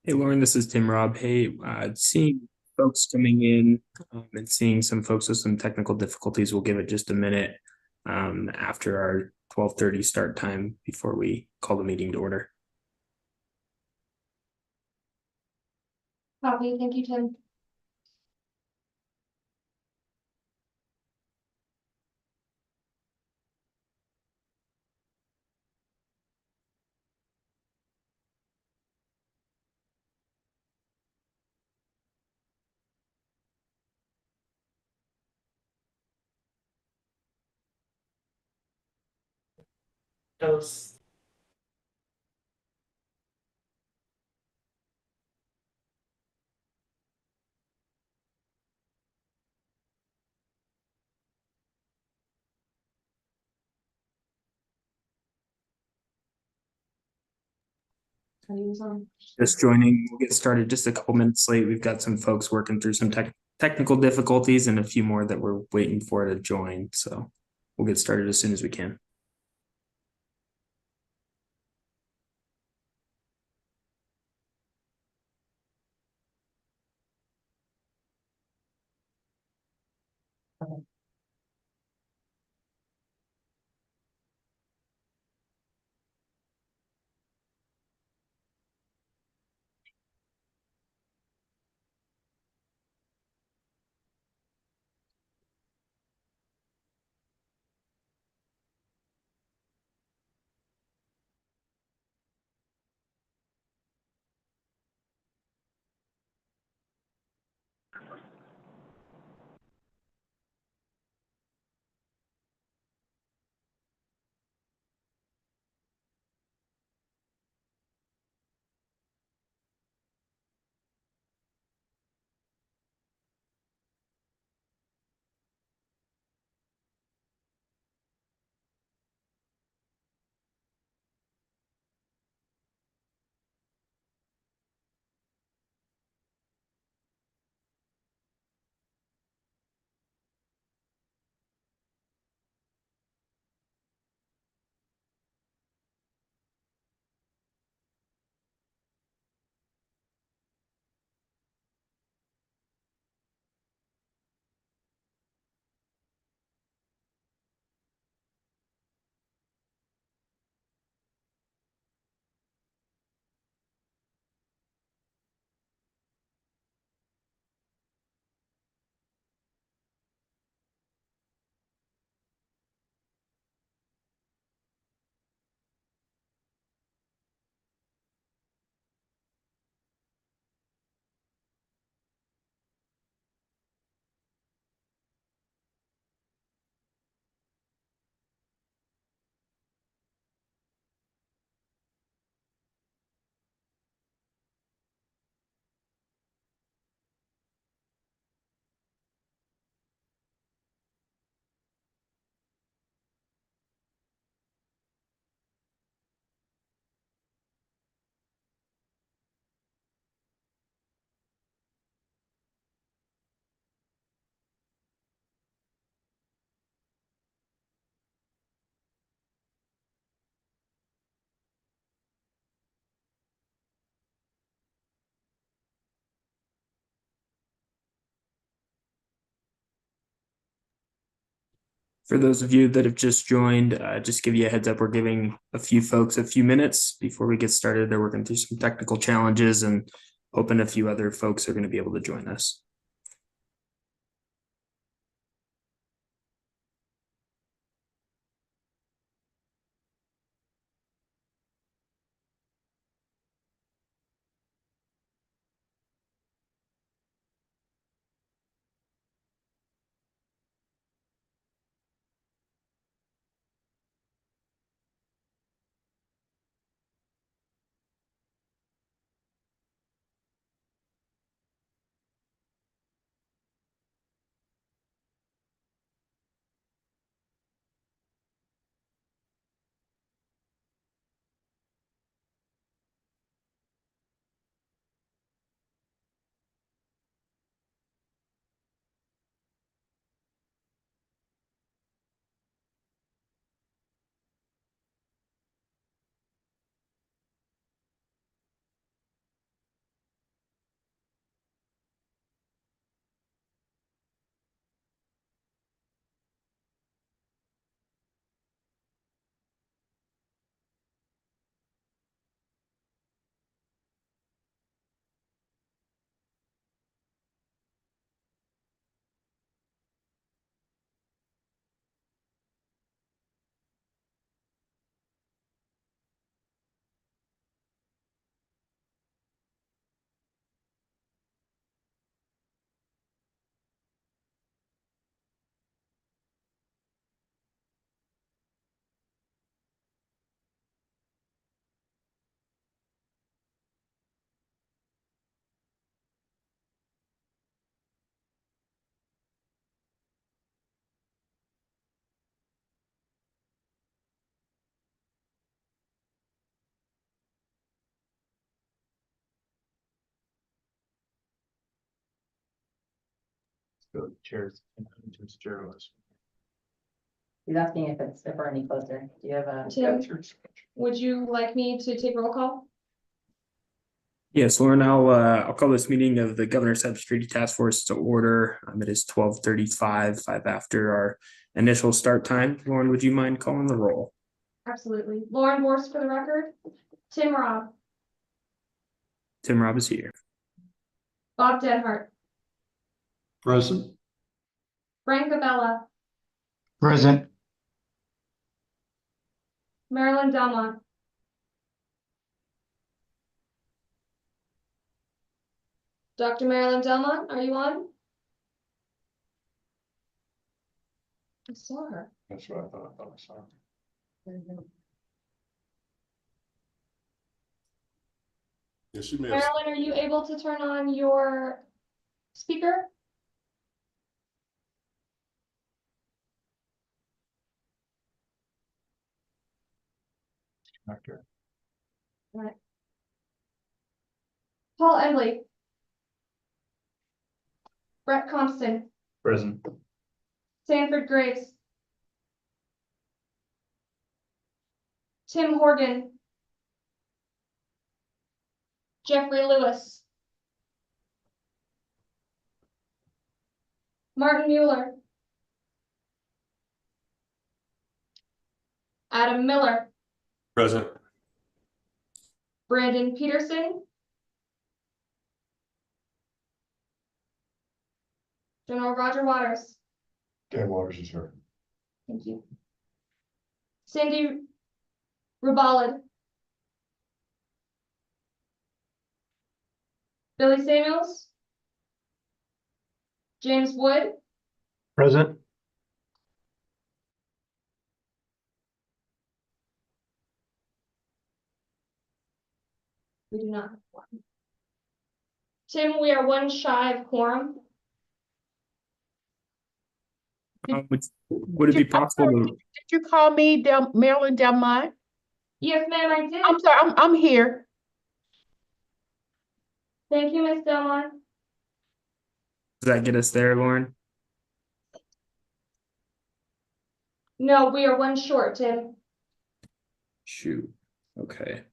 Hey Lauren, this is Tim Rob. Hey, seeing folks coming in and seeing some folks with some technical difficulties, we'll give it just a minute after our 12:30 start time before we call the meeting to order. Copy. Thank you, Tim. Yes. Just joining, we'll get started just a couple minutes late. We've got some folks working through some technical difficulties and a few more that we're waiting for to join. So we'll get started as soon as we can. For those of you that have just joined, just give you a heads up, we're giving a few folks a few minutes before we get started. They're working through some technical challenges and hoping a few other folks are going to be able to join us. Chairs. He's asking if we're any closer. Do you have a? Tim, would you like me to take roll call? Yes, Lauren, I'll call this meeting of the Governor's Cybersecurity Task Force to order. It is 12:35, 5 after our initial start time. Lauren, would you mind calling the roll? Absolutely. Lauren Borst for the record. Tim Robb. Tim Robb is here. Bob Denhart. Present. Frank Abella. Present. Marilyn Delmont. Dr. Marilyn Delmont, are you on? I saw her. That's what I thought I saw. Yes, you may have. Marilyn, are you able to turn on your speaker? Right. Paul Embley. Brett Compton. Present. Sanford Graves. Tim Horgan. Jeffrey Lewis. Martin Mueller. Adam Miller. Present. Brandon Peterson. General Roger Waters. Dan Waters is here. Thank you. Cindy Rubalid. Billy Samuels. James Wood. Present. We do not have one. Tim, we are one shy of quorum. Would it be possible to? Did you call me Marilyn Delmont? Yes, ma'am, I did. I'm sorry, I'm here. Thank you, Miss Delmont. Does that get us there, Lauren? No, we are one short, Tim. Shoot. Okay.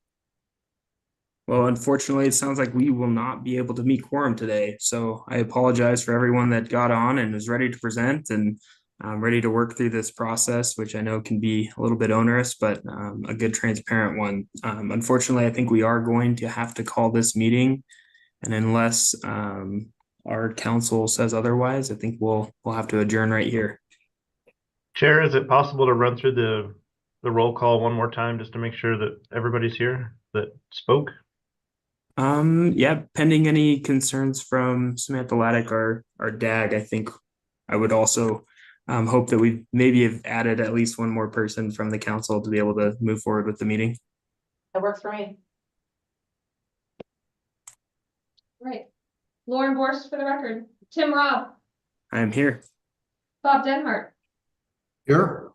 Well, unfortunately, it sounds like we will not be able to meet quorum today. So I apologize for everyone that got on and was ready to present and ready to work through this process, which I know can be a little bit onerous, but a good transparent one. Unfortunately, I think we are going to have to call this meeting, and unless our council says otherwise, I think we'll have to adjourn right here. Chair, is it possible to run through the roll call one more time just to make sure that everybody's here that spoke? Yeah, pending any concerns from Samantha Laddick or DAG, I think I would also hope that we maybe have added at least one more person from the council to be able to move forward with the meeting. That works for me. Right. Lauren Borst for the record. Tim Robb. I am here. Bob Denhart. Here.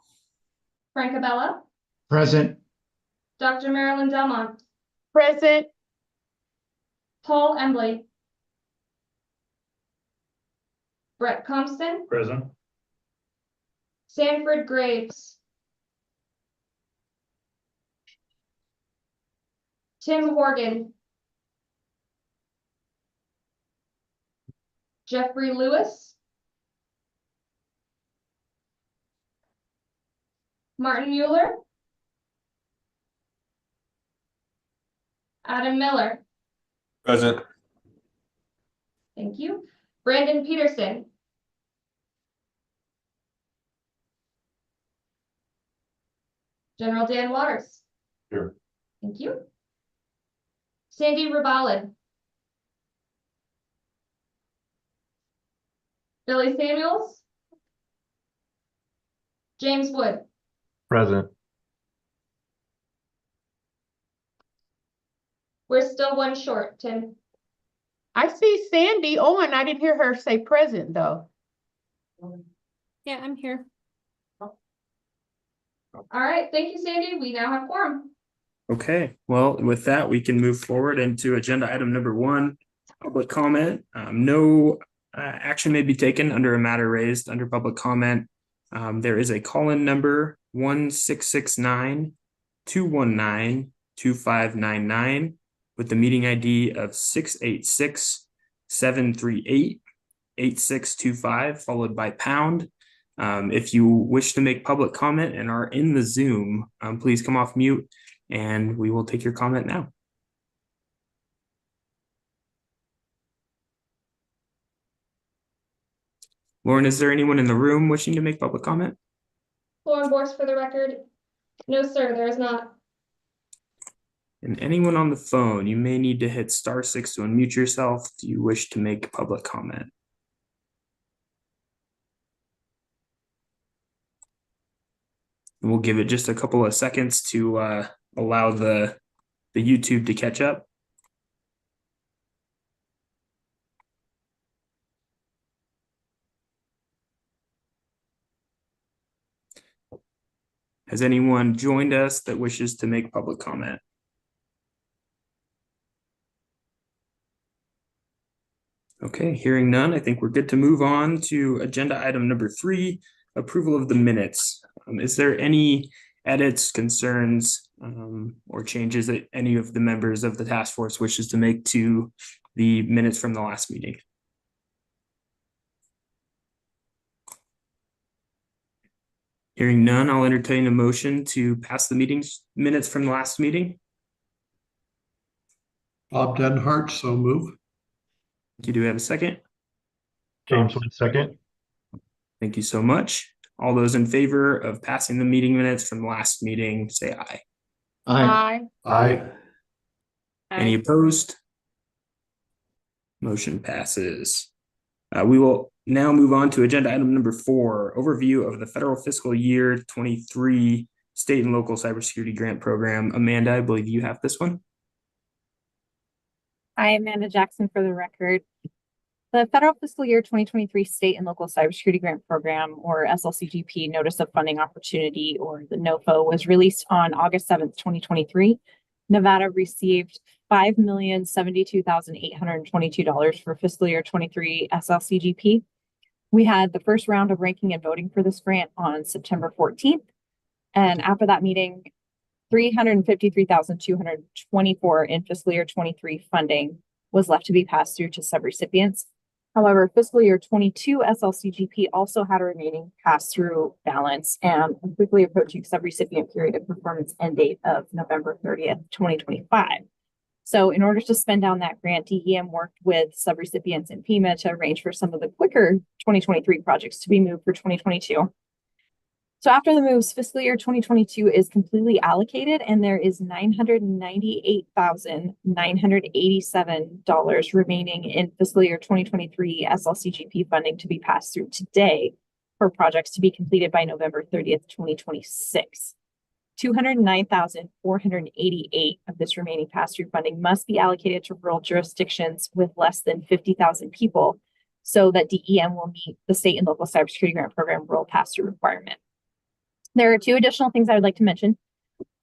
Frank Abella. Present. Dr. Marilyn Delmont. Present. Paul Embley. Brett Compton. Present. Sanford Graves. Tim Horgan. Jeffrey Lewis. Martin Mueller. Adam Miller. Present. Thank you. Brandon Peterson. General Dan Waters. Here. Thank you. Sandy Rubalid. Billy Samuels. James Wood. Present. We're still one short, Tim. I see Sandy on. I didn't hear her say present though. Yeah, I'm here. All right, thank you, Sandy. We now have quorum. Okay, well, with that, we can move forward into agenda item number 1, public comment. No action may be taken under a matter raised under public comment. There is a call-in number 1-669-219-2599 with the meeting ID of 686-738-8625 followed by pound. If you wish to make public comment and are in the Zoom, please come off mute and we will take your comment now. Lauren, is there anyone in the room wishing to make public comment? Lauren Borst for the record. No, sir, there is not. And anyone on the phone, you may need to hit *6 to unmute yourself. Do you wish to make public comment? We'll give it just a couple of seconds to allow the YouTube to catch up. Has anyone joined us that wishes to make public comment? Okay, hearing none, I think we're good to move on to agenda item number 3, approval of the minutes. Is there any edits, concerns, or changes that any of the members of the task force wishes to make to the minutes from the last meeting? Hearing none, I'll entertain a motion to pass the minutes from the last meeting. Bob Denhart, so move. You do have a second? James Wood, second. Thank you so much. All those in favor of passing the meeting minutes from the last meeting, say aye. Aye. Aye. Any opposed? Motion passes. We will now move on to agenda item number 4, overview of the federal fiscal year 23 state and local cybersecurity grant program. Amanda, I believe you have this one. Hi, Amanda Jackson for the record. The federal fiscal year 2023 state and local cybersecurity grant program, or SLCGP Notice of Funding Opportunity, or the NOFO, was released on August 7th, 2023. Nevada received $5,072,822 for fiscal year 23 SLCGP. We had the first round of ranking and voting for this grant on September 14th. And after that meeting, $353,224 in fiscal year 23 funding was left to be passed through to subrecipients. However, fiscal year 22 SLCGP also had a remaining pass-through balance and a quickly approaching subrecipient period of performance end date of November 30th, 2025. So in order to spend down that grant, DEM worked with subrecipients and FEMA to arrange for some of the quicker 2023 projects to be moved for 2022. So after the moves, fiscal year 2022 is completely allocated and there is $998,987 remaining in fiscal year 2023 SLCGP funding to be passed through today for projects to be completed by November 30th, 2026. $209,488 of this remaining pass-through funding must be allocated to rural jurisdictions with less than 50,000 people so that DEM will meet the state and local cybersecurity grant program rural pass-through requirement. There are 2 additional things I would like to mention.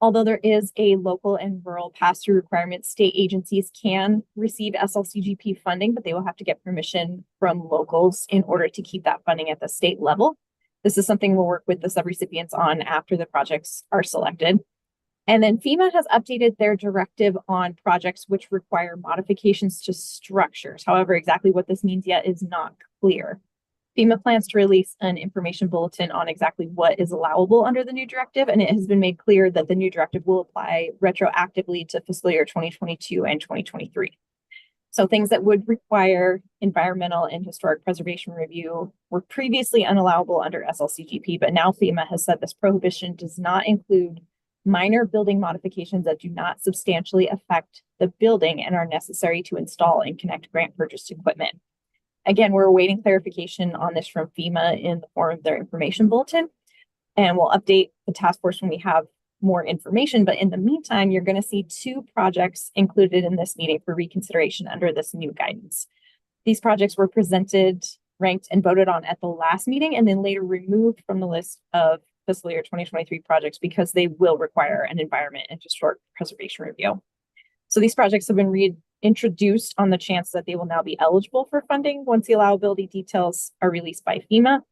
Although there is a local and rural pass-through requirement, state agencies can receive SLCGP funding, but they will have to get permission from locals in order to keep that funding at the state level. This is something we'll work with the subrecipients on after the projects are selected. And then FEMA has updated their directive on projects which require modifications to structures. However, exactly what this means yet is not clear. FEMA plans to release an information bulletin on exactly what is allowable under the new directive, and it has been made clear that the new directive will apply retroactively to fiscal year 2022 and 2023. So things that would require environmental and historic preservation review were previously unallowable under SLCGP, but now FEMA has said this prohibition does not include minor building modifications that do not substantially affect the building and are necessary to install and connect grant purchased equipment. Again, we're awaiting clarification on this from FEMA in the form of their information bulletin, and we'll update the task force when we have more information. But in the meantime, you're going to see 2 projects included in this meeting for reconsideration under this new guidance. These projects were presented, ranked, and voted on at the last meeting, and then later removed from the list of fiscal year 2023 projects because they will require an environment and historic preservation review. So these projects have been introduced on the chance that they will now be eligible for funding once the allowability details are released by FEMA.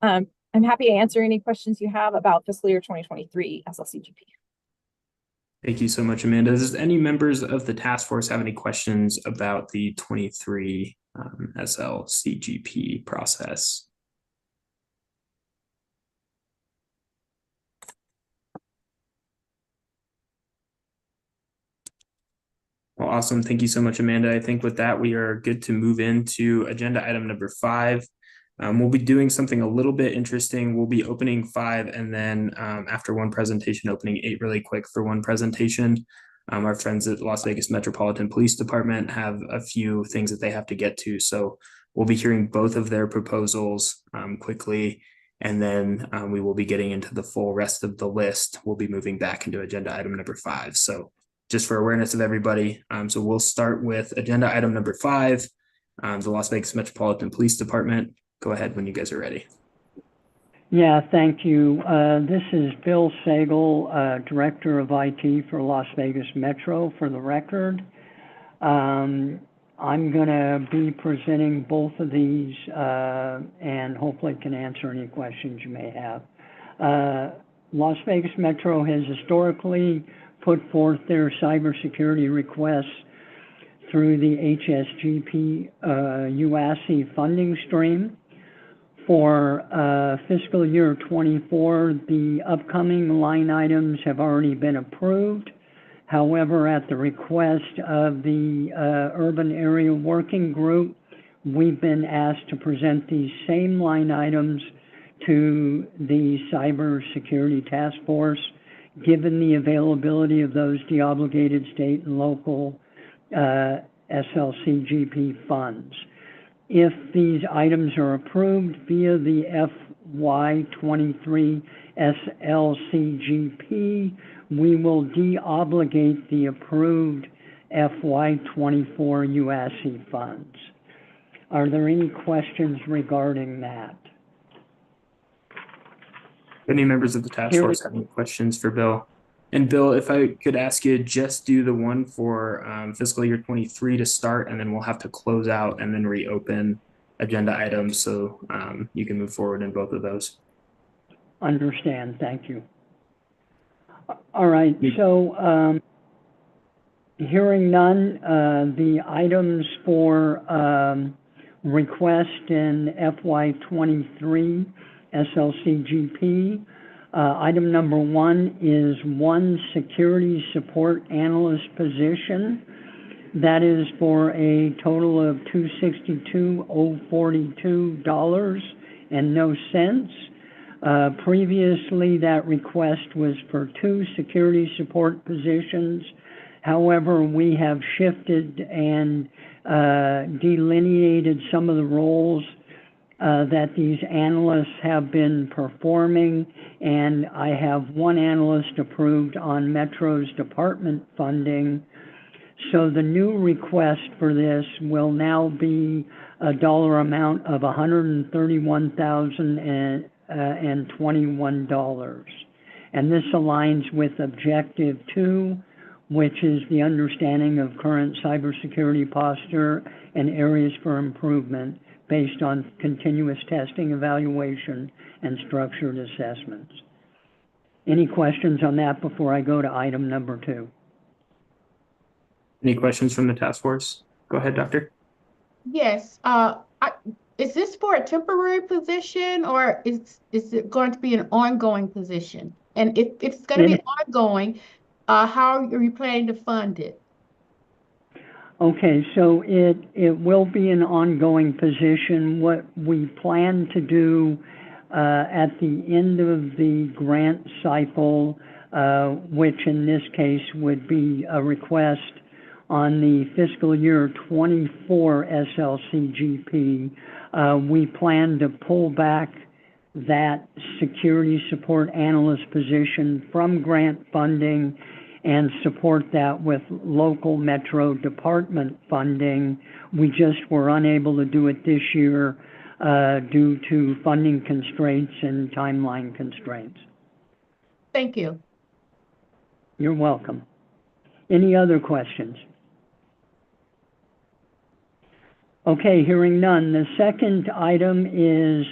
I'm happy to answer any questions you have about fiscal year 2023 SLCGP. Thank you so much, Amanda. Does any members of the task force have any questions about the 23 SLCGP process? Well, awesome. Thank you so much, Amanda. I think with that, we are good to move into agenda item number 5. We'll be doing something a little bit interesting. We'll be opening 5 and then after one presentation, opening 8 really quick for one presentation. Our friends at Las Vegas Metropolitan Police Department have a few things that they have to get to. So we'll be hearing both of their proposals quickly. And then we will be getting into the full rest of the list. We'll be moving back into agenda item number 5. So just for awareness of everybody. So we'll start with agenda item number 5, the Las Vegas Metropolitan Police Department. Go ahead when you guys are ready. Yeah, thank you. This is Bill Sagal, Director of IT for Las Vegas Metro, for the record. I'm going to be presenting both of these and hopefully can answer any questions you may have. Las Vegas Metro has historically put forth their cybersecurity requests through the HSGP UASC funding stream. For fiscal year 24, the upcoming line items have already been approved. However, at the request of the Urban Area Working Group, we've been asked to present these same line items to the Cybersecurity Task Force, given the availability of those deobligated state and local SLCGP funds. If these items are approved via the FY23 SLCGP, we will deobligate the approved FY24 UASC funds. Are there any questions regarding that? Any members of the task force have any questions for Bill? And Bill, if I could ask you, just do the one for fiscal year 23 to start, and then we'll have to close out and then reopen agenda items so you can move forward in both of those. Understand, thank you. All right, so hearing none, the items for request in FY23 SLCGP. Item number 1 is 1 security support analyst position. That is for a total of $262,042.00. Previously, that request was for 2 security support positions. However, we have shifted and delineated some of the roles that these analysts have been performing, and I have 1 analyst approved on Metro's department funding. So the new request for this will now be a dollar amount of $131,021. And this aligns with Objective 2, which is the understanding of current cybersecurity posture and areas for improvement based on continuous testing, evaluation, and structured assessments. Any questions on that before I go to item number 2? Any questions from the task force? Go ahead, Doctor. Yes, is this for a temporary position or is it going to be an ongoing position? And if it's going to be ongoing, how are you planning to fund it? Okay, so it will be an ongoing position. What we plan to do at the end of the grant cycle, which in this case would be a request on the fiscal year 24 SLCGP, we plan to pull back that security support analyst position from grant funding and support that with local Metro department funding. We just were unable to do it this year due to funding constraints and timeline constraints. Thank you. You're welcome. Any other questions? Okay, hearing none. The second item is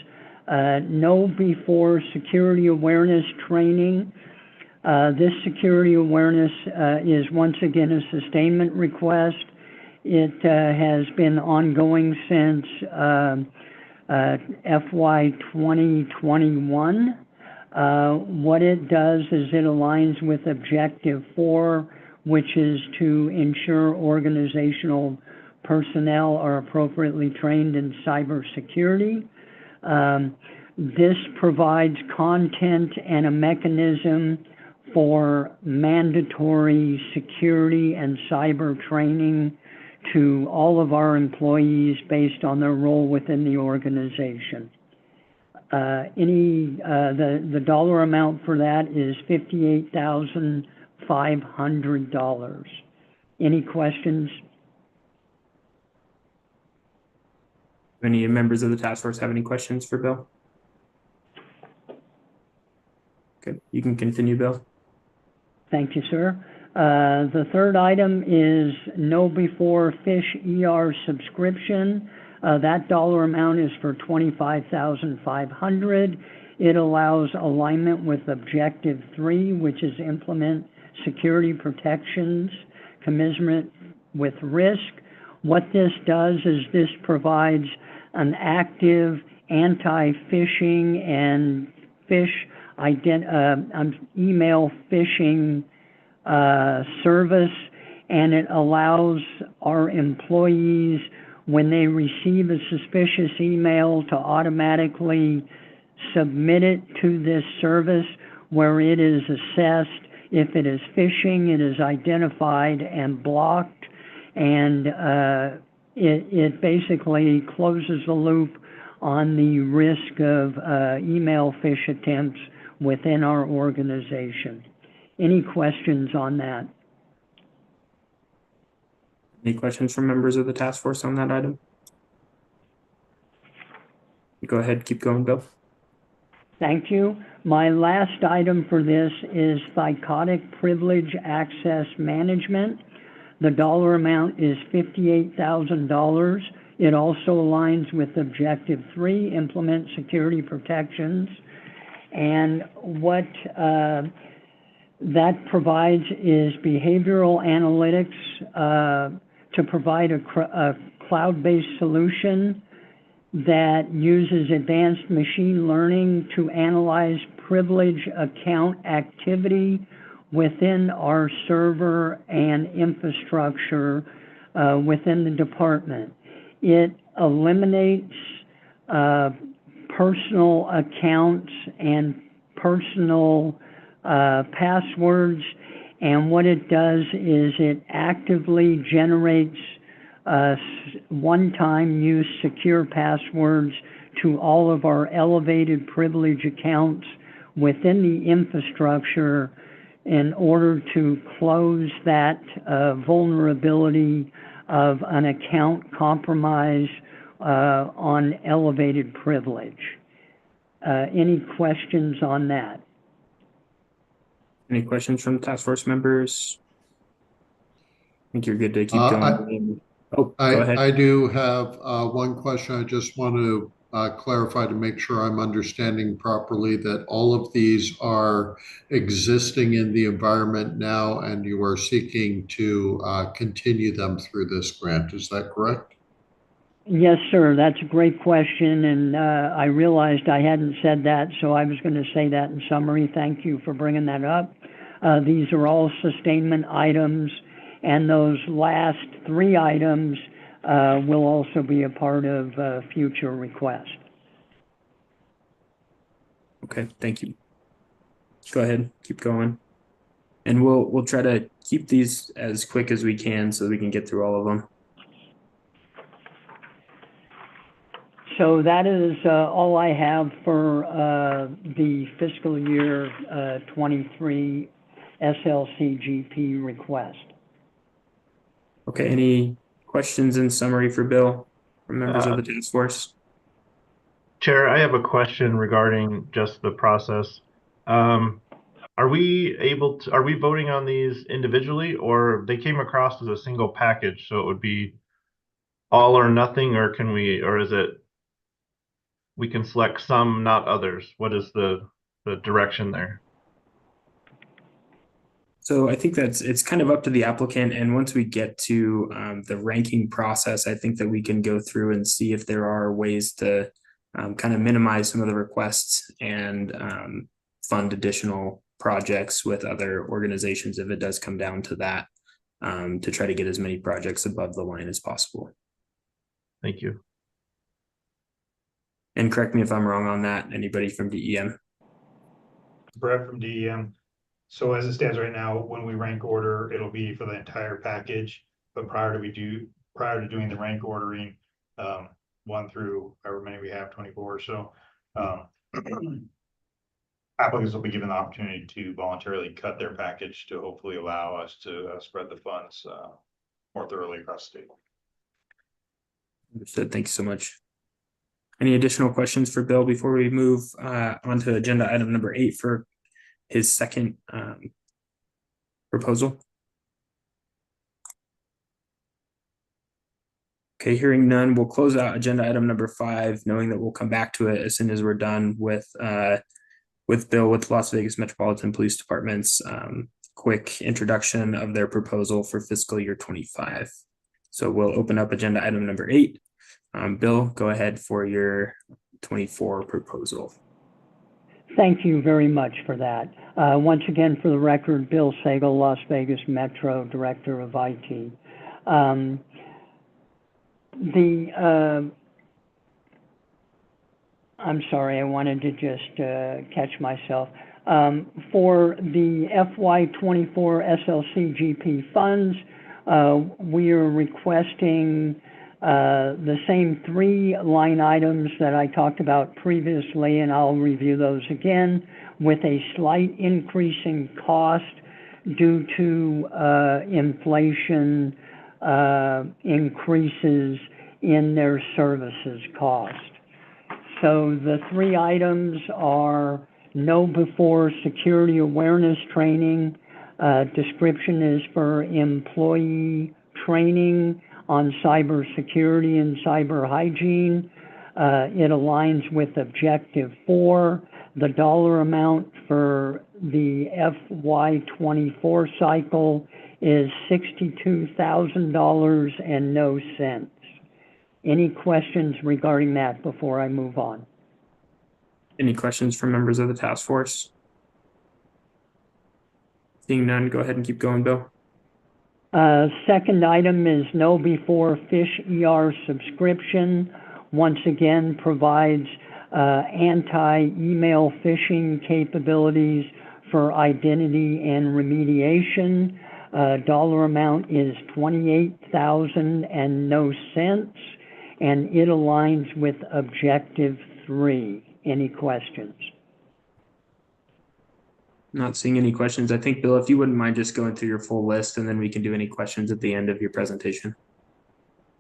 know before security awareness training. This security awareness is once again a sustainment request. It has been ongoing since FY 2021. What it does is it aligns with Objective 4, which is to ensure organizational personnel are appropriately trained in cybersecurity. This provides content and a mechanism for mandatory security and cyber training to all of our employees based on their role within the organization. The dollar amount for that is $58,500. Any questions? Any members of the task force have any questions for Bill? Okay, you can continue, Bill. Thank you, sir. The third item is know before Fish ER subscription. That dollar amount is for $25,500. It allows alignment with Objective 3, which is implement security protections commensurate with risk. What this does is this provides an active anti-phishing and email phishing service, and it allows our employees, when they receive a suspicious email, to automatically submit it to this service where it is assessed. If it is phishing, it is identified and blocked, and it basically closes the loop on the risk of email phish attempts within our organization. Any questions on that? Any questions from members of the task force on that item? Go ahead, keep going, Bill. Thank you. My last item for this is psychotic privilege access management. The dollar amount is $58,000. It also aligns with Objective 3, implement security protections. And what that provides is behavioral analytics to provide a cloud-based solution that uses advanced machine learning to analyze privilege account activity within our server and infrastructure within the department. It eliminates personal accounts and personal passwords, and what it does is it actively generates one-time use secure passwords to all of our elevated privilege accounts within the infrastructure in order to close that vulnerability of an account compromise on elevated privilege. Any questions on that? Any questions from task force members? I think you're good to keep going. Go ahead. I do have one question. I just want to clarify to make sure I'm understanding properly that all of these are existing in the environment now, and you are seeking to continue them through this grant. Is that correct? Yes, sir. That's a great question, and I realized I hadn't said that, so I was going to say that in summary. Thank you for bringing that up. These are all sustainment items, and those last three items will also be a part of future requests. Okay, thank you. Go ahead, keep going. And we'll try to keep these as quick as we can so we can get through all of them. So that is all I have for the fiscal year 23 SLCGP request. Okay, any questions in summary for Bill from members of the task force? Chair, I have a question regarding just the process. Are we voting on these individually, or they came across as a single package, so it would be all or nothing, or or is it we can select some, not others? What is the direction there? So I think it's kind of up to the applicant, and once we get to the ranking process, I think that we can go through and see if there are ways to kind of minimize some of the requests and fund additional projects with other organizations if it does come down to that, to try to get as many projects above the line as possible. Thank you. And correct me if I'm wrong on that, anybody from DEM? Brett from DEM. So as it stands right now, when we rank order, it'll be for the entire package, but prior to doing the rank ordering, 1 through however many we have, 24 or so, applicants will be given the opportunity to voluntarily cut their package to hopefully allow us to spread the funds more thoroughly across the state. Understood. Thank you so much. Any additional questions for Bill before we move on to agenda item number 8 for his second proposal? Okay, hearing none, we'll close out agenda item number 5, knowing that we'll come back to it as soon as we're done with Bill with Las Vegas Metropolitan Police Department's quick introduction of their proposal for fiscal year 25. So we'll open up agenda item number 8. Bill, go ahead for your 24 proposal. Thank you very much for that. Once again, for the record, Bill Sagal, Las Vegas Metro Director of IT. I'm sorry, I wanted to just catch myself. For the FY24 SLCGP funds, we are requesting the same 3 line items that I talked about previously, and I'll review those again, with a slight increase in cost due to inflation increases in their services cost. So the 3 items are know before security awareness training. Description is for employee training on cybersecurity and cyber hygiene. It aligns with objective 4. The dollar amount for the FY24 cycle is $62,000 and no cents. Any questions regarding that before I move on? Any questions from members of the task force? Seeing none, go ahead and keep going, Bill. Second item is know before fish ER subscription. Once again, provides anti-email phishing capabilities for identity and remediation. Dollar amount is $28,000 and no cents, and it aligns with objective 3. Any questions? Not seeing any questions. I think, Bill, if you wouldn't mind just going through your full list, and then we can do any questions at the end of your presentation.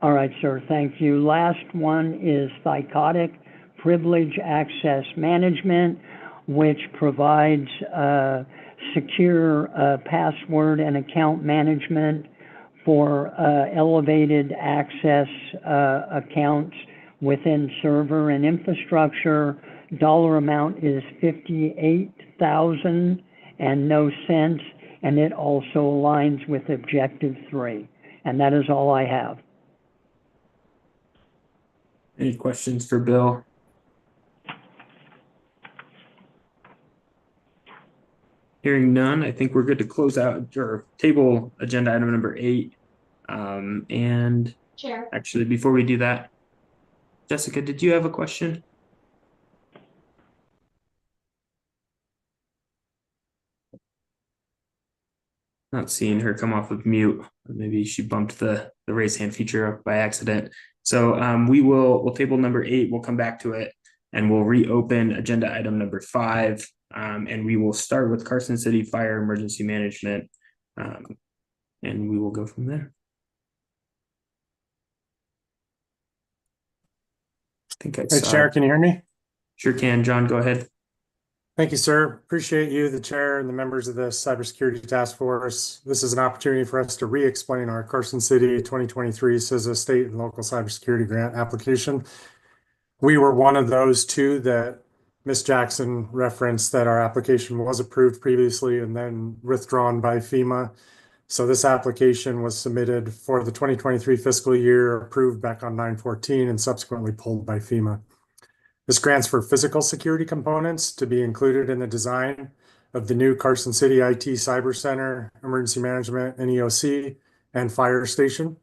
All right, sir. Thank you. Last one is Psychotic Privilege Access Management, which provides secure password and account management for elevated access accounts within server and infrastructure. Dollar amount is $58,000 and no cents, and it also aligns with objective 3. And that is all I have. Any questions for Bill? Hearing none, I think we're good to close out or table agenda item number 8. And Chair. actually, before we do that, Jessica, did you have a question? Not seeing her come off of mute. Maybe she bumped the raise hand feature by accident. So we'll table number 8. We'll come back to it, and we'll reopen agenda item number 5. And we will start with Carson City Fire Emergency Management, and we will go from there. I think I Hey, Chair, can you hear me? Sure can. John, go ahead. Thank you, sir. Appreciate you, the chair, and the members of the Cybersecurity Task Force. This is an opportunity for us to re-explain our Carson City 2023 CISA state and local cybersecurity grant application. We were one of those two that Ms. Jackson referenced that our application was approved previously and then withdrawn by FEMA. So this application was submitted for the 2023 fiscal year, approved back on 9/14, and subsequently pulled by FEMA. This grants for physical security components to be included in the design of the new Carson City IT Cyber Center, Emergency Management, and EOC, and fire station.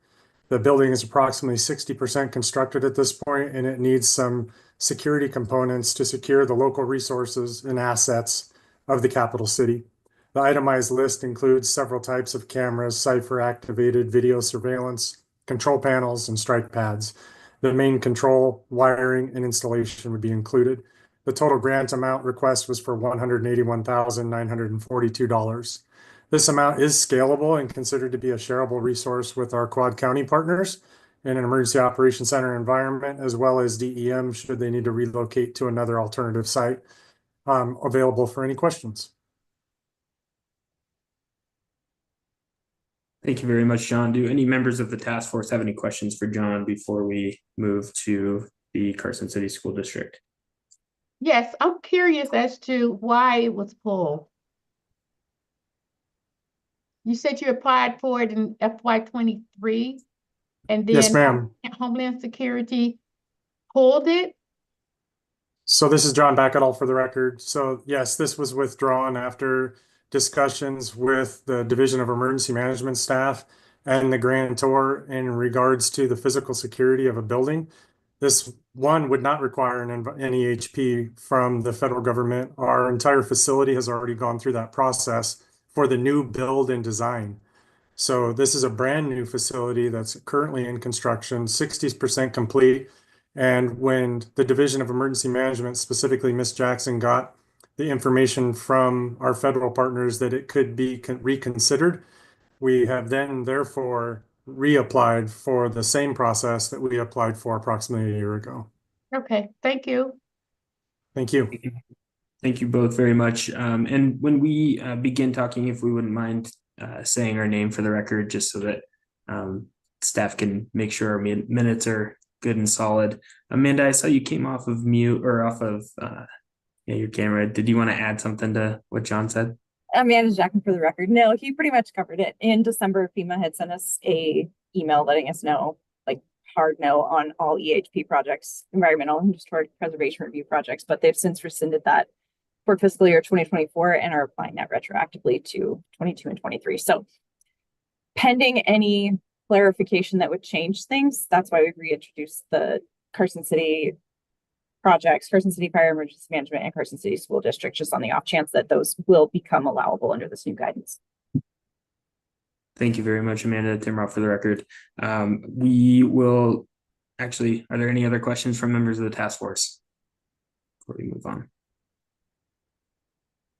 The building is approximately 60% constructed at this point, and it needs some security components to secure the local resources and assets of the capital city. The itemized list includes several types of cameras, cipher-activated video surveillance, control panels, and strike pads. The main control, wiring, and installation would be included. The total grant amount request was for $181,942. This amount is scalable and considered to be a shareable resource with our Quad County partners in an emergency operations center environment, as well as DEM should they need to relocate to another alternative site. Available for any questions. Thank you very much, John. Do any members of the task force have any questions for John before we move to the Carson City School District? Yes, I'm curious as to why it was pulled. You said you applied for it in FY23, and then Yes, ma'am. Homeland Security pulled it? So this is John Backetall for the record. So yes, this was withdrawn after discussions with the Division of Emergency Management staff and the grantor in regards to the physical security of a building. This one would not require an NEHP from the federal government. Our entire facility has already gone through that process for the new build and design. So this is a brand new facility that's currently in construction, 60% complete. And when the Division of Emergency Management, specifically Ms. Jackson, got the information from our federal partners that it could be reconsidered, we have then therefore reapplied for the same process that we applied for approximately a year ago. Okay, thank you. Thank you. Thank you both very much. And when we begin talking, if we wouldn't mind saying our name for the record, just so that staff can make sure our minutes are good and solid. Amanda, I saw you came off of mute or off of your camera. Did you want to add something to what John said? Amanda Jackson for the record. No, he pretty much covered it. In December, FEMA had sent us a email letting us know, like hard no on all EHP projects, environmental and historic preservation review projects, but they've since rescinded that for fiscal year 2024 and are applying that retroactively to 22 and 23. So pending any clarification that would change things, that's why we've reintroduced the Carson City projects, Carson City Fire Emergency Management and Carson City School District, just on the off chance that those will become allowable under this new guidance. Thank you very much, Amanda. Tim Robb for the record. We will actually, are there any other questions from members of the task force before we move on?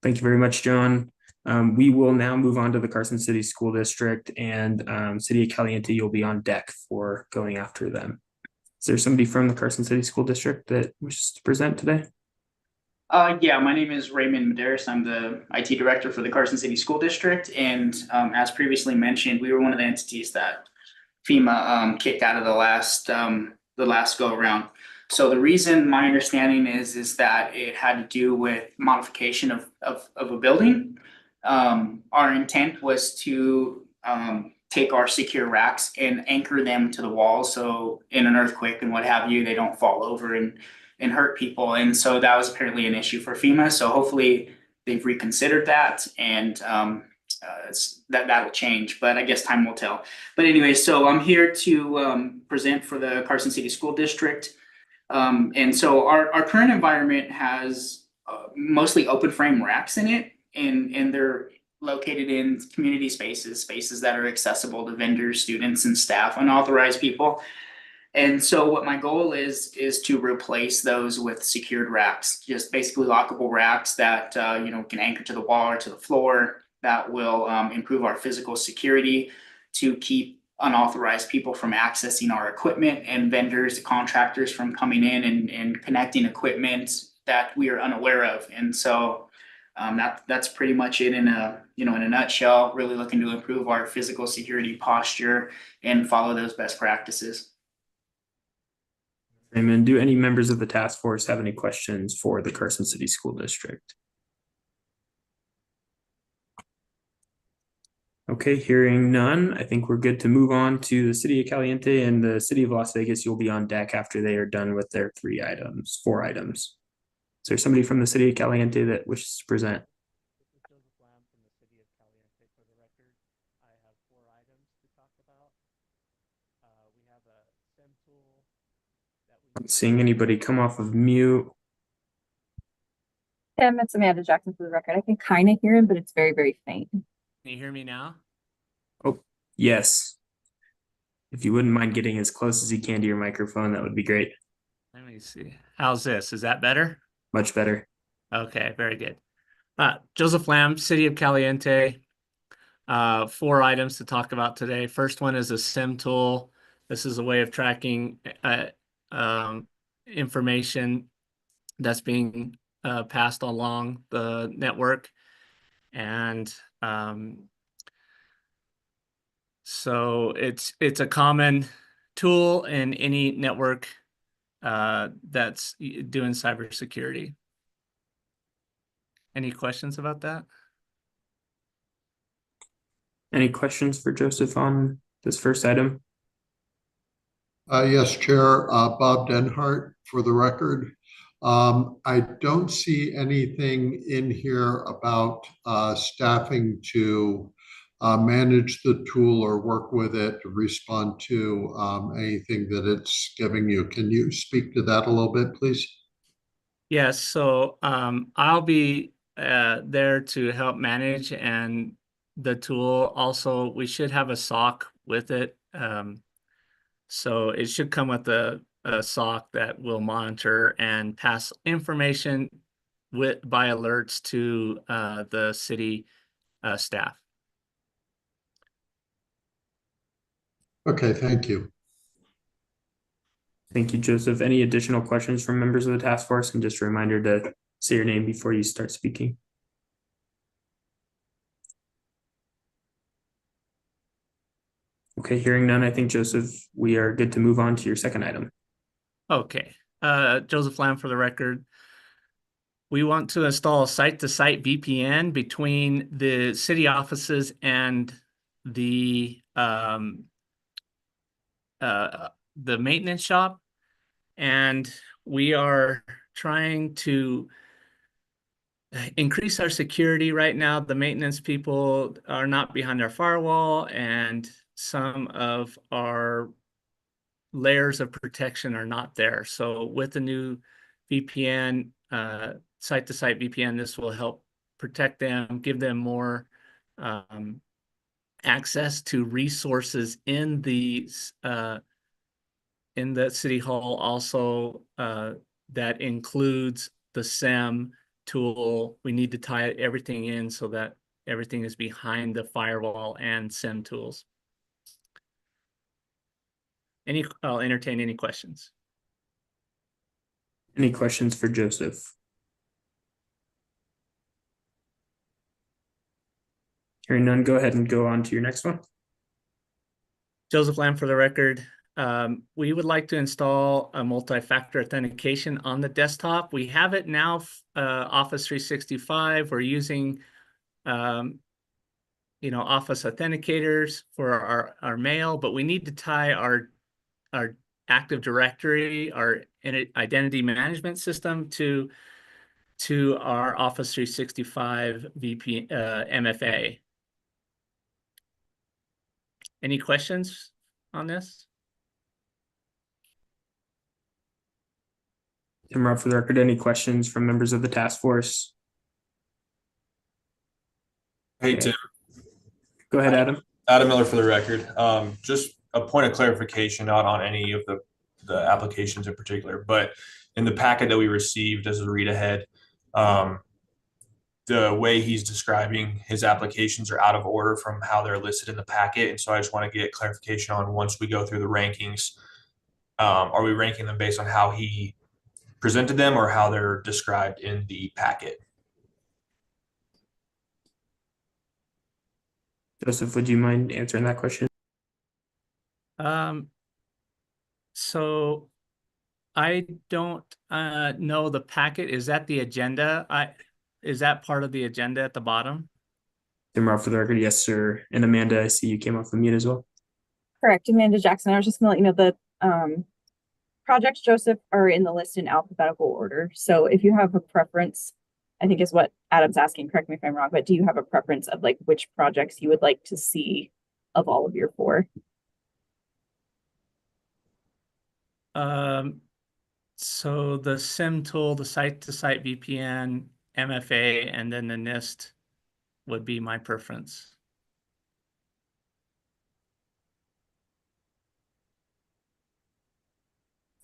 Thank you very much, John. We will now move on to the Carson City School District, and City of Caliente, you'll be on deck for going after them. Is there somebody from the Carson City School District that wishes to present today? Yeah, my name is Raymond Medeiros. I'm the IT director for the Carson City School District. And as previously mentioned, we were one of the entities that FEMA kicked out of the last go around. So the reason, my understanding is that it had to do with modification of a building. Our intent was to take our secure racks and anchor them to the wall, so in an earthquake and what have you, they don't fall over and hurt people. And so that was apparently an issue for FEMA. So hopefully they've reconsidered that, and that'll change, but I guess time will tell. But anyway, so I'm here to present for the Carson City School District. And so our current environment has mostly open frame racks in it, and they're located in community spaces that are accessible to vendors, students, and staff, unauthorized people. And so what my goal is to replace those with secured racks, just basically lockable racks that can anchor to the wall or to the floor, that will improve our physical security to keep unauthorized people from accessing our equipment, and vendors, contractors from coming in and connecting equipment that we are unaware of. And so that's pretty much it in a nutshell. Really looking to improve our physical security posture and follow those best practices. Raymond, do any members of the task force have any questions for the Carson City School District? Okay, hearing none, I think we're good to move on to the City of Caliente and the City of Las Vegas. You'll be on deck after they are done with their 4 items. Is there somebody from the City of Caliente that wishes to present? Not seeing anybody come off of mute. Tim, it's Amanda Jackson for the record. I can kind of hear him, but it's very, very faint. Can you hear me now? Oh, yes. If you wouldn't mind getting as close as you can to your microphone, that would be great. Let me see. How's this? Is that better? Much better. Okay, very good. Joseph Lamb, City of Caliente. 4 items to talk about today. First one is a SIM tool. This is a way of tracking information that's being passed along the network. And so it's a common tool in any network that's doing cybersecurity. Any questions about that? Any questions for Joseph on this first item? Yes, Chair, Bob Denhart for the record. I don't see anything in here about staffing to manage the tool or work with it to respond to anything that it's giving you. Can you speak to that a little bit, please? Yes, so I'll be there to help manage and the tool. Also, we should have a SOC with it. So it should come with a SOC that will monitor and pass information by alerts to the city staff. Okay, thank you. Thank you, Joseph. Any additional questions from members of the task force? And just a reminder to say your name before you start speaking. Okay, hearing none, I think, Joseph, we are good to move on to your second item. Okay, Joseph Lamb for the record. We want to install a site-to-site VPN between the city offices and the maintenance shop. And we are trying to increase our security right now. The maintenance people are not behind our firewall, and some of our layers of protection are not there. So with the new VPN, site-to-site VPN, this will help protect them, give them more access to resources in the city hall. Also, that includes the SIM tool. We need to tie everything in so that everything is behind the firewall and SIM tools. I'll entertain any questions. Any questions for Joseph? Hearing none, go ahead and go on to your next one. Joseph Lamb for the record. We would like to install a multi-factor authentication on the desktop. We have it now, Office 365. We're using, Office authenticators for our mail, but we need to tie our Active Directory, our identity management system to our Office 365 MFA. Any questions on this? Tim Rupp for the record, any questions from members of the task force? Hey, Tim. Go ahead, Adam. Adam Miller for the record. Just a point of clarification, not on any of the applications in particular, but in the packet that we received as a read ahead, the way he's describing his applications are out of order from how they're listed in the packet. And so I just want to get clarification on, once we go through the rankings, are we ranking them based on how he presented them or how they're described in the packet. Joseph, would you mind answering that question? So I don't know the packet. Is that the agenda? Is that part of the agenda at the bottom? Tim Rob, for the record, yes, sir. And Amanda, I see you came off the mute as well. Correct, Amanda Jackson. I was just gonna let you know the projects, Joseph, are in the list in alphabetical order. So if you have a preference, I think is what Adam's asking, correct me if I'm wrong, but do you have a preference of like which projects you would like to see of all of your 4? So the SIM tool, the site-to-site VPN, MFA, and then the NIST would be my preference.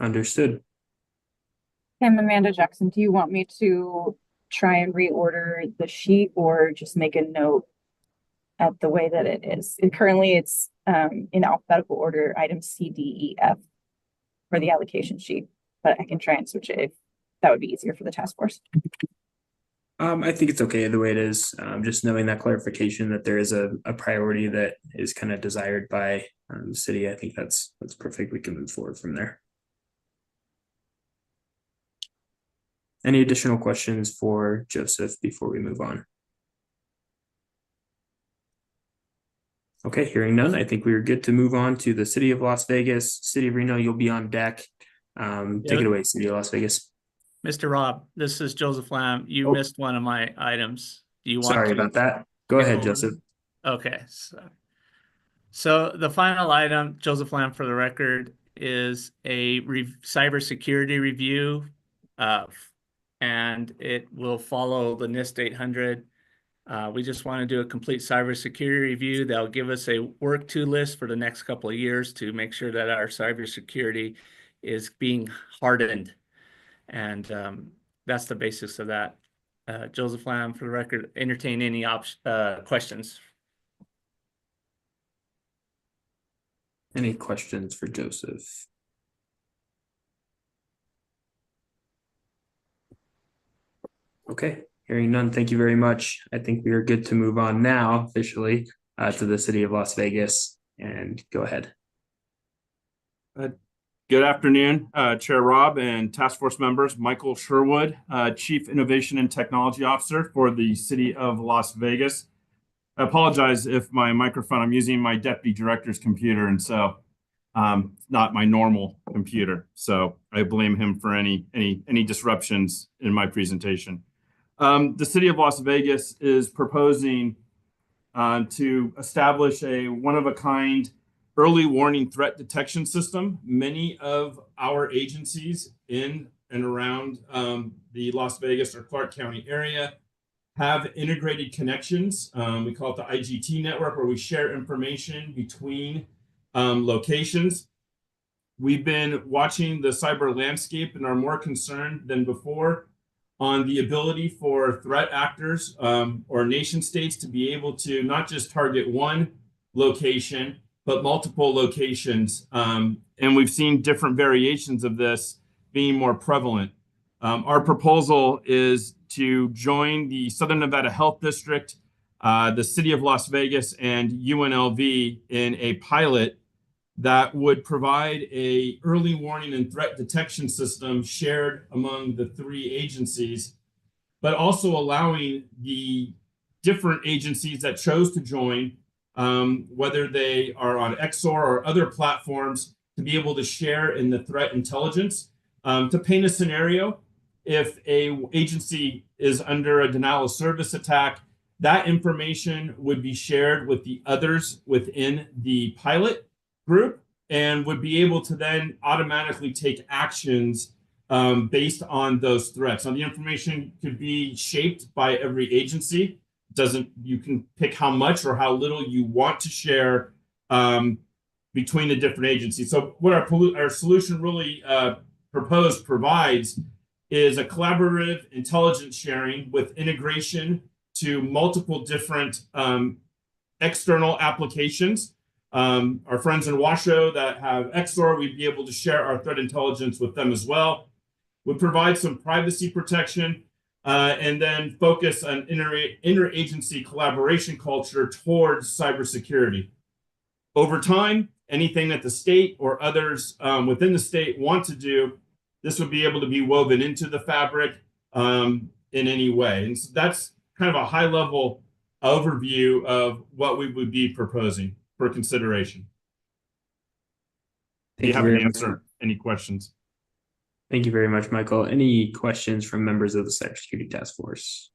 Understood. I'm Amanda Jackson. Do you want me to try and reorder the sheet or just make a note at the way that it is? Currently, it's in alphabetical order, items C, D, E, F for the allocation sheet, but I can try and switch it if that would be easier for the task force. I think it's okay the way it is. Just knowing that clarification that there is a priority that is kind of desired by the city. I think that's perfect. We can move forward from there. Any additional questions for Joseph before we move on? Okay, hearing none, I think we are good to move on to the City of Las Vegas. City of Reno, you'll be on deck. Take it away, City of Las Vegas. Mr. Rob, this is Joseph Lamb. You missed one of my items. Do you want Sorry to about that. Go ahead, over Joseph. them? Okay. So the final item, Joseph Lamb for the record, is a cybersecurity review, and it will follow the NIST 800. We just want to do a complete cybersecurity review. That'll give us a work to list for the next couple of years to make sure that our cybersecurity is being hardened. And that's the basis of that. Joseph Lamb, for the record, entertain any questions. Any questions for Joseph? Okay, hearing none, thank you very much. I think we are good to move on now officially to the City of Las Vegas, and go ahead. Good afternoon, Chair Rob and task force members. Michael Sherwood, Chief Innovation and Technology Officer for the City of Las Vegas. I apologize if my microphone, I'm using my deputy director's computer, and so not my normal computer. So I blame him for any disruptions in my presentation. The City of Las Vegas is proposing to establish a one-of-a-kind early warning threat detection system. Many of our agencies in and around the Las Vegas or Clark County area have integrated connections. We call it the IGT network, where we share information between locations. We've been watching the cyber landscape and are more concerned than before on the ability for threat actors or nation states to be able to not just target one location, but multiple locations. And we've seen different variations of this being more prevalent. Our proposal is to join the Southern Nevada Health District, the City of Las Vegas, and UNLV in a pilot that would provide a early warning and threat detection system shared among the 3 agencies, but also allowing the different agencies that chose to join, whether they are on XOR or other platforms, to be able to share in the threat intelligence. To paint a scenario, if a agency is under a denial of service attack, that information would be shared with the others within the pilot group and would be able to then automatically take actions based on those threats. Now, the information could be shaped by every agency. You can pick how much or how little you want to share between the different agencies. So what our solution really provides is a collaborative intelligence sharing with integration to multiple different external applications. Our friends in Washoe that have XOR, we'd be able to share our threat intelligence with them as well. would provide some privacy protection, and then focus on interagency collaboration culture towards cybersecurity. Over time, anything that the state or others within the state want to do, this would be able to be woven into the fabric in any way. And so that's kind of a high level overview of what we would be proposing for consideration. Thank you Happy very to much. answer any questions. Thank you very much, Michael. Any questions from members of the Cybersecurity Task Force?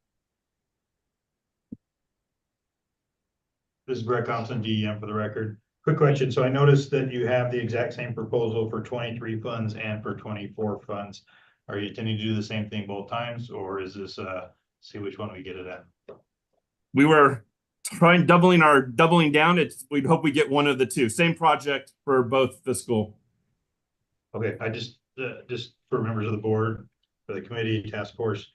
This is Brett Thompson, DEM for the record. Quick question. So I noticed that you have the exact same proposal for 23 funds and for 24 funds. Are you intending to do the same thing both times, or is this see which one we get it at? We were trying doubling down. We'd hope we get one of the two. Same project for both fiscal. Okay, I just for members of the board, for the committee, task force,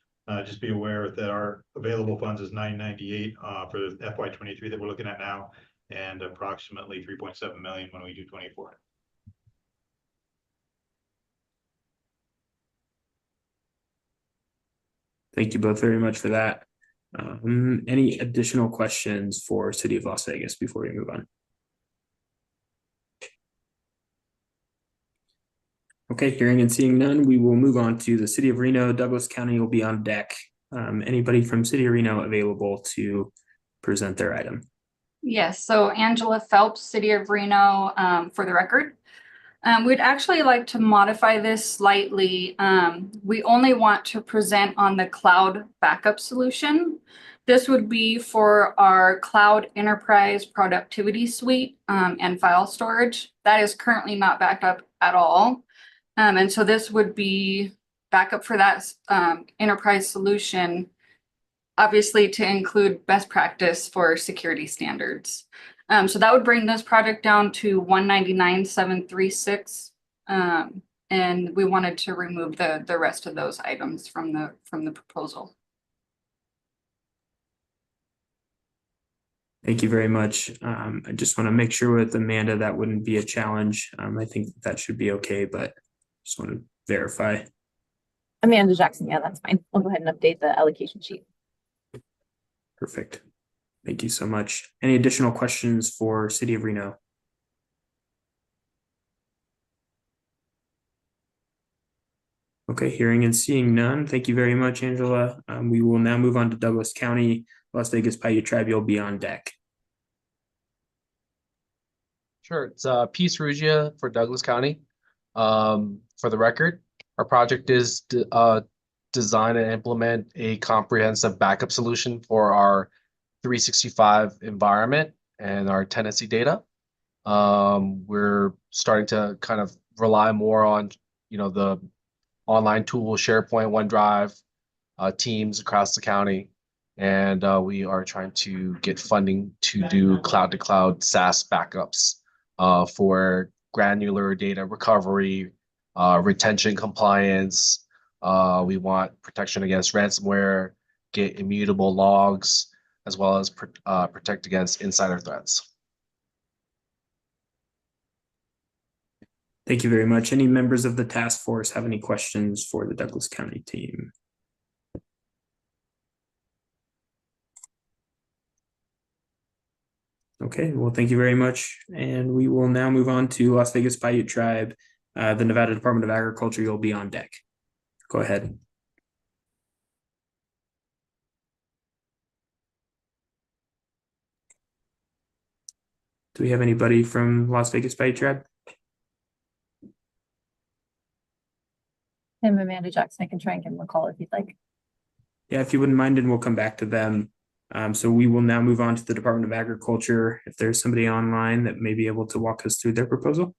just be aware that our available funds is 998 for the FY23 that we're looking at now, and approximately 3.7 million when we do 24. Thank you both very much for that. Any additional questions for City of Las Vegas before we move on? Okay, hearing and seeing none, we will move on to the City of Reno. Douglas County will be on deck. Anybody from City of Reno available to present their item? Yes, so Angela Phelps, City of Reno, for the record. We'd actually like to modify this slightly. We only want to present on the cloud backup solution. This would be for our cloud enterprise productivity suite and file storage. That is currently not backed up at all. And so this would be backup for that enterprise solution, obviously to include best practice for security standards. So that would bring this project down to 199,736. And we wanted to remove the rest of those items from the proposal. Thank you very much. I just want to make sure with Amanda that wouldn't be a challenge. I think that should be okay, but just want to verify. Amanda Jackson, yeah, that's fine. I'll go ahead and update the allocation sheet. Perfect. Thank you so much. Any additional questions for City of Reno? Okay, hearing and seeing none. Thank you very much, Angela. We will now move on to Douglas County. Las Vegas Paiute Tribe, you'll be on deck. Sure, it's Peace Rugia for Douglas County. For the record, our project is design and implement a comprehensive backup solution for our 365 environment and our tenancy data. We're starting to kind of rely more on, the online tools, SharePoint, OneDrive, Teams across the county. And we are trying to get funding to do cloud-to-cloud SaaS backups for granular data recovery, retention compliance. We want protection against ransomware, get immutable logs, as well as protect against insider threats. Thank you very much. Any members of the task force have any questions for the Douglas County team? Okay, well, thank you very much. And we will now move on to Las Vegas Paiute Tribe. The Nevada Department of Agriculture, you'll be on deck. Go ahead. Do we have anybody from Las Vegas Paiute Tribe? I'm Amanda Jackson. I can try and give him a call if you'd like. Yeah, if you wouldn't mind, and we'll come back to them. So we will now move on to the Department of Agriculture. If there's somebody online that may be able to walk us through their proposal.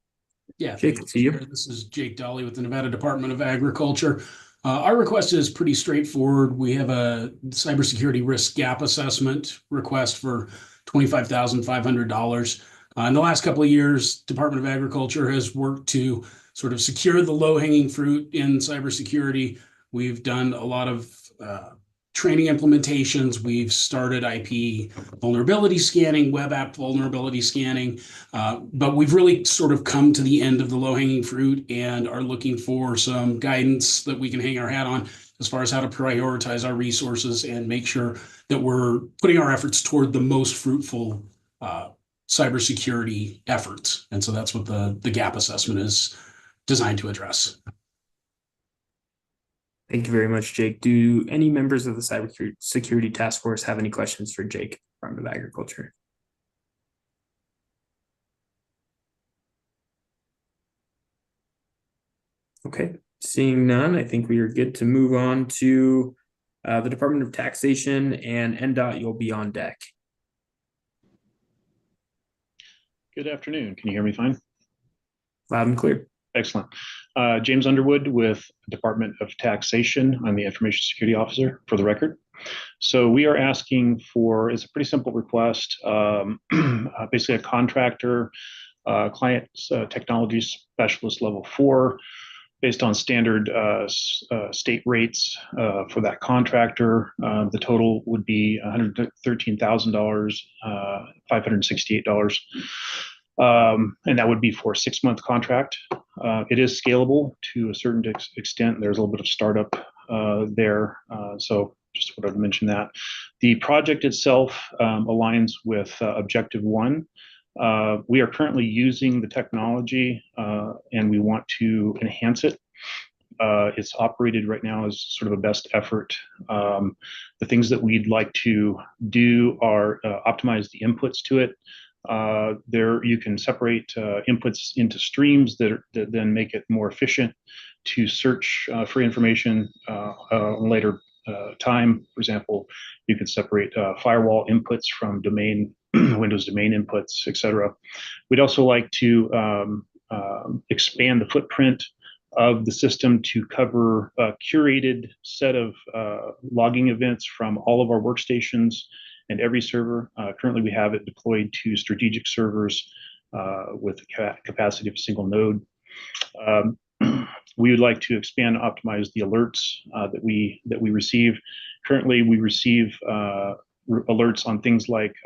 Yeah, Jake, see you. This is Jake Dolly with the Nevada Department of Agriculture. Our request is pretty straightforward. We have a cybersecurity risk gap assessment request for $25,500. In the last couple of years, Department of Agriculture has worked to sort of secure the low-hanging fruit in cybersecurity. We've done a lot of training implementations. We've started IP vulnerability scanning, web app vulnerability scanning, but we've really sort of come to the end of the low-hanging fruit and are looking for some guidance that we can hang our hat on as far as how to prioritize our resources and make sure that we're putting our efforts toward the most fruitful cybersecurity efforts. And so that's what the gap assessment is designed to address. Thank you very much, Jake. Do any members of the Cybersecurity Task Force have any questions for Jake, Department of Agriculture? Okay, seeing none, I think we are good to move on to the Department of Taxation, and NDOT, you'll be on deck. Good afternoon. Can you hear me fine? Loud and clear. Excellent. James Underwood with Department of Taxation. I'm the Information Security Officer for the record. So we are asking for, it's a pretty simple request, basically a contractor, client technology specialist level 4, based on standard state rates for that contractor. The total would be $113,000, $568. And that would be for a 6-month contract. It is scalable to a certain extent. There's a little bit of startup there. So just wanted to mention that. The project itself aligns with Objective 1. We are currently using the technology and we want to enhance it. It's operated right now as sort of a best effort. The things that we'd like to do are optimize the inputs to it. There you can separate inputs into streams that then make it more efficient to search for information later time. For example, you could separate firewall inputs from domain Windows domain inputs, etc. We'd also like to expand the footprint of the system to cover a curated set of logging events from all of our workstations and every server. Currently, we have it deployed to strategic servers with the capacity of a single node. We would like to expand and optimize the alerts that we receive. Currently, we receive alerts on things like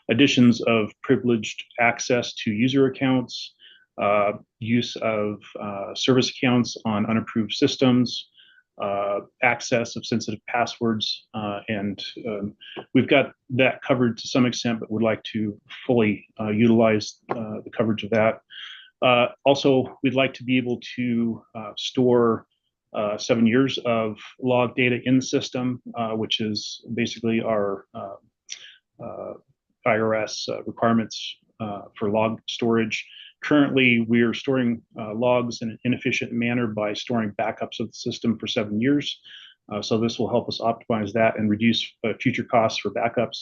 additions of privileged access to user accounts, use of service accounts on unapproved systems, access of sensitive passwords, and we've got that covered to some extent, but would like to fully utilize the coverage of that. Also, we'd like to be able to store 7 years of log data in the system, which is basically our IRS requirements for log storage. Currently, we are storing logs in an inefficient manner by storing backups of the system for 7 years. So this will help us optimize that and reduce future costs for backups.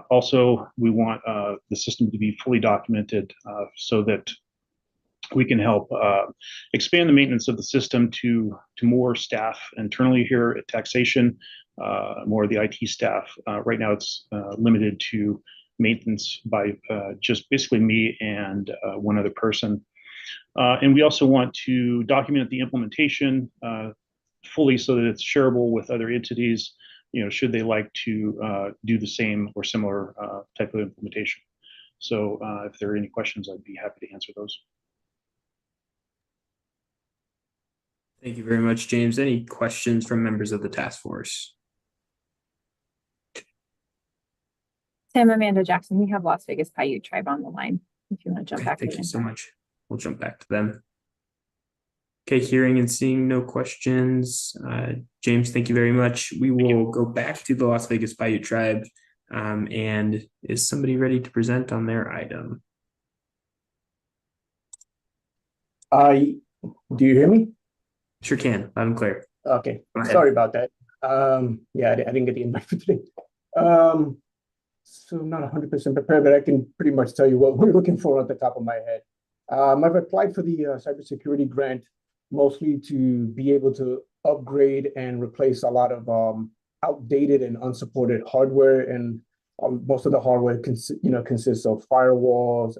Also, we want the system to be fully documented so that we can help expand the maintenance of the system to more staff internally here at Taxation, more of the IT staff. Right now, it's limited to maintenance by just basically me and one other person. And we also want to document the implementation fully so that it's shareable with other entities, should they like to do the same or similar type of implementation. So if there are any questions, I'd be happy to answer those. Thank you very much, James. Any questions from members of the task force? Tim, Amanda Jackson, we have Las Vegas Paiute Tribe on the line. If you want to jump back. Thank you so much. We'll jump back to them. Okay, hearing and seeing no questions. James, thank you very much. We will go back to the Las Vegas Paiute Tribe. And is somebody ready to present on their item? Do you hear me? Sure can, loud and clear. Okay, sorry about that. Yeah, I didn't get the invite for today. So I'm not 100% prepared, but I can pretty much tell you what we're looking for at the top of my head. I've applied for the cybersecurity grant mostly to be able to upgrade and replace a lot of outdated and unsupported hardware, and most of the hardware consists of firewalls,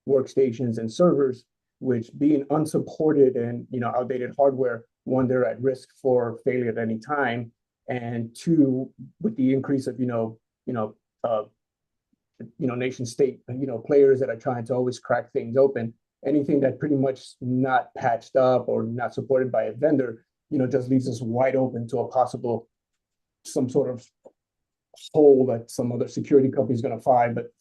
workstations, and servers, which being unsupported and outdated hardware, one, they're at risk for failure at any time, And two, with the increase of, nation state, players that are trying to always crack things open, anything that pretty much not patched up or not supported by a vendor, just leaves us wide open to a possible, some sort of hole that some other security company is going to find, but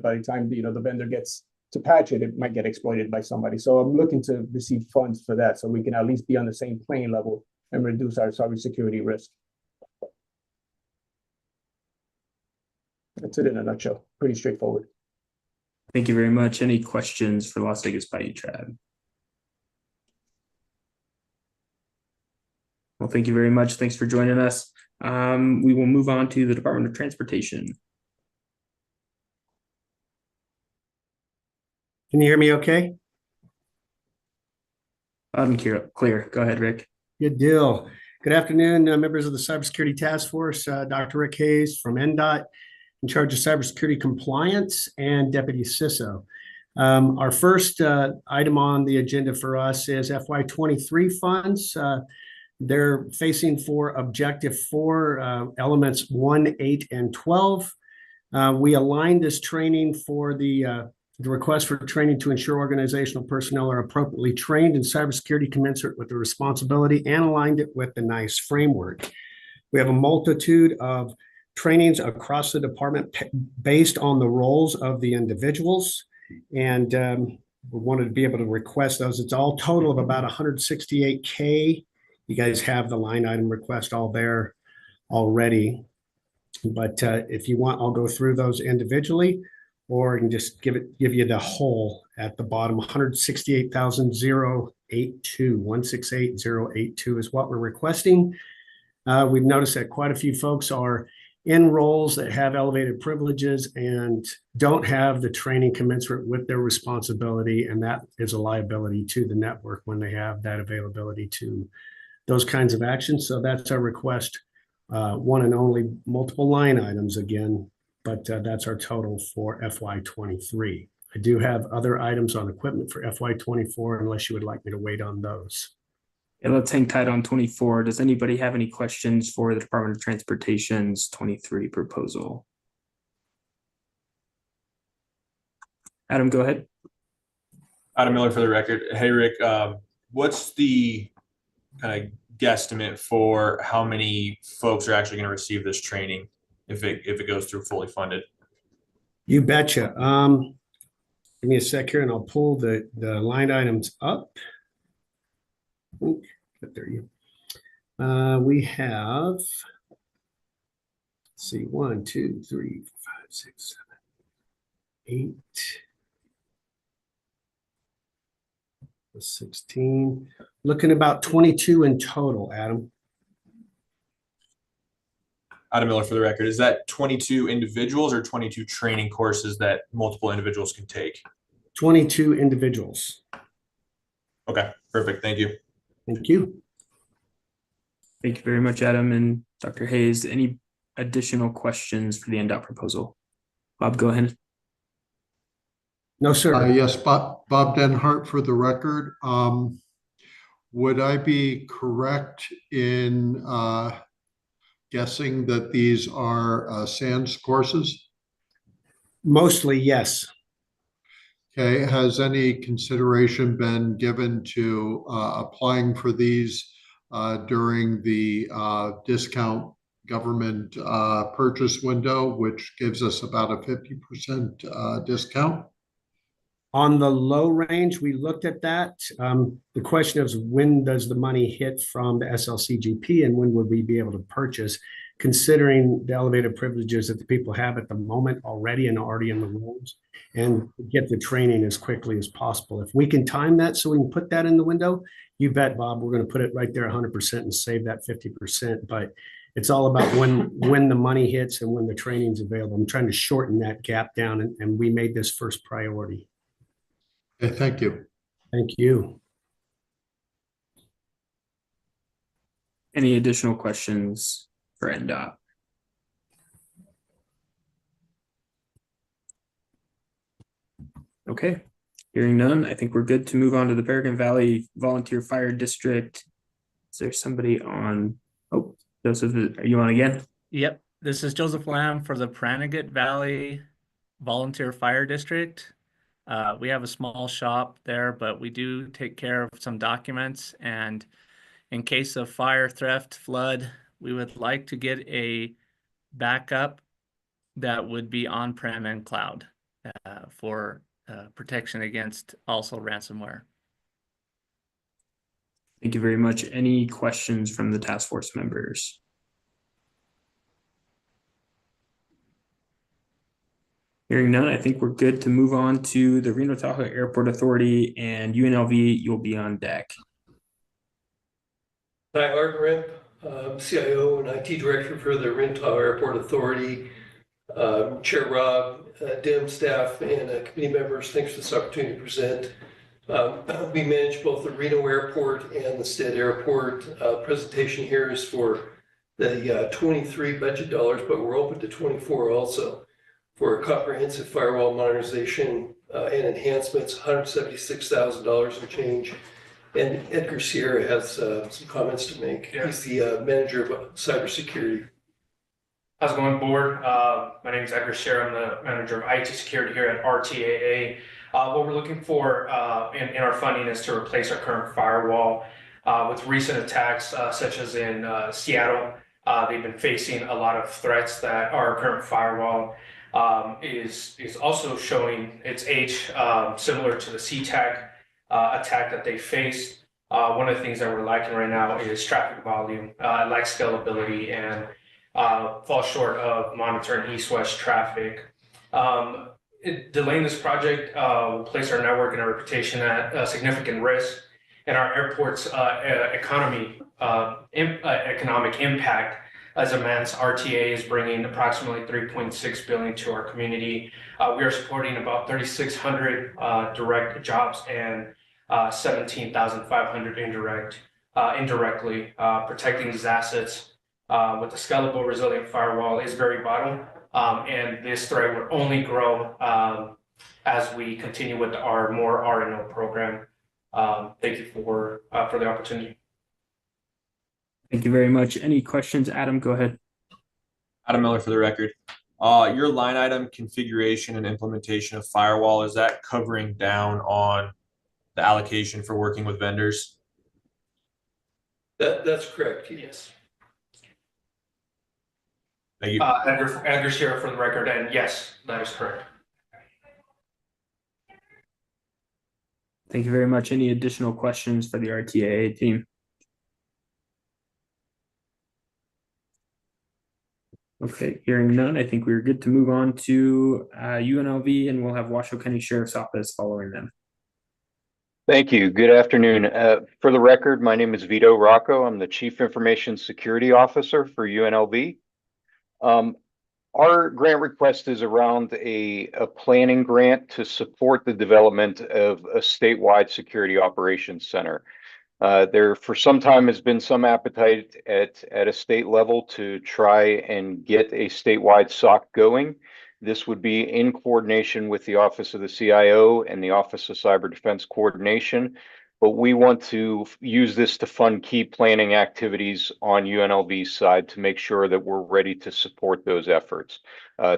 by the time, the vendor gets to patch it, it might get exploited by somebody. So I'm looking to receive funds for that so we can at least be on the same playing level and reduce our cybersecurity risk. That's it in a nutshell. Pretty straightforward. Thank you very much. Any questions for Las Vegas Bayou Tribe? Well, thank you very much. Thanks for joining us. We will move on to the Department of Transportation. Can you hear me okay? I'm clear. Go ahead, Rick. Good deal. Good afternoon, members of the Cybersecurity Task Force. Dr. Rick Hayes from NDOT, in charge of cybersecurity compliance, and Deputy CISO. Our first item on the agenda for us is FY23 funds. They're facing for Objective 4, elements 1, 8, and 12. We aligned this training for the request for training to ensure organizational personnel are appropriately trained in cybersecurity commensurate with the responsibility, and aligned it with the NICE framework. We have a multitude of trainings across the department based on the roles of the individuals, and we wanted to be able to request those. It's all total of about $168K. You guys have the line item request all there already, but if you want, I'll go through those individually, or I can just give you the whole at the bottom. 168,082, 168,082 is what we're requesting. We've noticed that quite a few folks are in roles that have elevated privileges and don't have the training commensurate with their responsibility, and that is a liability to the network when they have that availability to those kinds of actions. So that's our request, one and only, multiple line items again, but that's our total for FY23. I do have other items on equipment for FY24 unless you would like me to wait on those. And let's hang tight on 24. Does anybody have any questions for the Department of Transportation's 23 proposal? Adam, go ahead. Adam Miller for the record. Hey, Rick, what's the kind of guesstimate for how many folks are actually going to receive this training if it goes through fully funded? You betcha. Give me a sec here and I'll pull the line items up. There you we have, let's see, 1, 2, 3, 5, 6, 7, 8, 16, looking about 22 in total, Adam. Adam Miller for the record. Is that 22 individuals or 22 training courses that multiple individuals can take? 22 individuals. Okay, perfect. Thank you. Thank you. Thank you very much, Adam and Dr. Hayes. Any additional questions for the NDOT proposal? Bob, go ahead. No, sir. Yes, Bob Denhart for the record. Would I be correct in guessing that these are SANS courses? Mostly, yes. Okay, has any consideration been given to applying for these during the discount government purchase window, which gives us about a 50% discount? On the low range, we looked at that. The question is, when does the money hit from the SLCGP and when would we be able to purchase, considering the elevated privileges that the people have at the moment already and already in the roles, and get the training as quickly as possible. If we can time that so we can put that in the window, you bet, Bob, we're going to put it right there 100% and save that 50%. But it's all about when the money hits and when the training's available. I'm trying to shorten that gap down, and we made this first priority. Okay, thank you. Thank you. Any additional questions for NDOT? Okay, hearing none, I think we're good to move on to the Bergen Valley Volunteer Fire District. Is there somebody on? Oh, Joseph, are you on again? Yep, this is Joseph Lamb for the Pranagat Valley Volunteer Fire District. We have a small shop there, but we do take care of some documents, and in case of fire, theft, flood, we would like to get a backup that would be on-prem and cloud for protection against also ransomware. Thank you very much. Any questions from the task force members? Hearing none, I think we're good to move on to the Reno Tahoe Airport Authority, and UNLV, you'll be on deck. Hi, Art Rimp, CIO and IT Director for the Reno Tahoe Airport Authority. Chair Rob, DIM staff, and committee members, thanks for this opportunity to present. We manage both the Reno Airport and the Stead Airport. Presentation here is for the 23 budget dollars, but we're open to 24 also for a comprehensive firewall modernization and enhancements, $176,000 and change. And Edgar Sierra has some comments to make. Yeah. He's the manager of cybersecurity. How's it going, board? My name is Edgar Sierra. I'm the manager of IT security here at RTAA. What we're looking for in our funding is to replace our current firewall. With recent attacks, such as in Seattle, they've been facing a lot of threats that our current firewall is also showing its age, similar to the CTAC attack that they faced. One of the things that we're lacking right now is traffic volume, like scalability, and fall short of monitoring east-west traffic. Delaying this project will place our network and our reputation at significant risk, and our airport's economic impact. As a man's RTA is bringing approximately $3.6 billion to our community. We are supporting about 3,600 direct jobs and 17,500 indirectly. Protecting these assets with a scalable, resilient firewall is very vital, and this threat will only grow as we continue with our more RNO program. Thank you for the opportunity. Thank you very much. Any questions? Adam, go ahead. Adam Miller for the record. Your line item configuration and implementation of firewall, is that covering down on the allocation for working with vendors? That's correct, yes. Thank you. Edgar Sierra for the record, and yes, that is correct. Thank you very much. Any additional questions for the RTAA team? Okay, hearing none, I think we're good to move on to UNLV, and we'll have Washoe County Sheriff's Office following them. Thank you. Good afternoon. For the record, my name is Vito Rocco. I'm the Chief Information Security Officer for UNLV. Our grant request is around a planning grant to support the development of a statewide security operations center. There for some time has been some appetite at a state level to try and get a statewide SOC going. This would be in coordination with the Office of the CIO and the Office of Cyber Defense Coordination, but we want to use this to fund key planning activities on UNLV's side to make sure that we're ready to support those efforts.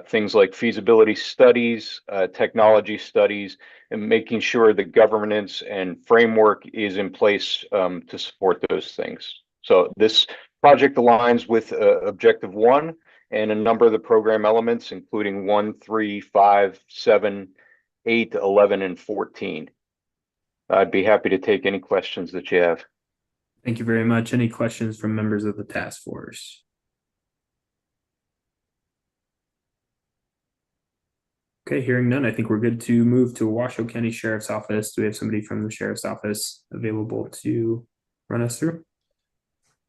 Things like feasibility studies, technology studies, and making sure the governance and framework is in place to support those things. So this project aligns with Objective 1 and a number of the program elements, including 1, 3, 5, 7, 8, 11, and 14. I'd be happy to take any questions that you have. Thank you very much. Any questions from members of the task force? Okay, hearing none, I think we're good to move to Washoe County Sheriff's Office. Do we have somebody from the Sheriff's Office available to run us through?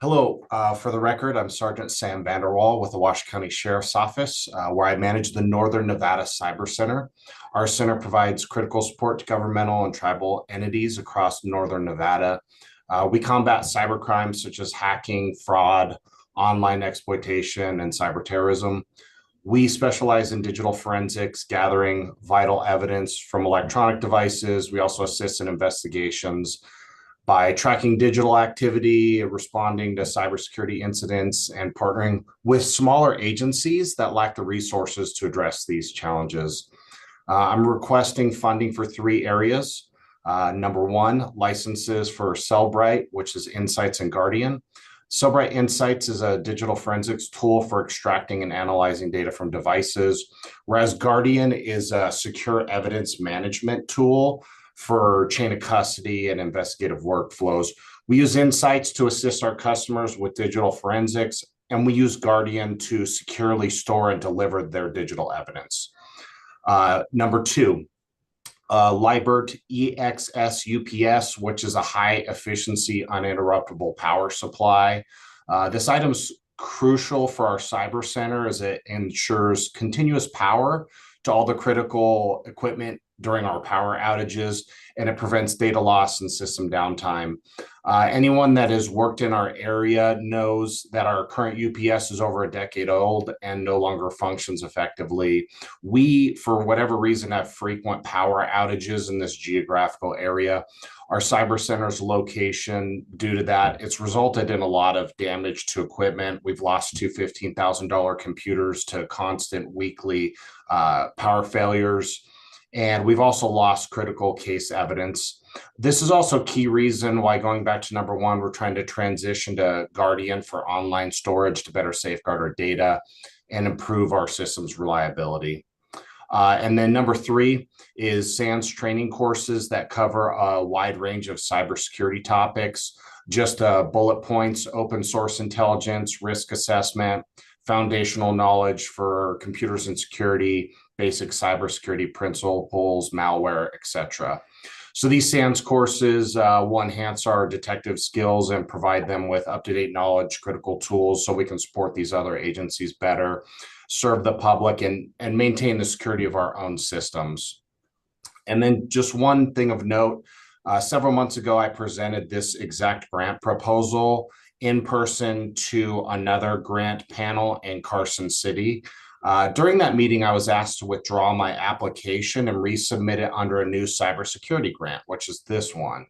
Hello, for the record, I'm Sergeant Sam Vanderwall with the Washoe County Sheriff's Office, where I manage the Northern Nevada Cyber Center. Our center provides critical support to governmental and tribal entities across Northern Nevada. We combat cyber crimes such as hacking, fraud, online exploitation, and cyber terrorism. We specialize in digital forensics, gathering vital evidence from electronic devices. We also assist in investigations by tracking digital activity, responding to cybersecurity incidents, and partnering with smaller agencies that lack the resources to address these challenges. I'm requesting funding for 3 areas. Number 1, licenses for Cellbrite, which is Insights and Guardian. Cellbrite Insights is a digital forensics tool for extracting and analyzing data from devices, whereas Guardian is a secure evidence management tool for chain of custody and investigative workflows. We use Insights to assist our customers with digital forensics, and we use Guardian to securely store and deliver their digital evidence. Number 2, Libert EXS UPS, which is a high efficiency uninterruptible power supply. This item's crucial for our cyber center as it ensures continuous power to all the critical equipment during our power outages, and it prevents data loss and system downtime. Anyone that has worked in our area knows that our current UPS is over a decade old and no longer functions effectively. We, for whatever reason, have frequent power outages in this geographical area. Our cyber center's location, due to that, it's resulted in a lot of damage to equipment. We've lost 2 $15,000 computers to constant weekly power failures. And we've also lost critical case evidence. This is also a key reason why, going back to number 1, we're trying to transition to Guardian for online storage to better safeguard our data and improve our system's reliability. And then number 3 is SANS training courses that cover a wide range of cybersecurity topics, just bullet points: open source intelligence, risk assessment, foundational knowledge for computers and security, basic cybersecurity principles, malware, etc. So these SANS courses will enhance our detective skills and provide them with up-to-date knowledge, critical tools, so we can support these other agencies better, serve the public, and maintain the security of our own systems. And then just one thing of note, several months ago, I presented this exact grant proposal in person to another grant panel in Carson City. During that meeting, I was asked to withdraw my application and resubmit it under a new cybersecurity grant, which is this one.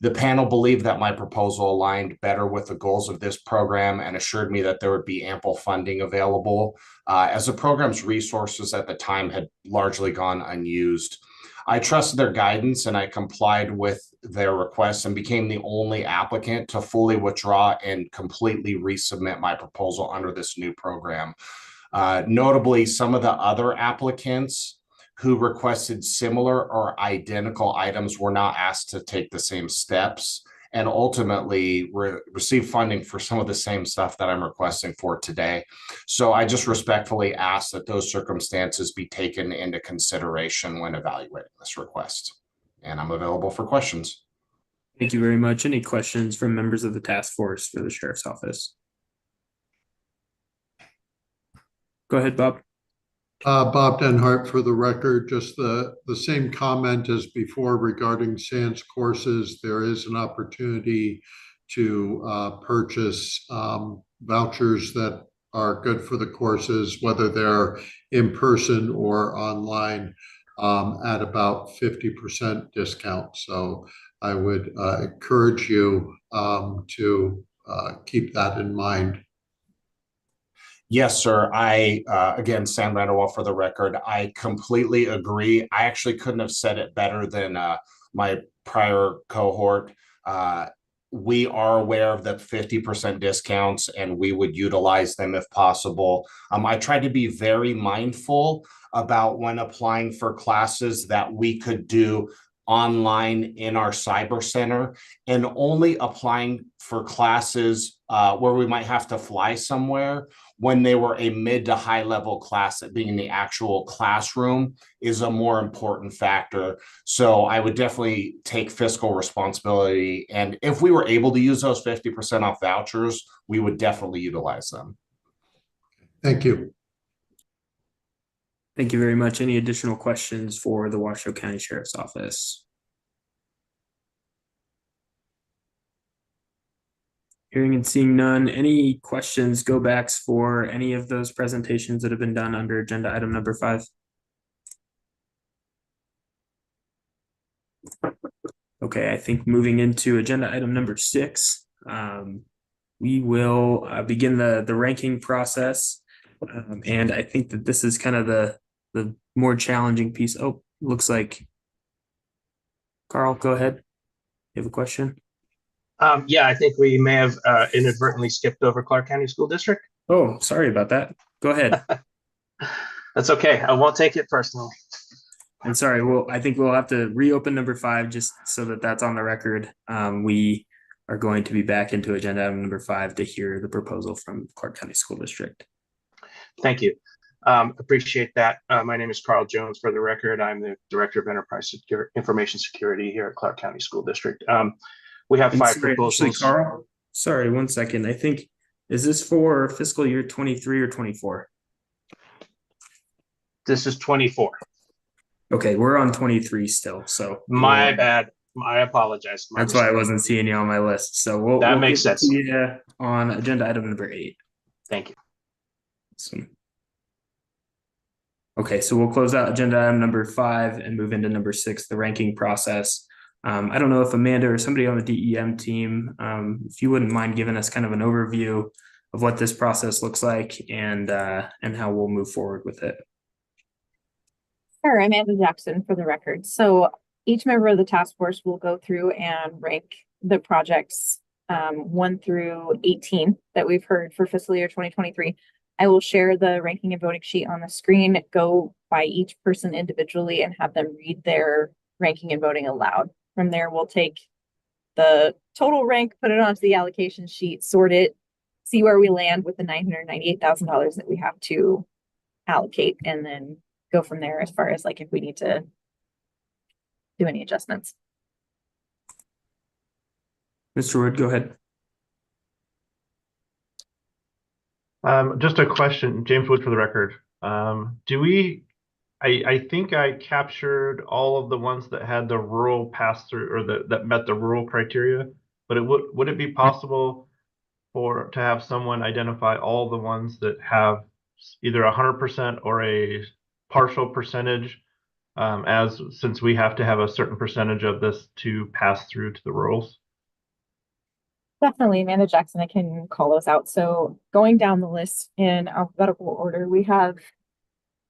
The panel believed that my proposal aligned better with the goals of this program and assured me that there would be ample funding available, as the program's resources at the time had largely gone unused. I trusted their guidance and I complied with their requests and became the only applicant to fully withdraw and completely resubmit my proposal under this new program. Notably, some of the other applicants who requested similar or identical items were not asked to take the same steps and ultimately receive funding for some of the same stuff that I'm requesting for today. So I just respectfully ask that those circumstances be taken into consideration when evaluating this request. And I'm available for questions. Thank you very much. Any questions from members of the task force for the Sheriff's Office? Go ahead, Bob. Bob Denhart, for the record, just the same comment as before regarding SANS courses. There is an opportunity to purchase vouchers that are good for the courses, whether they're in person or online, at about 50% discount. So I would encourage you to keep that in mind. Yes, sir. Again, Sam Vanderwall for the record, I completely agree. I actually couldn't have said it better than my prior cohort. We are aware of the 50% discounts and we would utilize them if possible. I try to be very mindful about when applying for classes that we could do online in our cyber center, and only applying for classes where we might have to fly somewhere when they were a mid to high level class, that being in the actual classroom is a more important factor. So I would definitely take fiscal responsibility. And if we were able to use those 50% off vouchers, we would definitely utilize them. Thank you. Thank you very much. Any additional questions for the Washoe County Sheriff's Office? Hearing and seeing none, any questions, go backs for any of those presentations that have been done under agenda item number 5? Okay, I think moving into agenda item number 6, we will begin the ranking process. And I think that this is kind of the more challenging piece. Oh, looks like Carl, go ahead. You have a question? Yeah, I think we may have inadvertently skipped over Clark County School District. Oh, sorry about that. Go ahead. That's okay. I won't take it personally. And sorry, I think we'll have to reopen number 5 just so that that's on the record. We are going to be back into agenda item number 5 to hear the proposal from Clark County School District. Thank you. Appreciate that. My name is Carl Jones. For the record, I'm the Director of Enterprise Information Security here at Clark County School District. We have 5 proposals. Actually, Carl, sorry, 1 second. I think, is this for fiscal year 23 or 24? This is 24. Okay, we're on 23 still, so. My bad. I apologize. That's why I wasn't seeing you on my list. So we'll makes sense. See you on agenda item number 8. Thank you. Awesome. Okay, so we'll close out agenda item number 5 and move into number 6, the ranking process. I don't know if Amanda or somebody on the DEM team, if you wouldn't mind giving us kind of an overview of what this process looks like and how we'll move forward with it. Sure, Amanda Jackson for the record. So each member of the task force will go through and rank the projects 1 through 18 that we've heard for fiscal year 2023. I will share the ranking and voting sheet on the screen, go by each person individually and have them read their ranking and voting aloud. From there, we'll take the total rank, put it onto the allocation sheet, sort it, see where we land with the $998,000 that we have to allocate, and then go from there as far as like if we need to do any adjustments. Mr. Wood, go ahead. Just a question, James Wood for the record. I think I captured all of the ones that had the rural pass-through or that met the rural criteria, but would it be possible to have someone identify all the ones that have either 100% or a partial percentage, since we have to have a certain percentage of this to pass through to the rurals? Definitely, Amanda Jackson, I can call those out. So going down the list in alphabetical order, we have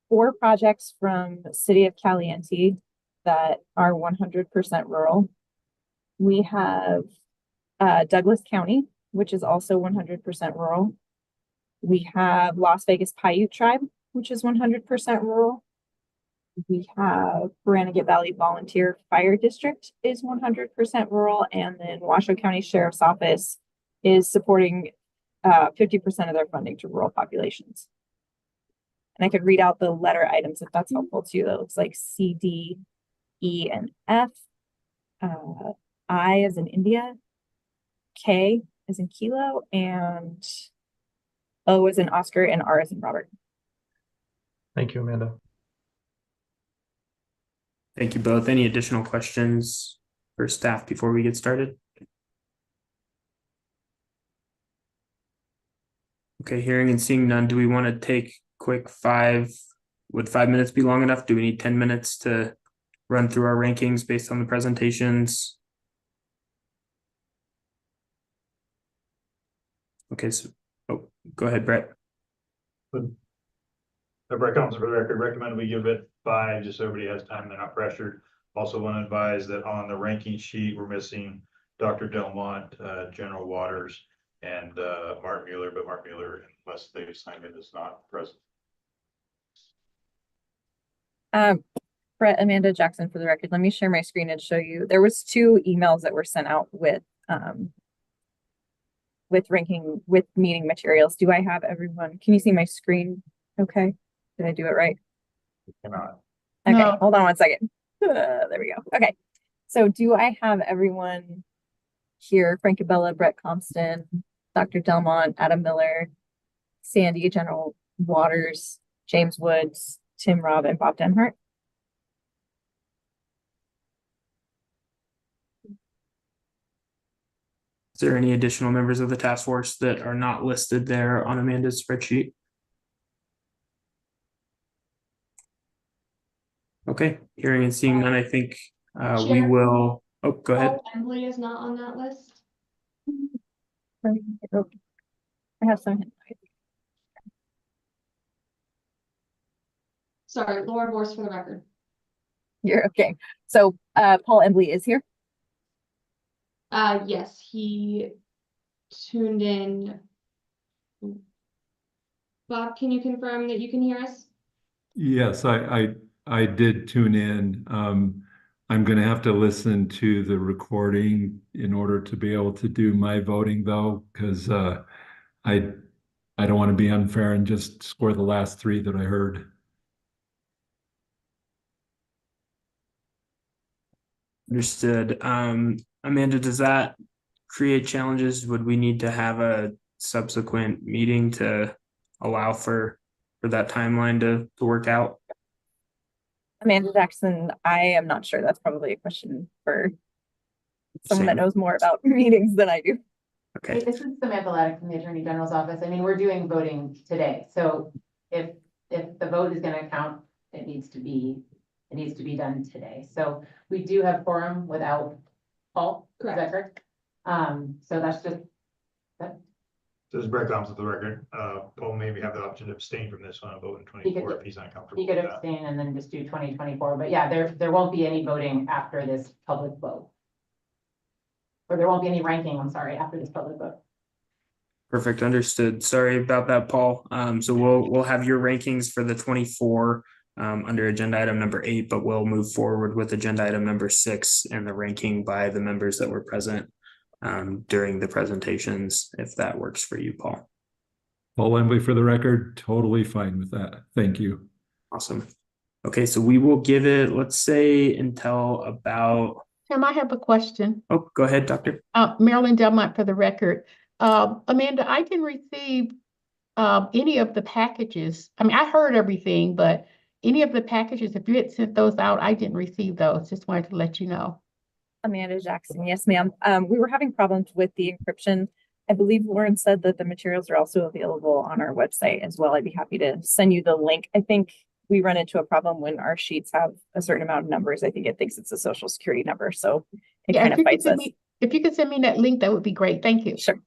4 projects from the city of Caliente that are 100% rural. We have Douglas County, which is also 100% rural. We have Las Vegas Paiute Tribe, which is 100% rural. We have Barnegat Valley Volunteer Fire District is 100% rural, and then Washoe County Sheriff's Office is supporting 50% of their funding to rural populations. And I could read out the letter items if that's helpful too. That looks like C, D, E, and F. I as in India, K as in Kilo, and O as in Oscar, and R as in Robert. Thank you, Amanda. Thank you both. Any additional questions for staff before we get started? Okay, hearing and seeing none, do we want to take quick 5? Would 5 minutes be long enough? Do we need 10 minutes to run through our rankings based on the presentations? Okay, so go ahead, Brett. Brett Combs for the record, recommend we give it 5 just so everybody has time, they're not pressured. Also want to advise that on the ranking sheet, we're missing Dr. Delmont, General Waters, and Mark Mueller, but Mark Mueller, unless they assigned it, is not present. Brett, Amanda Jackson for the record. Let me share my screen and show you. There was 2 emails that were sent out with meeting materials. Do I have everyone? Can you see my screen? Okay. Did I do it right? You cannot. Okay, No. hold on 1 second. There we go. Okay. So do I have everyone here? Frank Abella, Brett Compston, Dr. Delmont, Adam Miller, Sandy, General Waters, James Woods, Tim Robb, and Bob Denhart? Is there any additional members of the task force that are not listed there on Amanda's spreadsheet? Okay, hearing and seeing none, I think we will Oh, go ahead. Paul Embley is not on that list. I have some. Sorry, Laura Morse for the record. You're okay. So Paul Embley is here. Yes, he tuned in. Bob, can you confirm that you can hear us? Yes, I did tune in. I'm going to have to listen to the recording in order to be able to do my voting, though, because I don't want to be unfair and just score the last three that I heard. Understood. Amanda, does that create challenges? Would we need to have a subsequent meeting to allow for that timeline to work out? Amanda Jackson, I am not sure. That's probably a question for someone that Sam. knows more about meetings than I do. Okay. This is Samantha Laddick from the Attorney General's office. I mean, we're doing voting today, so if the vote is going to count, it needs to be done today. So we do have quorum without Paul. Correct. Is that correct? So that's just that. So as Brett comes to the record, Paul maybe have the option to abstain from this one and vote in 24 if he's not comfortable. He could with that. abstain and then just do 2024. But yeah, there won't be any voting after this public vote. Or there won't be any ranking, I'm sorry, after this public vote. Perfect, understood. Sorry about that, Paul. So we'll have your rankings for the 24 under agenda item number 8, but we'll move forward with agenda item number 6 and the ranking by the members that were present during the presentations, if that works for you, Paul. Paul Embley for the record, totally fine with that. Thank you. Awesome. Okay, so we will give it, let's say, until about. Tim, I have a question. Oh, go ahead, Doctor. Marilyn Delmont for the record. Amanda, I didn't receive any of the packages. I mean, I heard everything, but any of the packages, if you had sent those out, I didn't receive those. Just wanted to let you know. Amanda Jackson, yes, ma'am. We were having problems with the encryption. I believe Lauren said that the materials are also available on our website as well. I'd be happy to send you the link. I think we run into a problem when our sheets have a certain amount of numbers. I think it thinks it's a social security number, so it kind of fights us. If you could send me that link, that would be great. Thank you. Sure.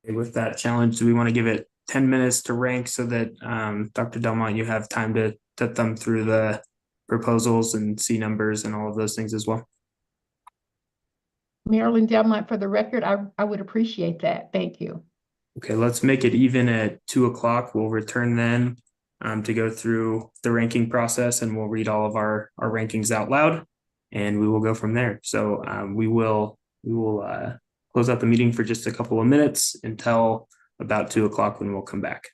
With that challenge, do we want to give it 10 minutes to rank so that Dr. Delmont, you have time to thumb through the proposals and see numbers and all of those things as well? Marilyn Delmont for the record, I would appreciate that. Thank you. Okay, let's make it even at 2 o'clock. We'll return then to go through the ranking process, and we'll read all of our rankings out loud, and we will go from there. So we will close out the meeting for just a couple of minutes until about 2 o'clock when we'll come back.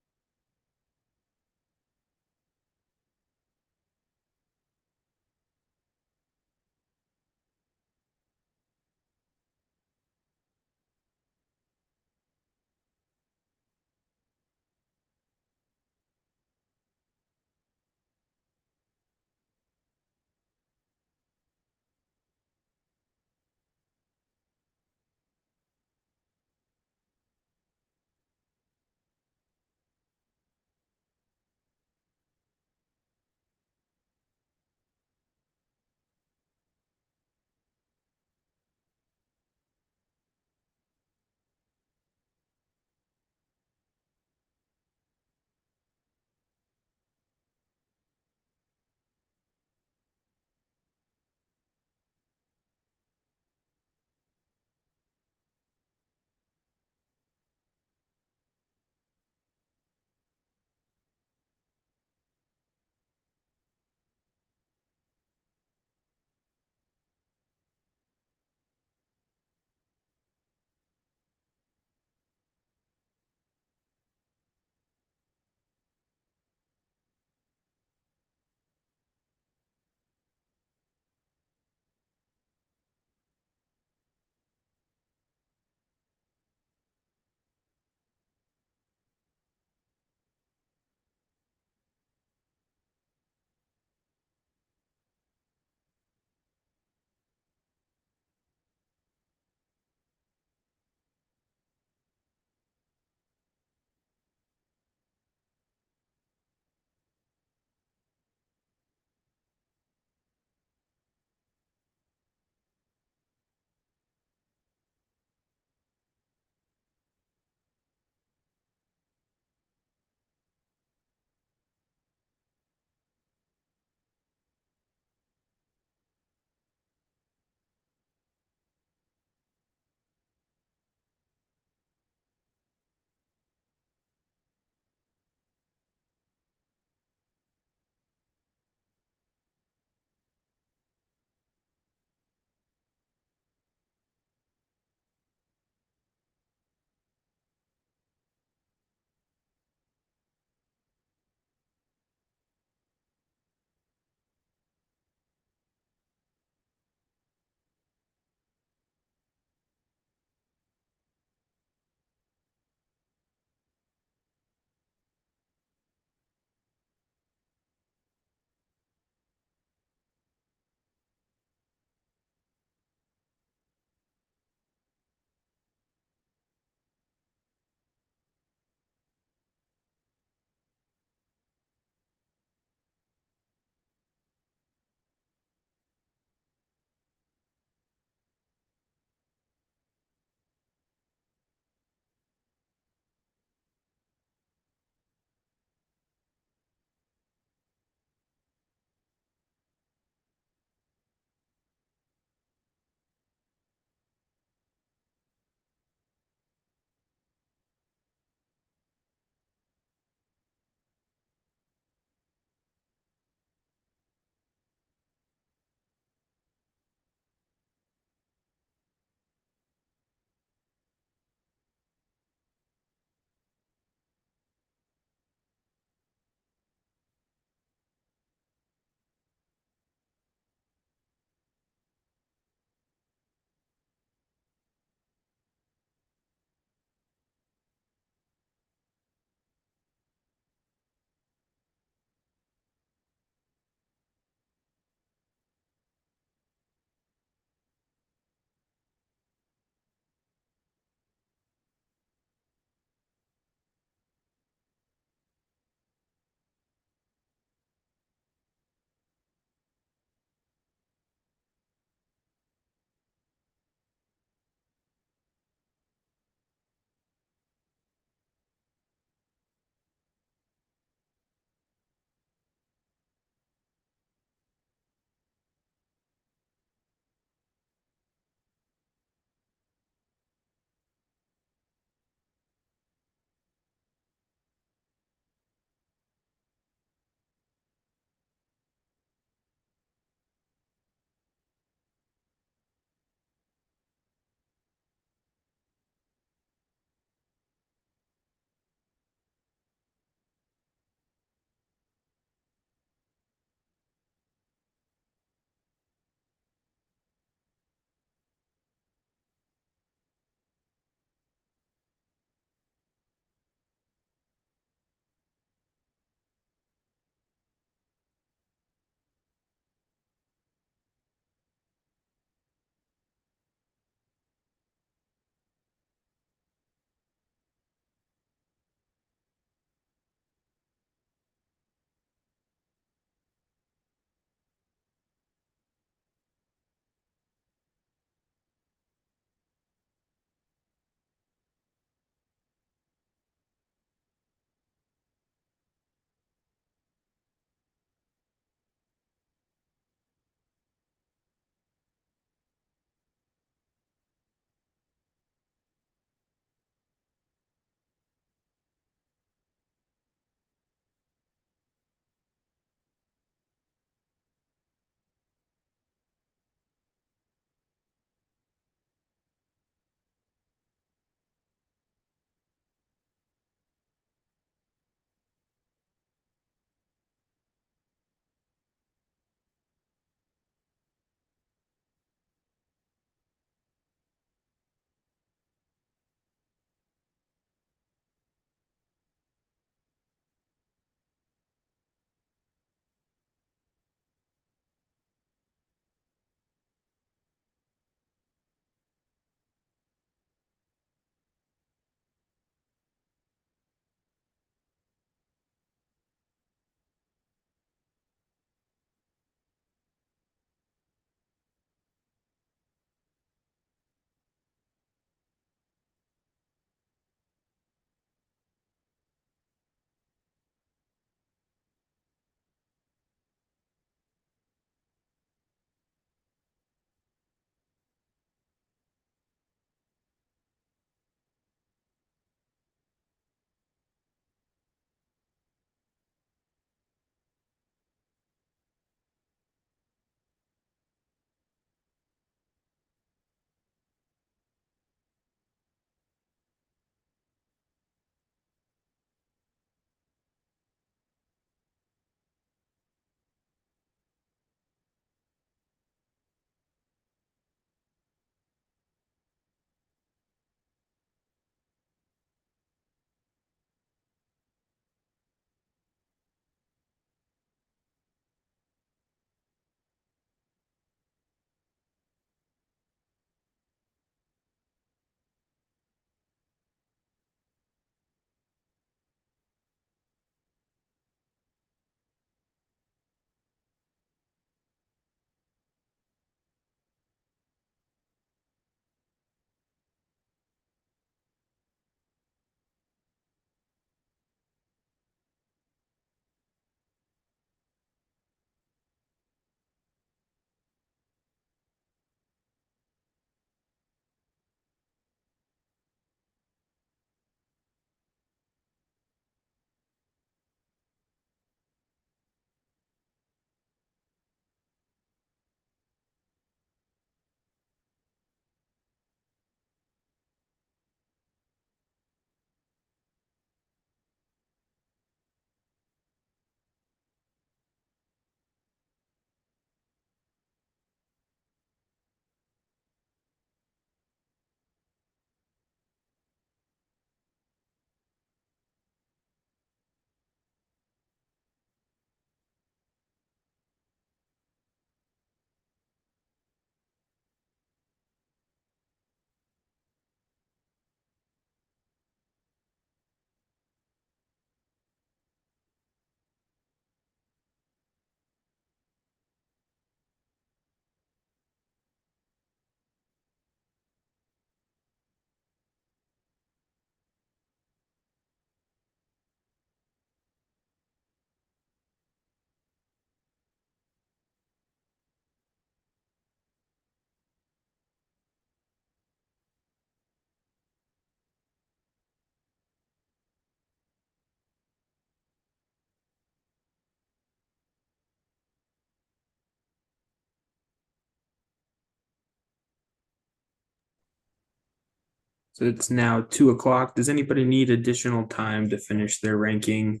So it's now 2 o'clock. Does anybody need additional time to finish their ranking?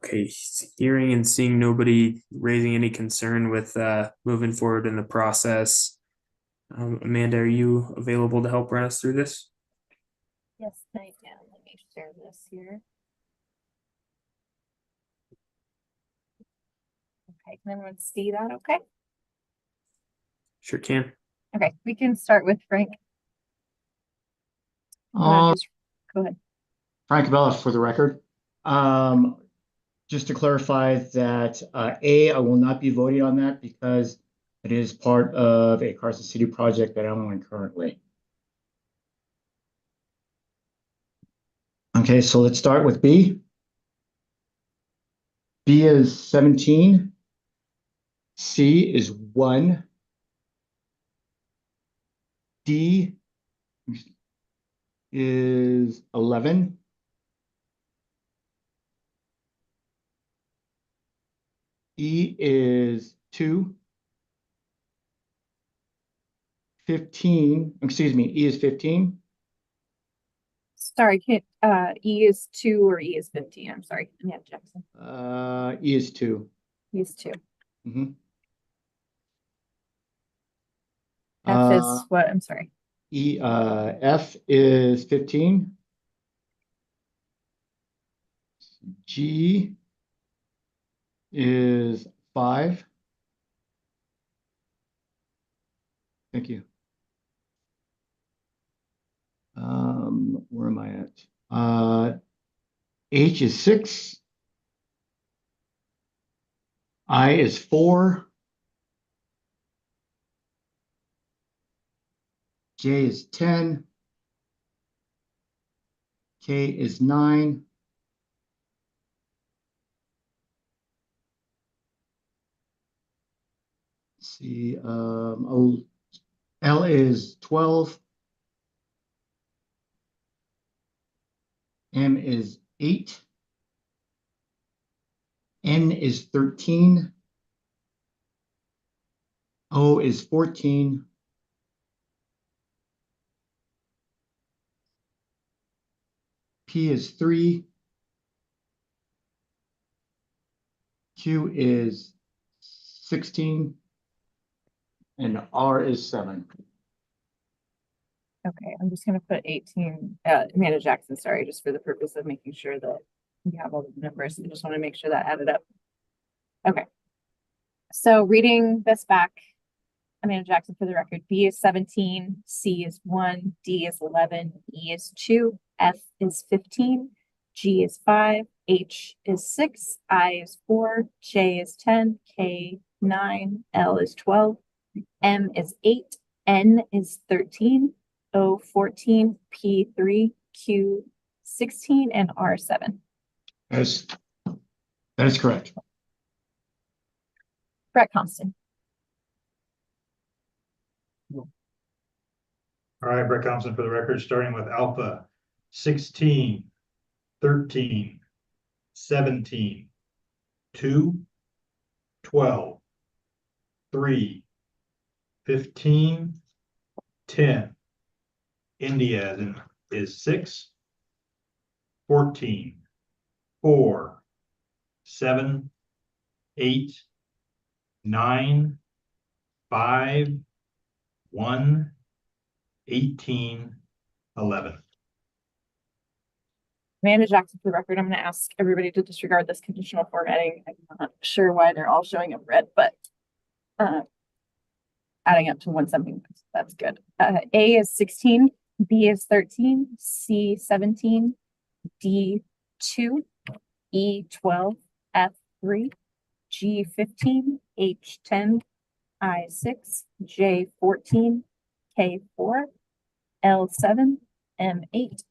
Okay, hearing and seeing nobody raising any concern with moving forward in the process. Amanda, are you available to help run us through this? Yes, I am. Let me share this here. Okay, can everyone see that okay? Sure can. Okay, we can start with Frank. Go ahead. Frank Bella for the record. Just to clarify that I will not be voting on that because it is part of a Carson City project that I'm on currently. Okay, so let's start with B. B is 17. C is 1. D is 11. E is 2. 15, excuse me, E is 15. Sorry, E is 2 or E is 15? I'm sorry, Amanda Jackson. E is 2. E is 2. Mm-hmm. F is what? I'm sorry. F is 15. G is 5. Thank you. Where am I at? H is 6. I is 4. J is 10. K is 9. Let's see, L is 12. M is 8. N is 13. O is 14. P is 3. Q is 16. And R is 7. Okay, I'm just going to put 18, Amanda Jackson, sorry, just for the purpose of making sure that we have all the numbers. I just want to make sure that added up. Okay. So reading this back, Amanda Jackson for the record, B is 17, C is 1, D is 11, E is 2, F is 15, G is 5, H is 6, I is 4, J is 10, K 9, L is 12, M is 8, N is 13, O 14, P 3, Q 16, and R 7. That is correct. Brett Compton. All right, Brett Compton for the record, starting with Alpha, 16, 13, 17, 2, 12, 3, 15, 10. India is 6, 14, 4, 7, 8, 9, 5, 1, 18, 11. Amanda Jackson for the record, I'm going to ask everybody to disregard this conditional formatting. I'm not sure why they're all showing up red, but adding up to 1 something, that's good. A is 16, B is 13, C 17, D 2, E 12, F 3, G 15, H 10, I 6, J 14, K 4, L 7, M 8,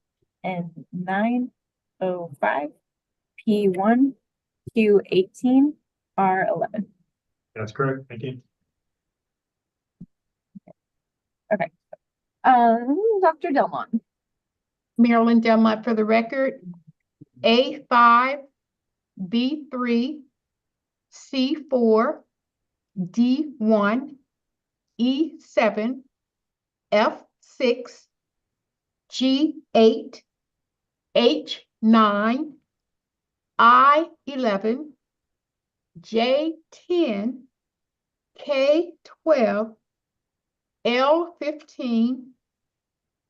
N 9, O 5, P 1, Q 18, R 11. That's correct. Thank you. Okay. Dr. Delmont. Marilyn Delmont for the record. A5, B3, C4, D1, E7, F6, G8, H9, I11, J10, K12, L15,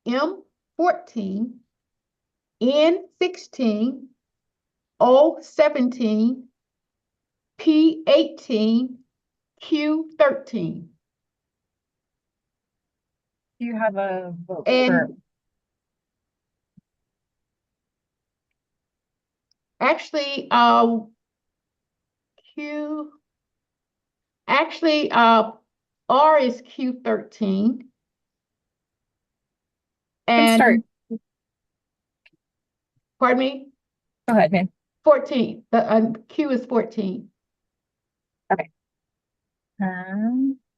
M14, N16, O17, P18, Q13. Do you have a vote for? And actually, R is Q13. Can start. Pardon me? Go ahead, man. 14. Q is 14. Okay.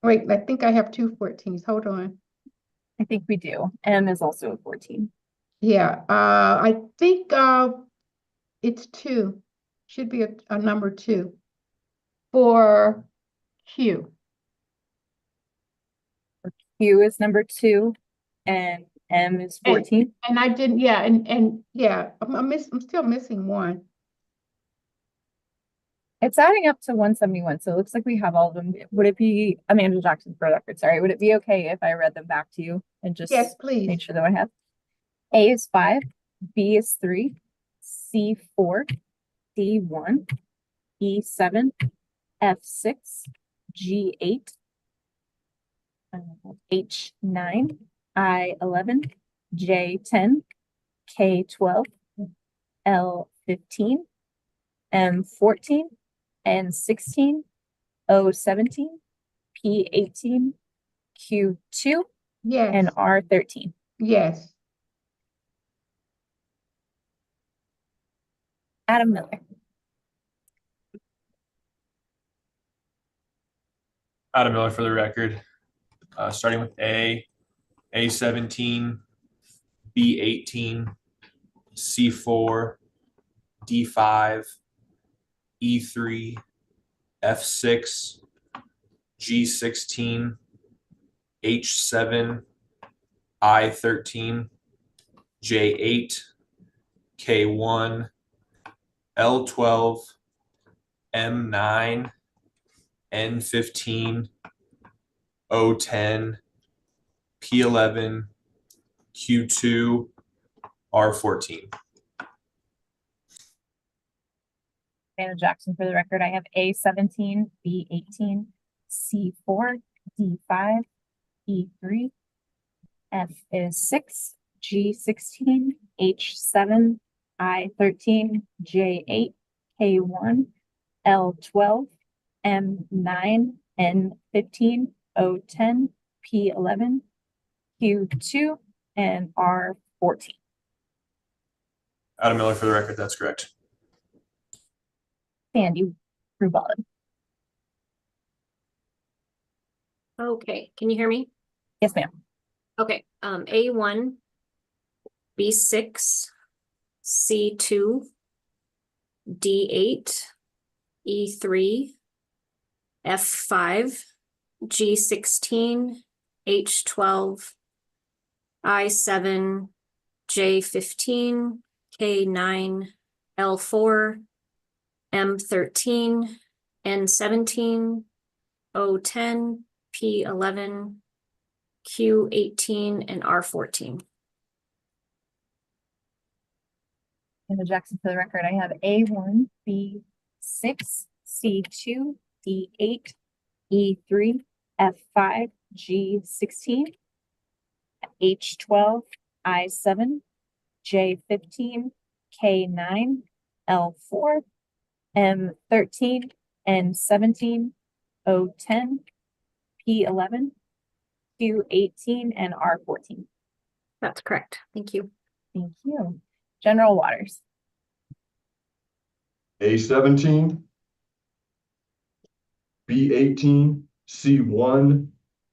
Wait, I think I have two 14s. Hold on. I think we do. M is also a 14. Yeah, I think it's 2. Should be a number 2 for Q. Q is number 2 and M is 14. And I didn't, yeah, and yeah, I'm still missing one. It's adding up to 171, so it looks like we have all of them. Would it be, Amanda Jackson for the record, sorry, would it be okay if I read them back to you and just Yes, please. make sure that I have? A is 5, B is 3, C4, D1, E7, F6, G8, H9, I11, J10, K12, L15, M14, N16, O17, P18, Q2, Yes. and R13. Yes. Adam Miller. Adam Miller for the record. Starting with A, A17, B18, C4, D5, E3, F6, G16, H7, I13, J8, K1, L12, M9, N15, O10, P11, Q2, R14. Amanda Jackson for the record. I have A17, B18, C4, D5, E3, F is 6, G16, H7, I13, J8, K1, L12, M9, N15, O10, P11, Q2, and R14. Adam Miller for the record, that's correct. Sandy Rubala. Okay, can you hear me? Yes, ma'am. Okay, A1, B6, C2, D8, E3, F5, G16, H12, I7, J15, K9, L4, M13, N17, O10, P11, Q18, and R14. Amanda Jackson for the record. I have A1, B6, C2, D8, E3, F5, G16, H12, I7, J15, K9, L4, M13, N17, O10, P11, Q18, and R14. That's correct. Thank you. Thank you. General Waters. A17, B18, C1,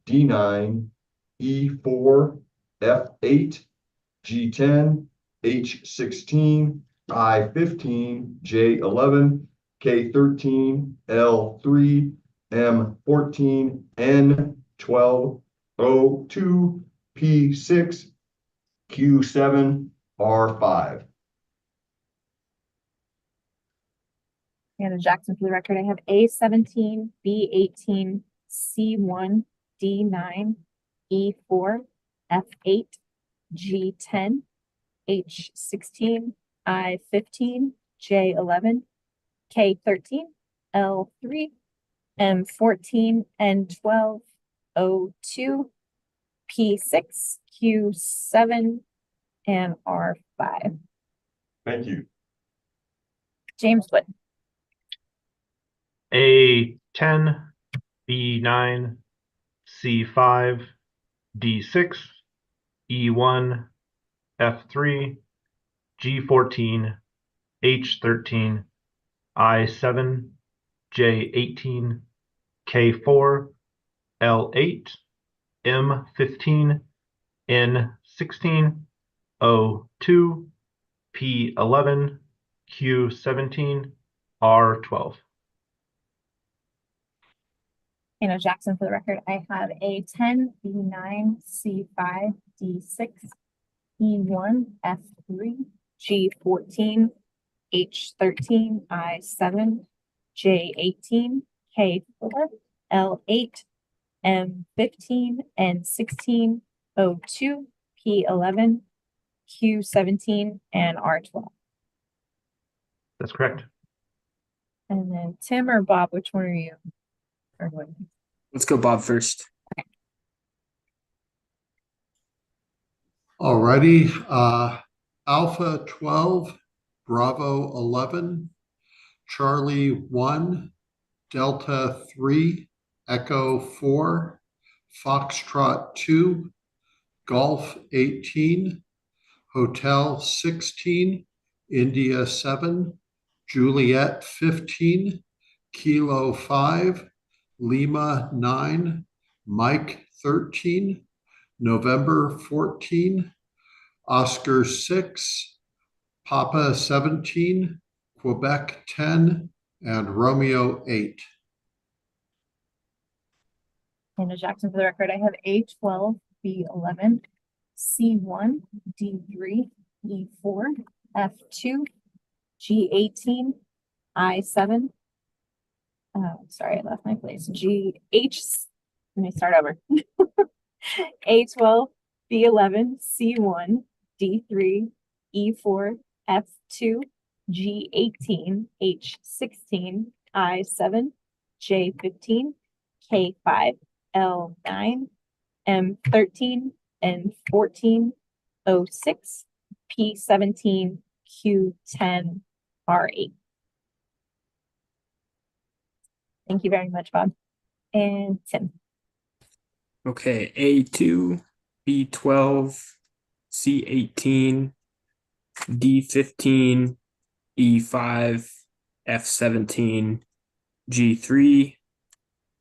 D9, E4, F8, G10, H16, I-15, J11, K13, L3, M14, N12, O2, P6, Q7, R5. Anna Jackson for the record. I have A17, B18, C1, D9, E4, F8, G10, H16, I15, J11, K13, L3, M14, N12, O2, P6, Q7, and R5. Thank you. James Wood. A10, B9, C5, D6, E1, F3, G14, H13, I7, J18, K4, L8, M15, N16, O2, P11, Q17, R12. Anna Jackson for the record. I have A10, B9, C5, D6, E1, F3, G14, H13, I7, J18, K4, L8, M15, N16, O2, P11, Q17, and R12. That's correct. And then Tim or Bob, which one are you? Let's go Bob first. Alrighty, Alpha 12, Bravo 11, Charlie 1, Delta 3, Echo 4, Foxtrot 2, Golf 18, Hotel 16, India 7, Juliet 15, Kilo 5, Lima 9, Mike 13, November 14, Oscar 6, Papa 17, Quebec 10, and Romeo 8. Anna Jackson for the record. I have A12, B11, C1, D3, E4, F2, G18, I7. Sorry, I left my place. Let me start over. A12, B11, C1, D3, E4, F2, G18, H16, I7, J15, K5, L9, M13, N14, O6, P17, Q10, R8. Thank you very much, Bob. And Tim. Okay, A2, B12, C18, D15, E5, F17, G3,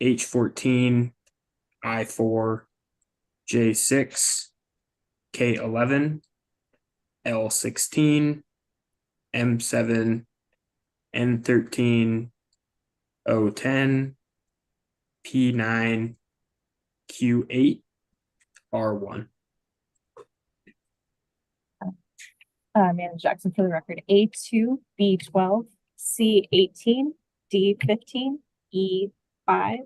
H14, I4, J6, K11, L16, M7, N13, O10, P9, Q8, R1. Amanda Jackson for the record. A2, B12, C18, D15, E5,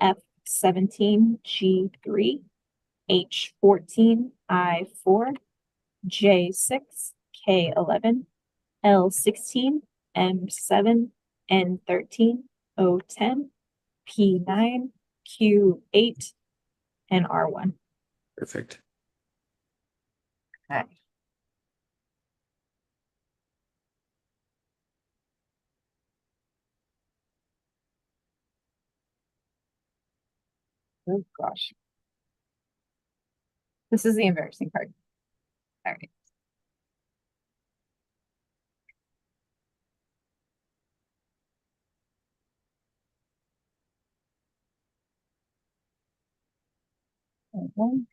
F17, G3, H14, I4, J6, K11, L16, M7, N13, O10, P9, Q8, and R1. Perfect. Okay. Oh gosh. This is the embarrassing part. All right. Okay.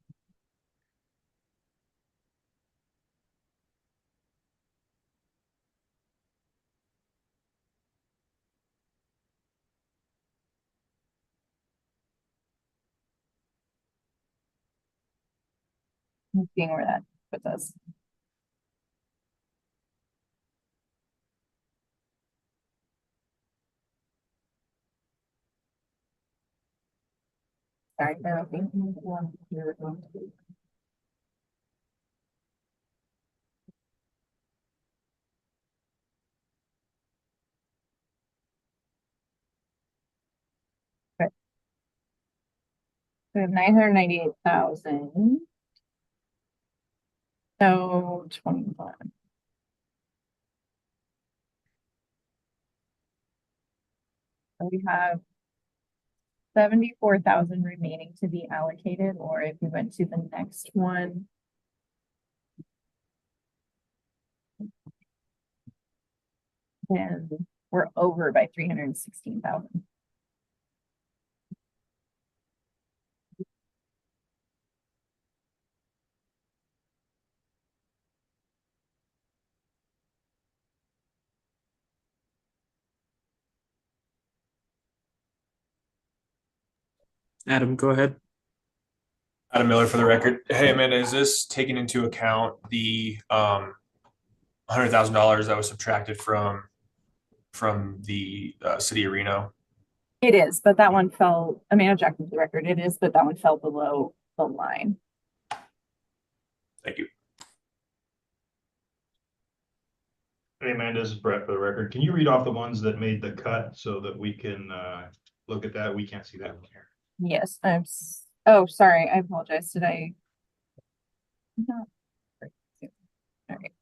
Seeing where that puts us. Sorry, bear with me. Okay. We have 998,000. So 21. So we have 74,000 remaining to be allocated, or if we went to the next one. And we're over by 316,000. Adam, go ahead. Adam Miller for the record. Hey, Amanda, is this taking into account the $100,000 that was subtracted from the city of Reno? It is, but that one fell, Amanda Jackson for the record, it is, but that one fell below the line. Thank you. Hey, Amanda, this is Brett for the record. Can you read off the ones that made the cut so that we can look at that? We can't see that one here. Yes, oh, sorry, I apologize. Did I? No. All right.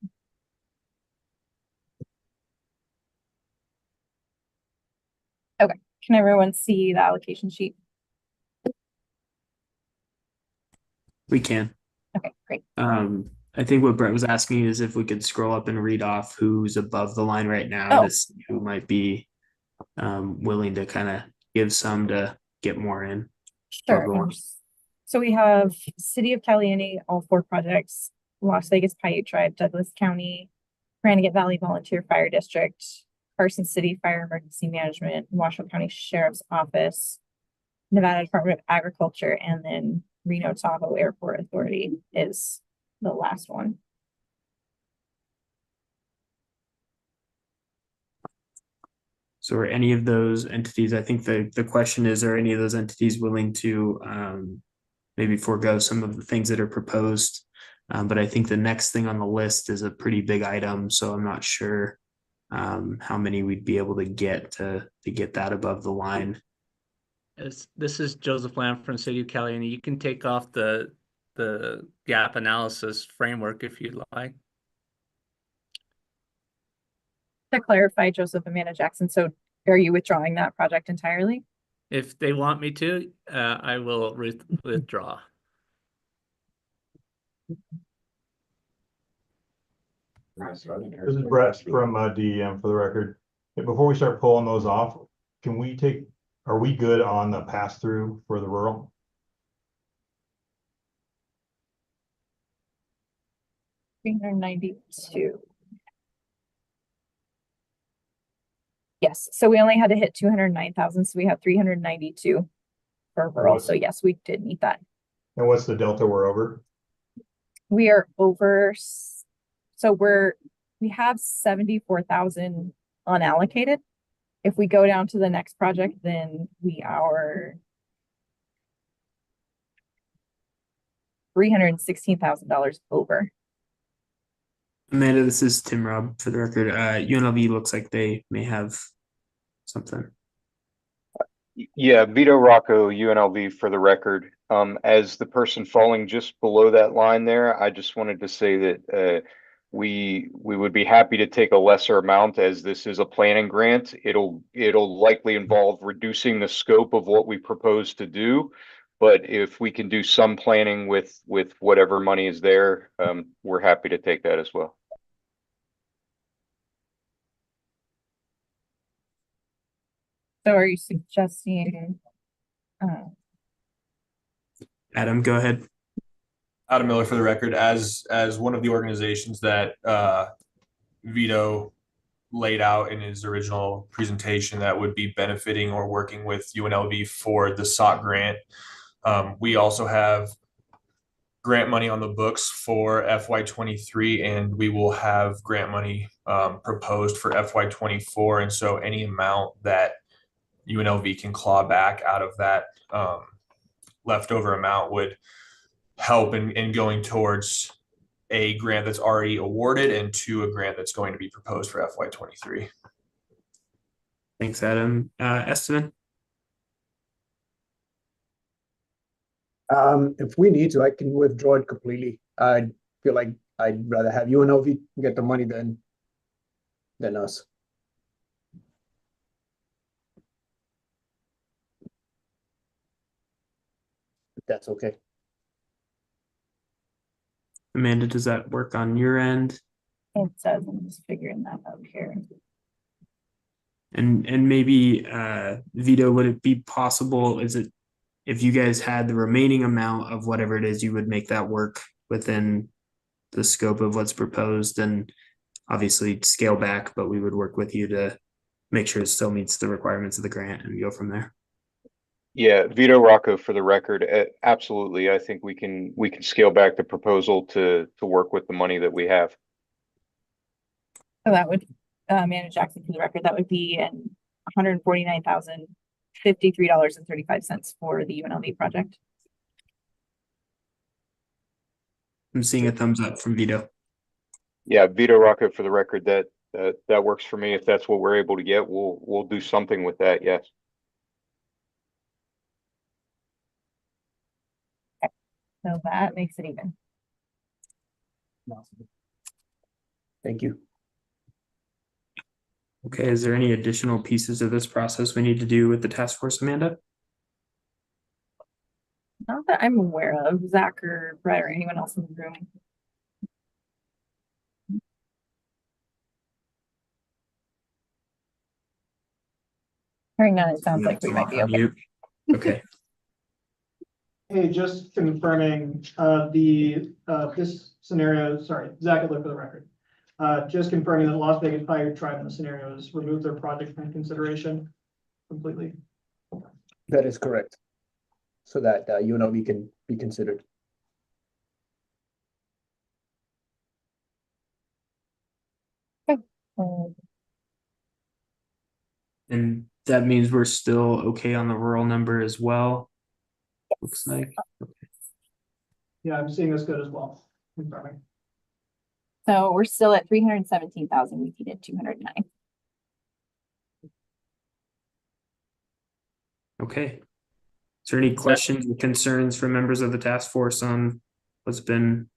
Okay, can everyone see the allocation sheet? We can. Okay, great. I think what Brett was asking is if we could scroll up and read off who's above the line right now to see who might be willing to kind of give some to get more in. Sure. So we have City of Caliente, all 4 projects, Las Vegas Paiute Tribe, Douglas County, Granite Valley Volunteer Fire District, Carson City Fire Emergency Management, Washoe County Sheriff's Office, Nevada Department of Agriculture, and then Reno Tahoe Airport Authority is the last one. So are any of those entities, I think the question is, are any of those entities willing to maybe forego some of the things that are proposed? But I think the next thing on the list is a pretty big item, so I'm not sure how many we'd be able to get that above the line. This is Joseph Lamb from City of Caliente. You can take off the gap analysis framework if you'd like. To clarify, Joseph, Amanda Jackson, so are you withdrawing that project entirely? If they want me to, I will withdraw. This is Brett from DEM for the record. Before we start pulling those off, are we good on the pass through for the rural? $392. Yes, so we only had to hit 209,000, so we have 392 for rural. So yes, we did meet that. And what's the delta we're over? We are over, so we have 74,000 unallocated. If we go down to the next project, then we are $316,000 over. Amanda, this is Tim Robb for the record. UNLV looks like they may have something. Yeah, Vito Rocco, UNLV for the record. As the person falling just below that line there, I just wanted to say that we would be happy to take a lesser amount as this is a planning grant. It'll likely involve reducing the scope of what we propose to do. But if we can do some planning with whatever money is there, we're happy to take that as well. So are you suggesting? Adam, go ahead. Adam Miller for the record, as one of the organizations that Vito laid out in his original presentation that would be benefiting or working with UNLV for the SOC grant. We also have grant money on the books for FY23, and we will have grant money proposed for FY24. And so any amount that UNLV can claw back out of that leftover amount would help in going towards a grant that's already awarded and to a grant that's going to be proposed for FY23. Thanks, Adam. Esteban? If we need to, I can withdraw it completely. I feel like I'd rather have UNLV get the money than us. If that's okay. Amanda, does that work on your end? It says, I'm just figuring that out here. And maybe Vito, would it be possible, is it if you guys had the remaining amount of whatever it is, you would make that work within the scope of what's proposed, and obviously scale back, but we would work with you to make sure it still meets the requirements of the grant and go from there. Yeah, Vito Rocco for the record. Absolutely. I think we can scale back the proposal to work with the money that we have. So that would, Amanda Jackson for the record, that would be $149,053.35 for the UNLV project. I'm seeing a thumbs up from Vito. Yeah, Vito Rocco for the record. That works for me. If that's what we're able to get, we'll do something with that. Yes. So that makes it even. Thank you. Okay, is there any additional pieces of this process we need to do with the task force, Amanda? Not that I'm aware of, Zach or Brett or anyone else in the room. Hearing none, it sounds like we might be okay. Okay. Hey, just confirming this scenario, sorry, Zach Adler for the record. Just confirming that Las Vegas Fire Tribe in the scenario has removed their project from consideration completely. That is correct. So that UNLV can be considered. And that means we're still okay on the rural number as well. Looks like. Okay. Yeah, I'm seeing this good as well. Confirming. So we're still at 317,000. We needed 209. Okay. Is there any questions or concerns from members of the task force on what's been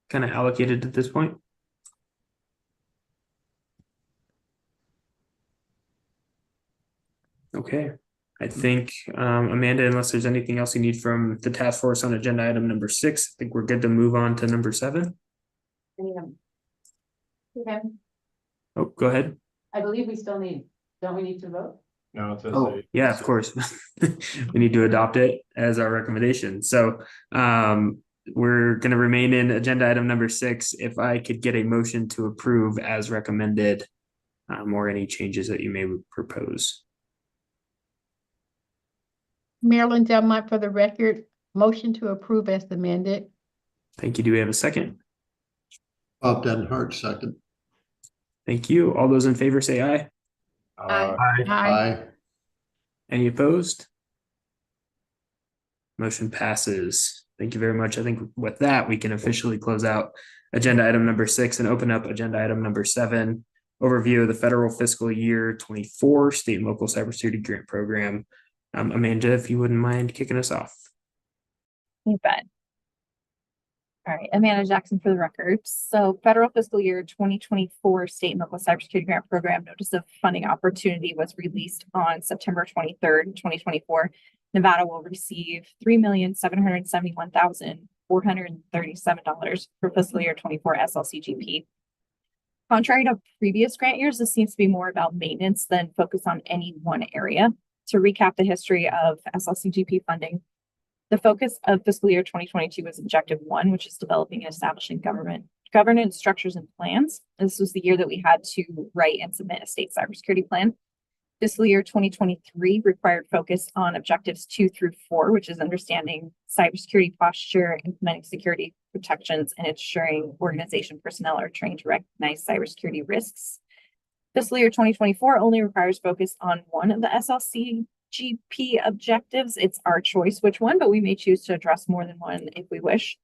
kind of allocated at this point? Okay. I think, Amanda, unless there's anything else you need from the task force on agenda item number 6, I think we're good to move on to number 7. Okay. Oh, go ahead. I believe we still need, don't we need to vote? No, it's Oh, yeah, of course. We need to adopt it as our recommendation. So we're going to remain in agenda item number 6. If I could get a motion to approve as recommended, or any changes that you may propose. Marilyn Delmont for the record, motion to approve as amended. Thank you. Do we have a second? Bob Denhart, second. Thank you. All those in favor say aye. Aye. Aye. Any opposed? Motion passes. Thank you very much. I think with that, we can officially close out agenda item number 6 and open up agenda item number 7, overview of the federal fiscal year 24 state and local cybersecurity grant program. Amanda, if you wouldn't mind kicking us off. You bet. All right, Amanda Jackson for the record. So federal fiscal year 2024 state and local cybersecurity grant program notice of funding opportunity was released on September 23rd, 2024. Nevada will receive $3,771,437 for fiscal year 24 SLCGP. Contrary to previous grant years, this seems to be more about maintenance than focus on any one area. To recap the history of SLCGP funding, the focus of fiscal year 2022 was Objective 1, which is developing and establishing governance structures and plans. This was the year that we had to write and submit a state cybersecurity plan. Fiscal year 2023 required focus on Objectives 2 through 4, which is understanding cybersecurity posture, implementing security protections, and ensuring organization personnel are trained to recognize cybersecurity risks. Fiscal year 2024 only requires focus on one of the SLCGP objectives. It's our choice which one, but we may choose to address more than one if we wish.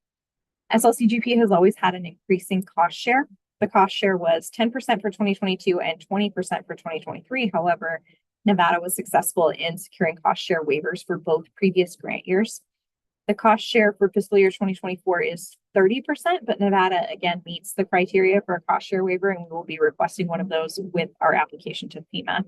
SLCGP has always had an increasing cost share. The cost share was 10% for 2022 and 20% for 2023. However, Nevada was successful in securing cost share waivers for both previous grant years. The cost share for fiscal year 2024 is 30%, but Nevada again meets the criteria for a cost share waiver, and we will be requesting one of those with our application to FEMA.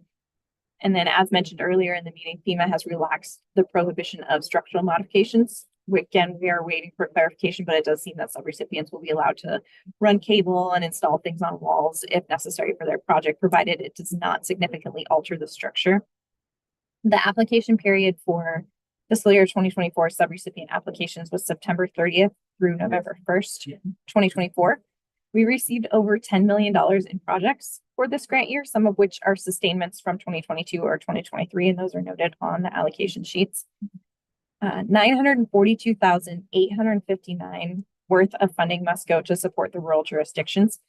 And then, as mentioned earlier in the meeting, FEMA has relaxed the prohibition of structural modifications. Again, we are waiting for clarification, but it does seem that subrecipients will be allowed to run cable and install things on walls if necessary for their project, provided it does not significantly alter the structure. The application period for fiscal year 2024 subrecipient applications was September 30th through November 1st, 2024. We received over $10 million in projects for this grant year, some of which are sustainments from 2022 or 2023, and those are noted on the allocation sheets. 942,859 worth of funding must go to support the rural jurisdictions.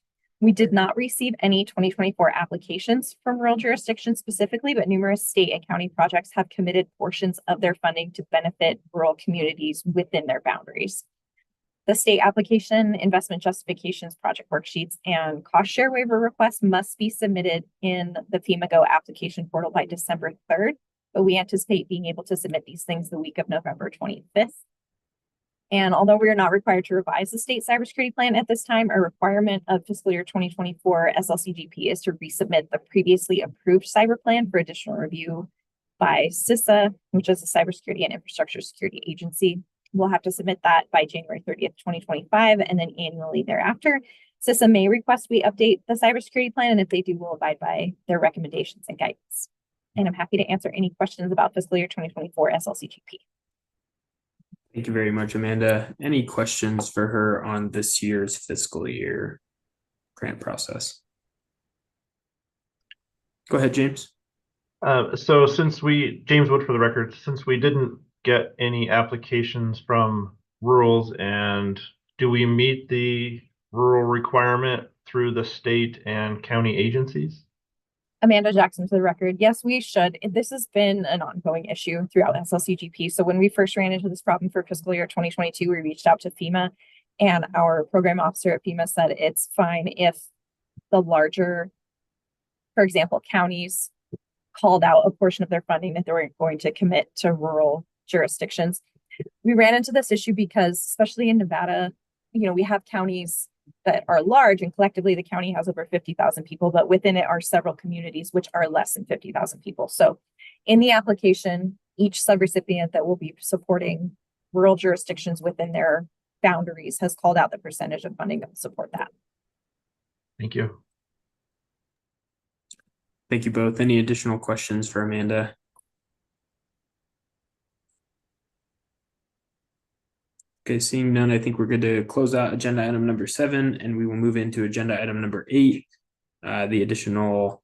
We did not receive any 2024 applications from rural jurisdictions specifically, but numerous state and county projects have committed portions of their funding to benefit rural communities within their boundaries. The state application, investment justifications, project worksheets, and cost share waiver requests must be submitted in the FEMA Go application portal by December 3rd, but we anticipate being able to submit these things the week of November 25th. And although we are not required to revise the state cybersecurity plan at this time, a requirement of fiscal year 2024 SLCGP is to resubmit the previously approved cyber plan for additional review by CISA, which is the Cybersecurity and Infrastructure Security Agency. We'll have to submit that by January 30th, 2025, and then annually thereafter. CISA may request we update the cybersecurity plan, and if they do, we'll abide by their recommendations and guidance. And I'm happy to answer any questions about fiscal year 2024 SLCGP. Thank you very much, Amanda. Any questions for her on this year's fiscal year grant process? Go ahead, James. So James Wood for the record, since we didn't get any applications from rurals, and do we meet the rural requirement through the state and county agencies? Amanda Jackson for the record. Yes, we should. This has been an ongoing issue throughout SLCGP. So when we first ran into this problem for fiscal year 2022, we reached out to FEMA, and our program officer at FEMA said it's fine if the larger, for example, counties called out a portion of their funding that they were going to commit to rural jurisdictions. We ran into this issue because, especially in Nevada, we have counties that are large, and collectively the county has over 50,000 people, but within it are several communities which are less than 50,000 people. So in the application, each subrecipient that will be supporting rural jurisdictions within their boundaries has called out the percentage of funding that will support that. Thank you. Thank you both. Any additional questions for Amanda? Okay, seeing none, I think we're good to close out agenda item number 7, and we will move into agenda item number 8, the additional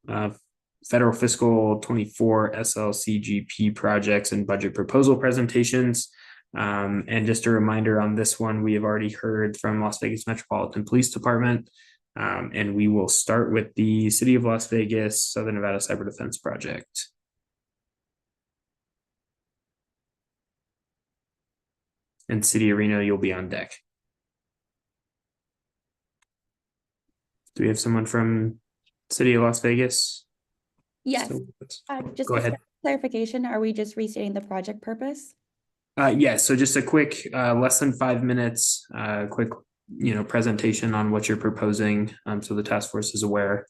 federal fiscal 24 SLCGP projects and budget proposal presentations. And just a reminder on this one, we have already heard from Las Vegas Metropolitan Police Department, and we will start with the City of Las Vegas Southern Nevada Cyber Defense Project. And City Arena, you'll be on deck. Do we have someone from City of Las Vegas? Yes. Just go ahead. Clarification, are we just restating the project purpose? Yes, so just a quick, less than 5 minutes, quick, presentation on what you're proposing, so the task force is aware,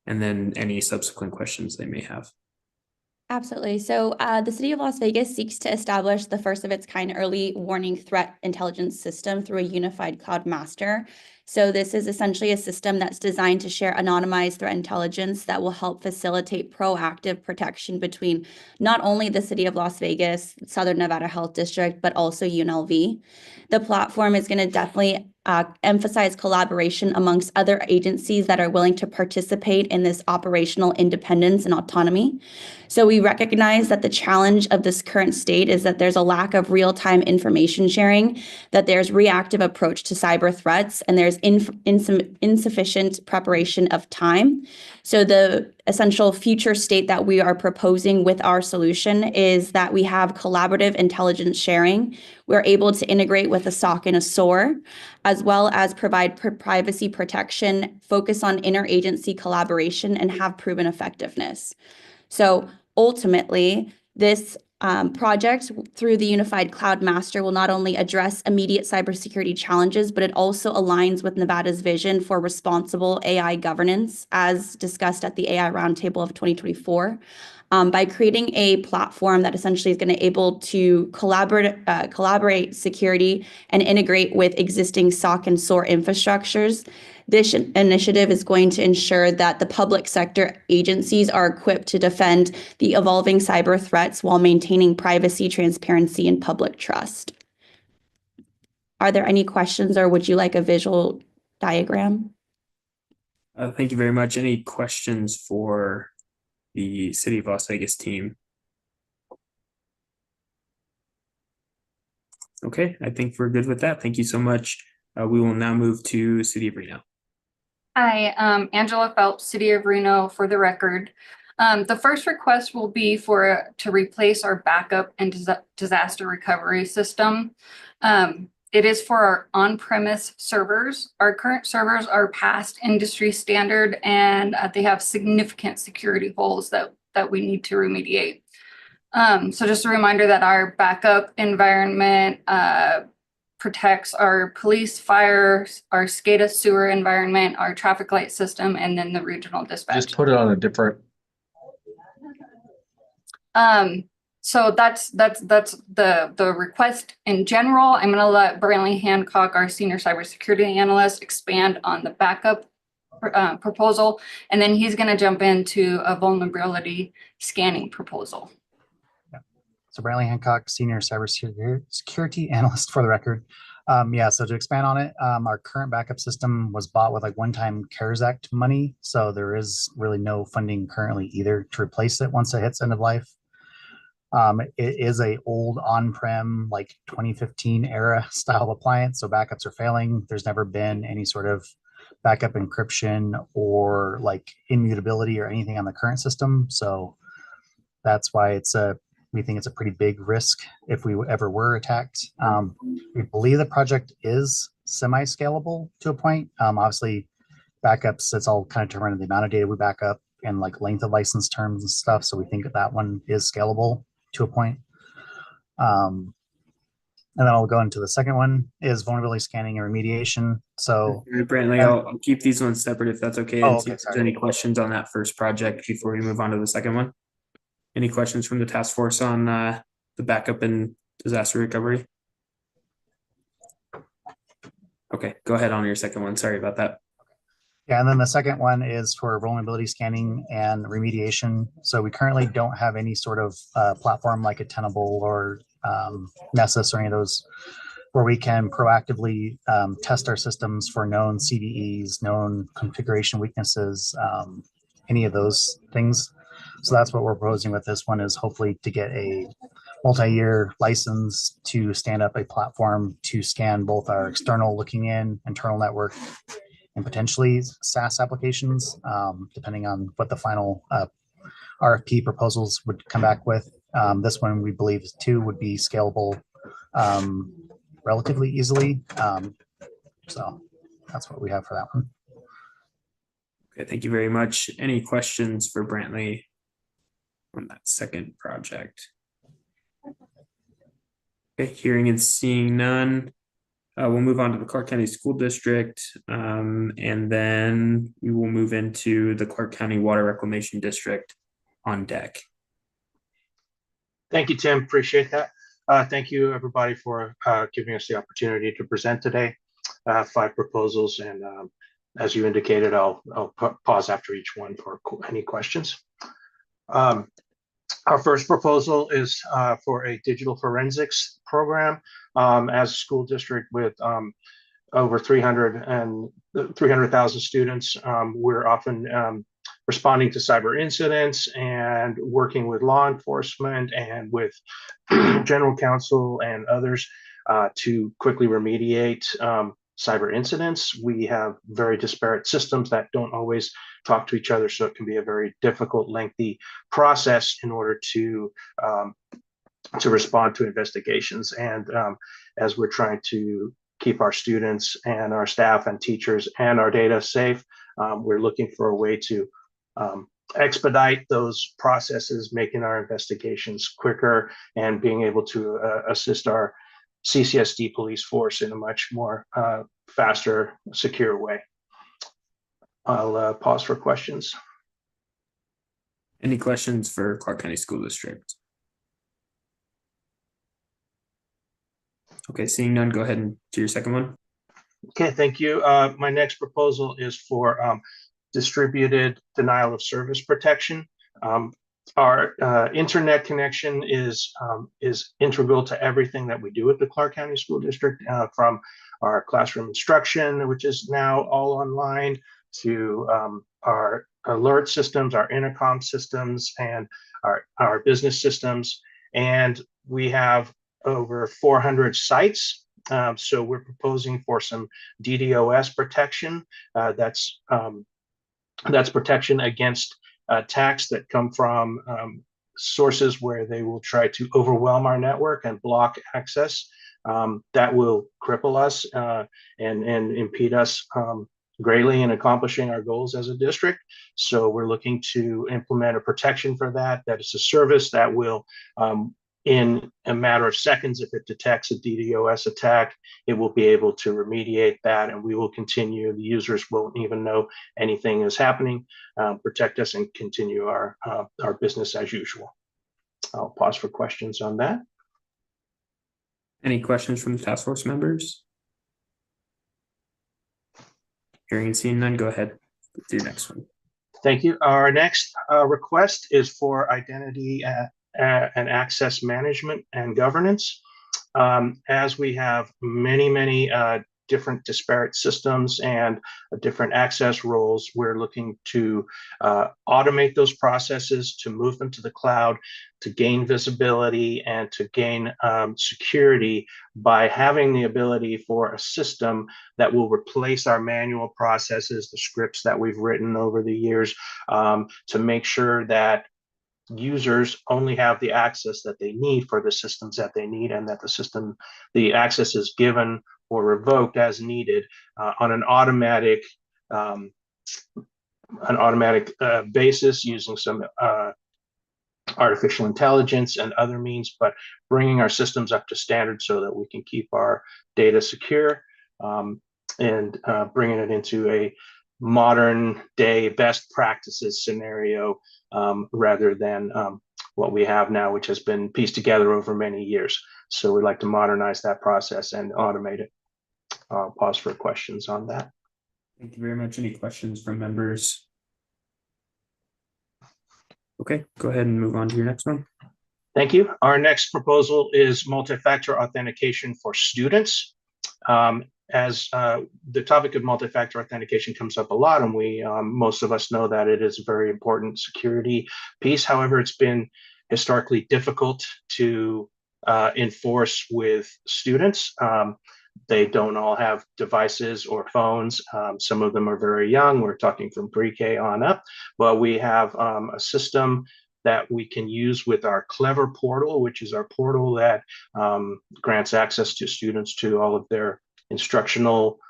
and then any subsequent questions they may have. Absolutely. So the City of Las Vegas seeks to establish the first of its kind early warning threat intelligence system through a unified cloud master. So this is essentially a system that's designed to share anonymized threat intelligence that will help facilitate proactive protection between not only the City of Las Vegas, Southern Nevada Health District, but also UNLV. The platform is going to definitely emphasize collaboration amongst other agencies that are willing to participate in this operational independence and autonomy. So we recognize that the challenge of this current state is that there's a lack of real-time information sharing, that there's reactive approach to cyber threats, and there's insufficient preparation of time. So the essential future state that we are proposing with our solution is that we have collaborative intelligence sharing. We're able to integrate with a SOC and a SOAR, as well as provide privacy protection, focus on interagency collaboration, and have proven effectiveness. So ultimately, this project through the Unified Cloud Master will not only address immediate cybersecurity challenges, but it also aligns with Nevada's vision for responsible AI governance, as discussed at the AI Roundtable of 2024. By creating a platform that essentially is going to be able to collaborate security and integrate with existing SOC and SOAR infrastructures, this initiative is going to ensure that the public sector agencies are equipped to defend the evolving cyber threats while maintaining privacy, transparency, and public trust. Are there any questions, or would you like a visual diagram? Thank you very much. Any questions for the City of Las Vegas team? Okay, I think we're good with that. Thank you so much. We will now move to City of Reno. Hi, Angela Phelps, City of Reno, for the record. The first request will be to replace our backup and disaster recovery system. It is for our on-premise servers. Our current servers are past industry standard, and they have significant security holes that we need to remediate. So just a reminder that our backup environment protects our police, fire, our SCADA sewer environment, our traffic light system, and then the regional dispatch. Just put it on a different. So that's the request in general. I'm going to let Brantley Hancock, our senior cybersecurity analyst, expand on the backup proposal, and then he's going to jump into a vulnerability scanning proposal. So Brantley Hancock, senior cybersecurity analyst, for the record. So to expand on it, our current backup system was bought with like one-time CARES Act money. So there is really no funding currently either to replace it once it hits end of life. It is a old on-prem, like 2015 era style appliance. So backups are failing. There's never been any sort of backup encryption or like immutability or anything on the current system. So that's why we think it's a pretty big risk if we ever were attacked. We believe the project is semi-scalable to a point. Obviously, backups, it's all kind of determined on the amount of data we back up and like length of license terms and stuff. So we think that one is scalable to a point. And then I'll go into the second one is vulnerability scanning and remediation. So Brantley, I'll keep these ones separate if that's okay. Oh, and see if there's any questions on that first project before we move on to the second one. Any questions from the task force on the backup and disaster recovery? Okay, go ahead on your second one. Sorry about that. Yeah, and then the second one is for vulnerability scanning and remediation. So we currently don't have any sort of platform like a Tenable or Nessus or any of those where we can proactively test our systems for known CVEs, known configuration weaknesses, any of those things. So that's what we're proposing with this one, is hopefully to get a multi-year license to stand up a platform to scan both our external looking in, internal network, and potentially SaaS applications, depending on what the final RFP proposals would come back with. This one we believe too would be scalable relatively easily. So that's what we have for that one. Okay, thank you very much. Any questions for Brantley on that second project? Okay, hearing and seeing none. We'll move on to the Clark County School District, and then we will move into the Clark County Water Reclamation District on deck. Thank you, Tim. Appreciate that. Thank you, everybody, for giving us the opportunity to present today. 5 proposals, and as you indicated, I'll pause after each one for any questions. Our first proposal is for a digital forensics program as a school district with over 300,000 students. We're often responding to cyber incidents and working with law enforcement and with general counsel and others to quickly remediate cyber incidents. We have very disparate systems that don't always talk to each other, so it can be a very difficult, lengthy process in order to respond to investigations. And as we're trying to keep our students and our staff and teachers and our data safe, we're looking for a way to expedite those processes, making our investigations quicker and being able to assist our CCSD police force in a much more faster, secure way. I'll pause for questions. Any questions for Clark County School District? Okay, seeing none, go ahead and do your second one. Okay, thank you. My next proposal is for distributed denial of service protection. Our internet connection is integral to everything that we do at the Clark County School District, from our classroom instruction, which is now all online, to our alert systems, our intercom systems, and our business systems. And we have over 400 sites. So we're proposing for some DDoS protection. That's protection against attacks that come from sources where they will try to overwhelm our network and block access. That will cripple us and impede us greatly in accomplishing our goals as a district. So we're looking to implement a protection for that. That is a service that will, in a matter of seconds, if it detects a DDoS attack, it will be able to remediate that, and we will continue. The users won't even know anything is happening, protect us, and continue our business as usual. I'll pause for questions on that. Any questions from the task force members? Hearing and seeing none, go ahead with your next one. Thank you. Our next request is for identity and access management and governance. As we have many different disparate systems and different access roles, we're looking to automate those processes, to move them to the cloud, to gain visibility and to gain security by having the ability for a system that will replace our manual processes, the scripts that we've written over the years, to make sure that users only have the access that they need for the systems that they need, and that the access is given or revoked as needed on an automatic basis, using some artificial intelligence and other means, but bringing our systems up to standard so that we can keep our data secure, and bringing it into a modern day best practices scenario, rather than what we have now, which has been pieced together over many years. So we'd like to modernize that process and automate it. I'll pause for questions on that. Thank you very much. Any questions from members? Okay, go ahead and move on to your next one. Thank you. Our next proposal is multi-factor authentication for students. As the topic of multi-factor authentication comes up a lot, and most of us know that it is a very important security piece. However, it's been historically difficult to enforce with students. They don't all have devices or phones. Some of them are very young. We're talking from pre-K on up, but we have a system that we can use with our Clever portal, which is our portal that grants access to students to all of their instructional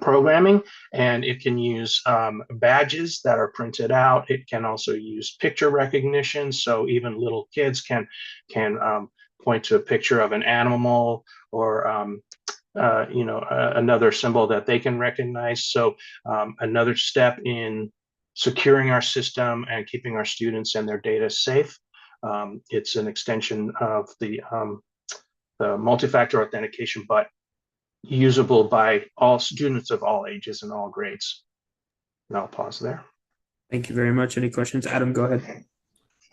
programming, and it can use badges that are printed out. It can also use picture recognition, so even little kids can point to a picture of an animal or another symbol that they can recognize. So another step in securing our system and keeping our students and their data safe. It's an extension of the multi-factor authentication, but usable by all students of all ages and all grades. And I'll pause there. Thank you very much. Any questions? Adam, go ahead.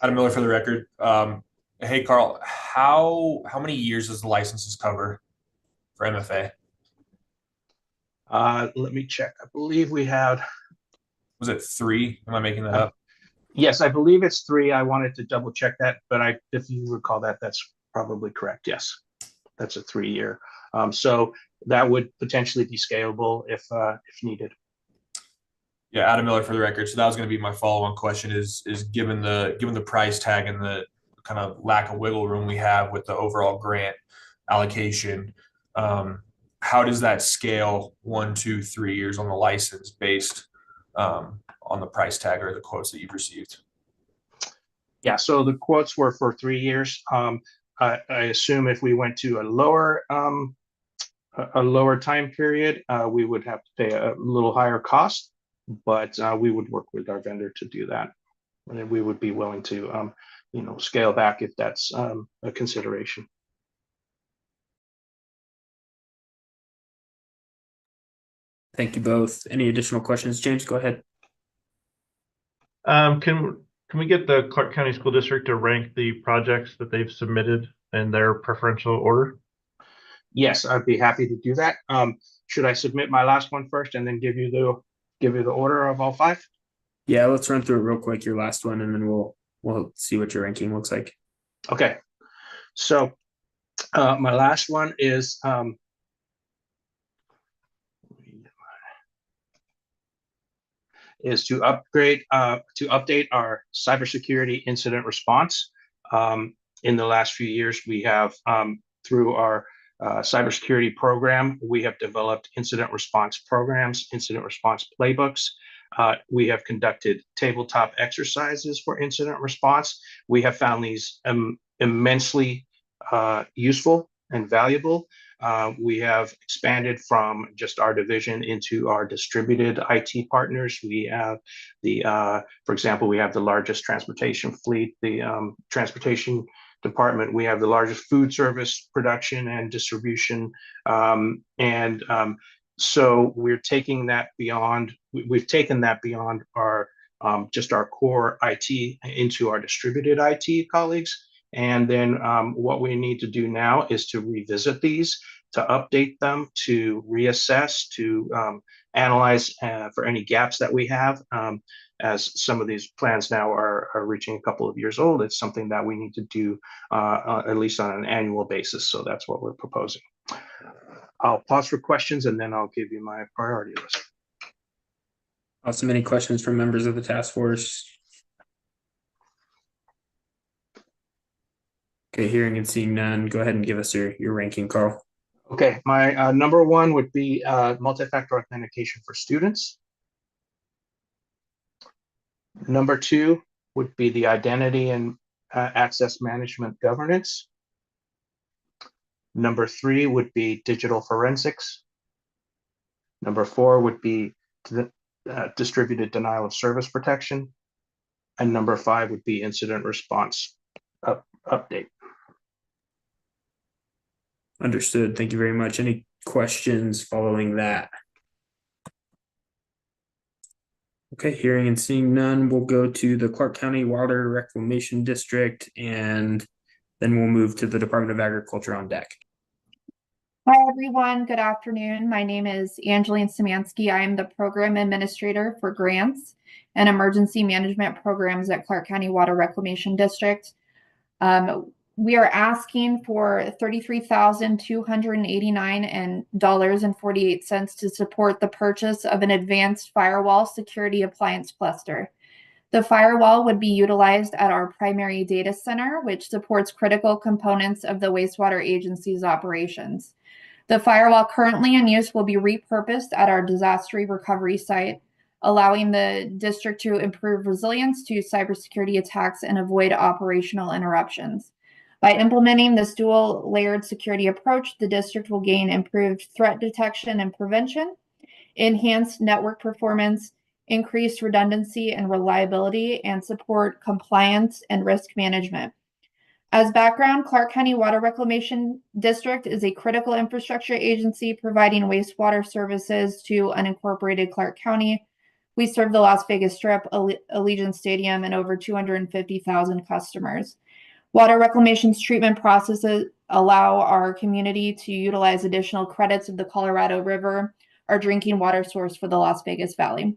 Adam Miller for the record. Hey, Carl, how many years does the licenses cover for MFA? Let me check. I believe we had. Was it 3? Am I making that up? Yes, I believe it's 3. I wanted to double check that, but if you recall that, that's probably correct. Yes, that's a 3-year. So that would potentially be scalable if needed. Yeah, Adam Miller for the record. So that was going to be my follow-on question: is given the price tag and the kind of lack of wiggle room we have with the overall grant allocation, how does that scale 1, 2, 3 years on the license based on the price tag or the quotes that you've received? Yeah, so the quotes were for 3 years. I assume if we went to a lower time period, we would have to pay a little higher cost, but we would work with our vendor to do that. And we would be willing to, scale back if that's a consideration. Thank you both. Any additional questions? James, go ahead. Can we get the Clark County School District to rank the projects that they've submitted in their preferential order? Yes, I'd be happy to do that. Should I submit my last one first and then give you the order of all 5? Yeah, let's run through it real quick, your last one, and then we'll see what your ranking looks like. Okay. So my last one is to update our cybersecurity incident response. In the last few years, we have through our cybersecurity program, we have developed incident response programs, incident response playbooks. We have conducted tabletop exercises for incident response. We have found these immensely useful and valuable. We have expanded from just our division into our distributed IT partners. We have for example, we have the largest transportation fleet, the transportation department. We have the largest food service production and distribution. So we're taking that beyond, we've taken that beyond our just our core IT into our distributed IT colleagues. And then what we need to do now is to revisit these, to update them, to reassess, to analyze for any gaps that we have. As some of these plans now are reaching a couple of years old, it's something that we need to do at least on an annual basis. So that's what we're proposing. I'll pause for questions and then I'll give you my priority list. Awesome. Any questions from members of the task force? Okay, hearing and seeing none, go ahead and give us your ranking, Carl. Okay, my number 1 would be multi-factor authentication for students. Number 2 would be the identity and access management governance. Number 3 would be digital forensics. Number 4 would be distributed denial of service protection. And number 5 would be incident response update. Understood. Thank you very much. Any questions following that? Okay, hearing and seeing none, we'll go to the Clark County Water Reclamation District, and then we'll move to the Department of Agriculture on deck. Hi, everyone. Good afternoon. My name is Angeline Szymanski. I am the Program Administrator for Grants and Emergency Management Programs at Clark County Water Reclamation District. We are asking for $33,289.48 to support the purchase of an advanced firewall security appliance cluster. The firewall would be utilized at our primary data center, which supports critical components of the wastewater agency's operations. The firewall currently in use will be repurposed at our disaster recovery site, allowing the district to improve resilience to cybersecurity attacks and avoid operational interruptions. By implementing this dual-layered security approach, the district will gain improved threat detection and prevention, enhanced network performance, increased redundancy and reliability, and support compliance and risk management. As background, Clark County Water Reclamation District is a critical infrastructure agency providing wastewater services to unincorporated Clark County. We serve the Las Vegas Strip, Allegiant Stadium, and over 250,000 customers. Water reclamation's treatment processes allow our community to utilize additional credits of the Colorado River, our drinking water source for the Las Vegas Valley.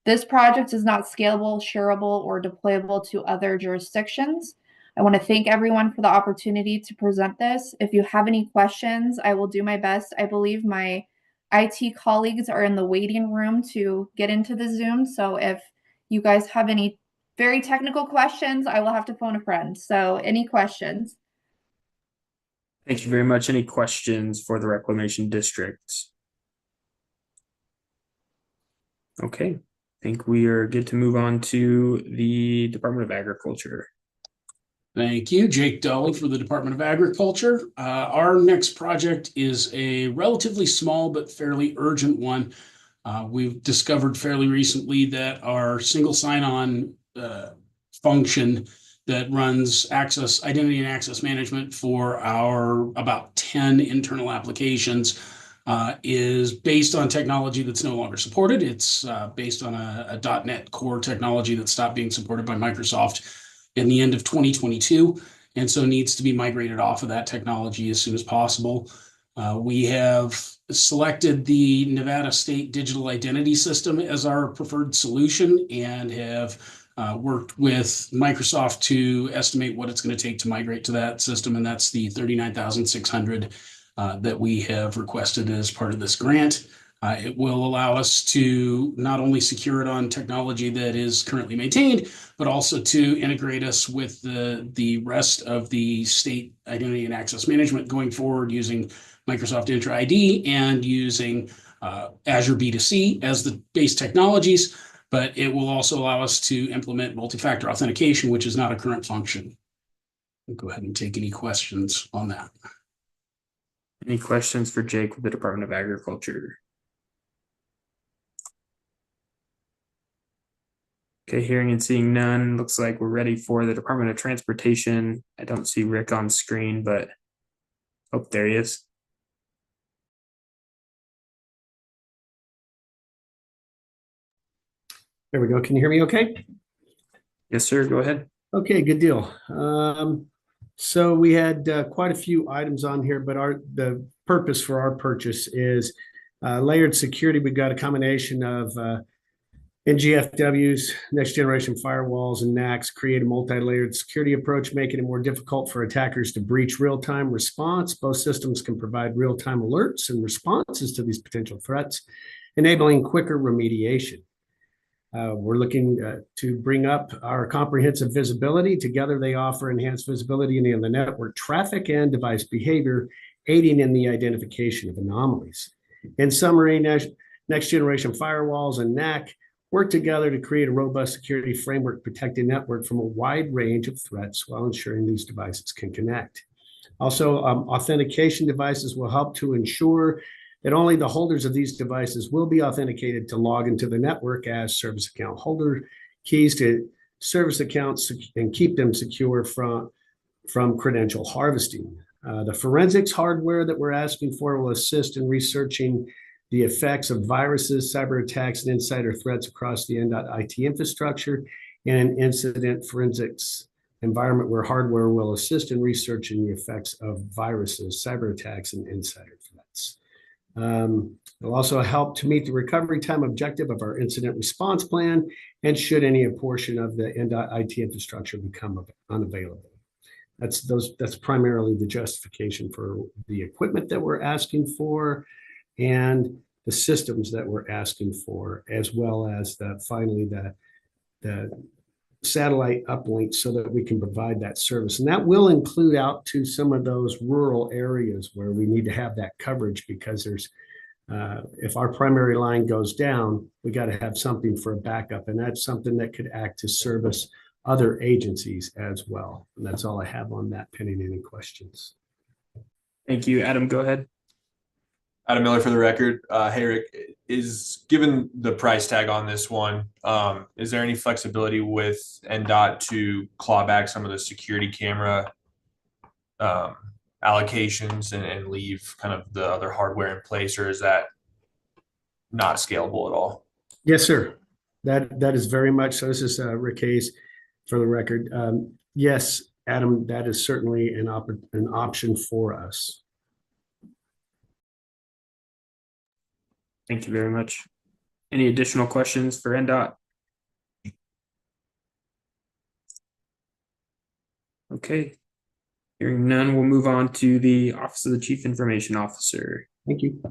This project is not scalable, shareable, or deployable to other jurisdictions. I want to thank everyone for the opportunity to present this. If you have any questions, I will do my best. I believe my IT colleagues are in the waiting room to get into the Zoom. So if you guys have any very technical questions, I will have to phone a friend. So any questions? Thank you very much. Any questions for the Reclamation District? Okay, I think we are good to move on to the Department of Agriculture. Thank you, Jake Dolly for the Department of Agriculture. Our next project is a relatively small but fairly urgent one. We've discovered fairly recently that our single sign-on function that runs identity and access management for our about 10 internal applications is based on technology that's no longer supported. It's based on a .NET Core technology that stopped being supported by Microsoft in the end of 2022, and so needs to be migrated off of that technology as soon as possible. We have selected the Nevada State Digital Identity System as our preferred solution and have worked with Microsoft to estimate what it's going to take to migrate to that system, and that's the $39,600 that we have requested as part of this grant. It will allow us to not only secure it on technology that is currently maintained, but also to integrate us with the rest of the state identity and access management going forward using Microsoft Entra ID and using Azure B2C as the base technologies. But it will also allow us to implement multi-factor authentication, which is not a current function. I'll go ahead and take any questions on that. Any questions for Jake with the Department of Agriculture? Okay, hearing and seeing none, looks like we're ready for the Department of Transportation. I don't see Rick on screen, but oh, there he is. There we go. Can you hear me okay? Yes, sir. Go ahead. Okay, good deal. So we had quite a few items on here, but the purpose for our purchase is layered security. We've got a combination of NGFWs, next generation firewalls, and NACs create a multi-layered security approach, making it more difficult for attackers to breach real-time response. Both systems can provide real-time alerts and responses to these potential threats, enabling quicker remediation. We're looking to bring up our comprehensive visibility. Together, they offer enhanced visibility in the network traffic and device behavior, aiding in the identification of anomalies. In summary, next generation firewalls and NAC work together to create a robust security framework protecting network from a wide range of threats while ensuring these devices can connect. Also, authentication devices will help to ensure that only the holders of these devices will be authenticated to log into the network as service account holder, keys to service accounts, and keep them secure from credential harvesting. The forensics hardware that we're asking for will assist in researching the effects of viruses, cyber attacks, and insider threats across the .IT infrastructure, and an incident forensics environment where hardware will assist in researching the effects of viruses, cyber attacks, and insider threats. It'll also help to meet the recovery time objective of our incident response plan, and should any portion of the .IT infrastructure become unavailable. That's primarily the justification for the equipment that we're asking for and the systems that we're asking for, as well as finally the satellite uplink so that we can provide that service. And that will include out to some of those rural areas where we need to have that coverage, because if our primary line goes down, we got to have something for a backup. And that's something that could act to service other agencies as well. And that's all I have on that, pending any questions. Thank you. Adam, go ahead. Adam Miller for the record. Hey, Rick, given the price tag on this one, is there any flexibility with NDOT to claw back some of the security camera allocations and leave kind of the other hardware in place, or is that not scalable at all? Yes, sir. That is very much so. This is Rick Hayes for the record. Yes, Adam, that is certainly an option for us. Thank you very much. Any additional questions for NDOT? Okay. Hearing none, we'll move on to the Office of the Chief Information Officer. Thank you.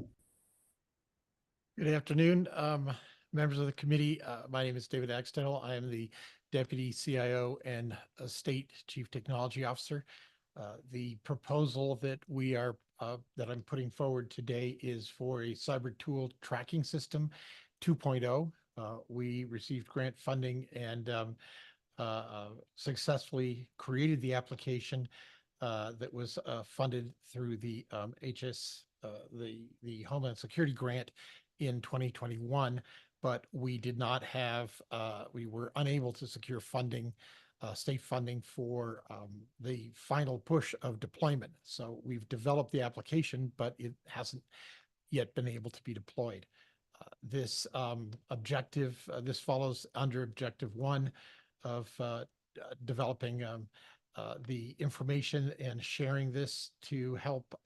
Good afternoon, members of the committee. My name is David Axtell. I am the Deputy CIO and State Chief Technology Officer. The proposal that that I'm putting forward today is for a cyber tool tracking system 2.0. We received grant funding and successfully created the application that was funded through the the Homeland Security grant in 2021, but we did not have, we were unable to secure funding, state funding for the final push of deployment. So we've developed the application, but it hasn't yet been able to be deployed. This objective, this follows under objective 1 of developing the information and sharing this to help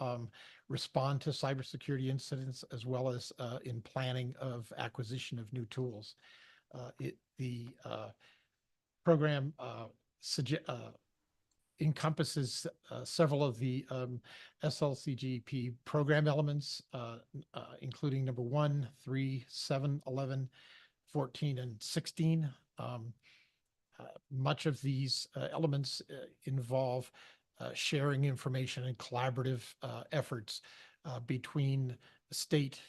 respond to cybersecurity incidents, as well as in planning of acquisition of new tools. The program encompasses several of the SLCGP program elements, including number 1, 3, 7, 11, 14, and 16. Much of these elements involve sharing information and collaborative efforts between the state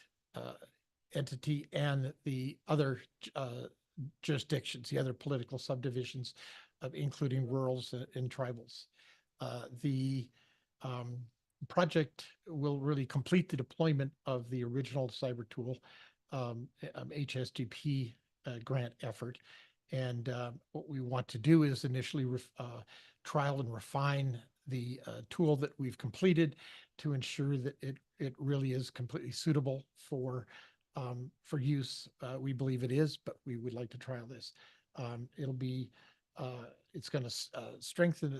entity and the other jurisdictions, the other political subdivisions, including rurals and tribals. The project will really complete the deployment of the original cyber tool HSGP grant effort. And what we want to do is initially trial and refine the tool that we've completed to ensure that it really is completely suitable for use. We believe it is, but we would like to trial this. It'll be it's going to strengthen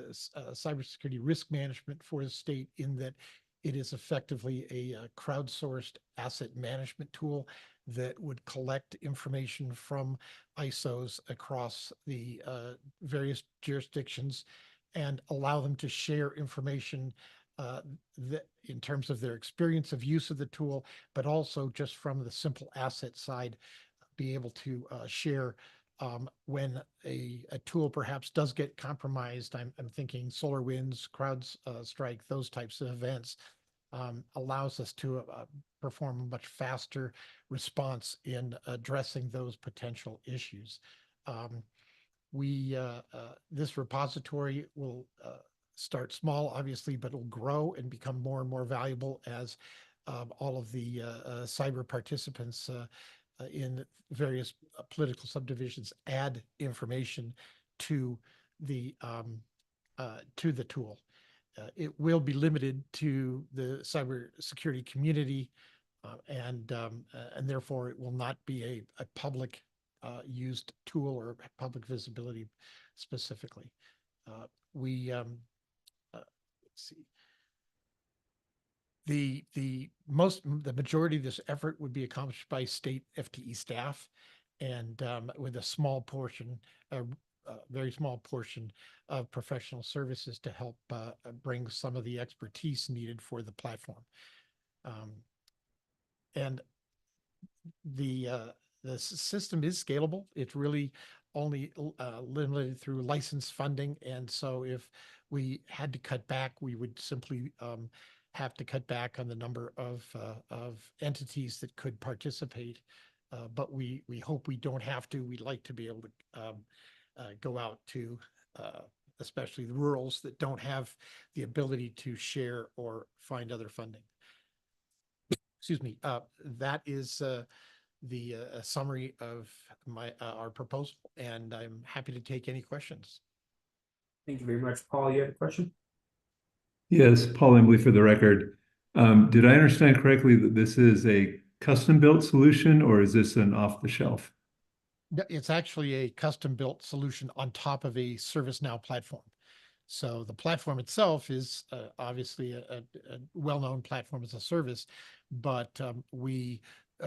cybersecurity risk management for the state, in that it is effectively a crowdsourced asset management tool that would collect information from ISOs across the various jurisdictions and allow them to share information that in terms of their experience of use of the tool, but also just from the simple asset side, be able to share when a tool perhaps does get compromised. I'm thinking SolarWinds, CrowdStrike, those types of events. Allows us to perform a much faster response in addressing those potential issues. This repository will start small, obviously, but it'll grow and become more and more valuable as all of the cyber participants in various political subdivisions add information to the tool. It will be limited to the cybersecurity community, and therefore it will not be a public used tool or public visibility specifically. Let's see. The majority of this effort would be accomplished by state FTE staff, and with a small portion, very small portion of professional services to help bring some of the expertise needed for the platform. And the system is scalable. It's really only limited through license funding, and so if we had to cut back, we would simply have to cut back on the number of entities that could participate. But we hope we don't have to. We'd like to be able to go out to especially the rurals that don't have the ability to share or find other funding. Excuse me. That is the summary of our proposal, and I'm happy to take any questions. Thank you very much. Paul, you have a question? Yes, Paul Embley for the record. Did I understand correctly that this is a custom-built solution, or is this an off-the-shelf? It's actually a custom-built solution on top of a ServiceNow platform. So the platform itself is obviously a well-known platform as a service, but we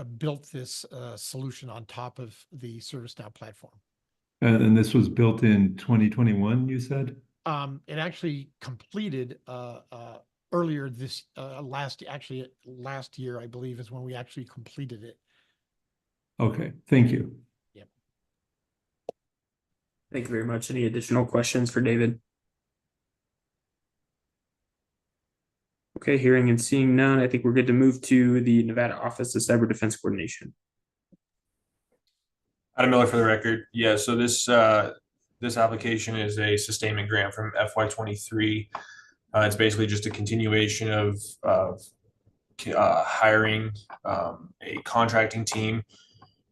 built this solution on top of the ServiceNow platform. And this was built in 2021, you said? It actually completed earlier this last year, I believe, is when we actually completed it. Okay, thank you. Yep. Thank you very much. Any additional questions for David? Okay, hearing and seeing none, I think we're good to move to the Nevada Office of Cyber Defense Coordination. Adam Miller for the record. Yeah, so this application is a sustainment grant from FY23. It's basically just a continuation of hiring a contracting team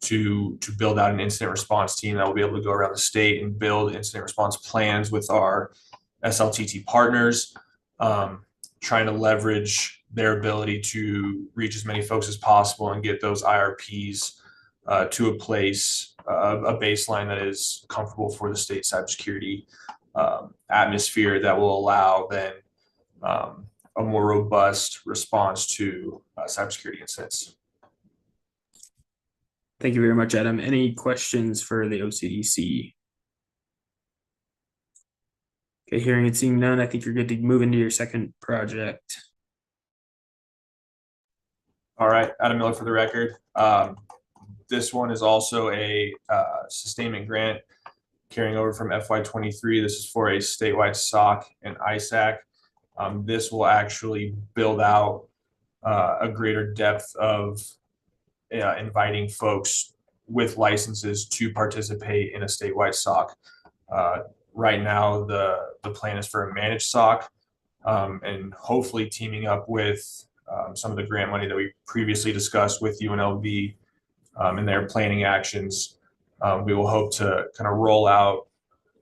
to build out an incident response team that will be able to go around the state and build incident response plans with our SLTT partners, trying to leverage their ability to reach as many folks as possible and get those IRPs to a place, a baseline that is comfortable for the state cybersecurity atmosphere that will allow then a more robust response to cybersecurity incidents. Thank you very much, Adam. Any questions for the OCDC? Okay, hearing and seeing none, I think you're good to move into your second project. All right, Adam Miller for the record. This one is also a sustainment grant carrying over from FY23. This is for a statewide SOC and ISAC. This will actually build out a greater depth of inviting folks with licenses to participate in a statewide SOC. Right now, the plan is for a managed SOC, and hopefully teaming up with some of the grant money that we previously discussed with UNLV in their planning actions. We will hope to kind of roll out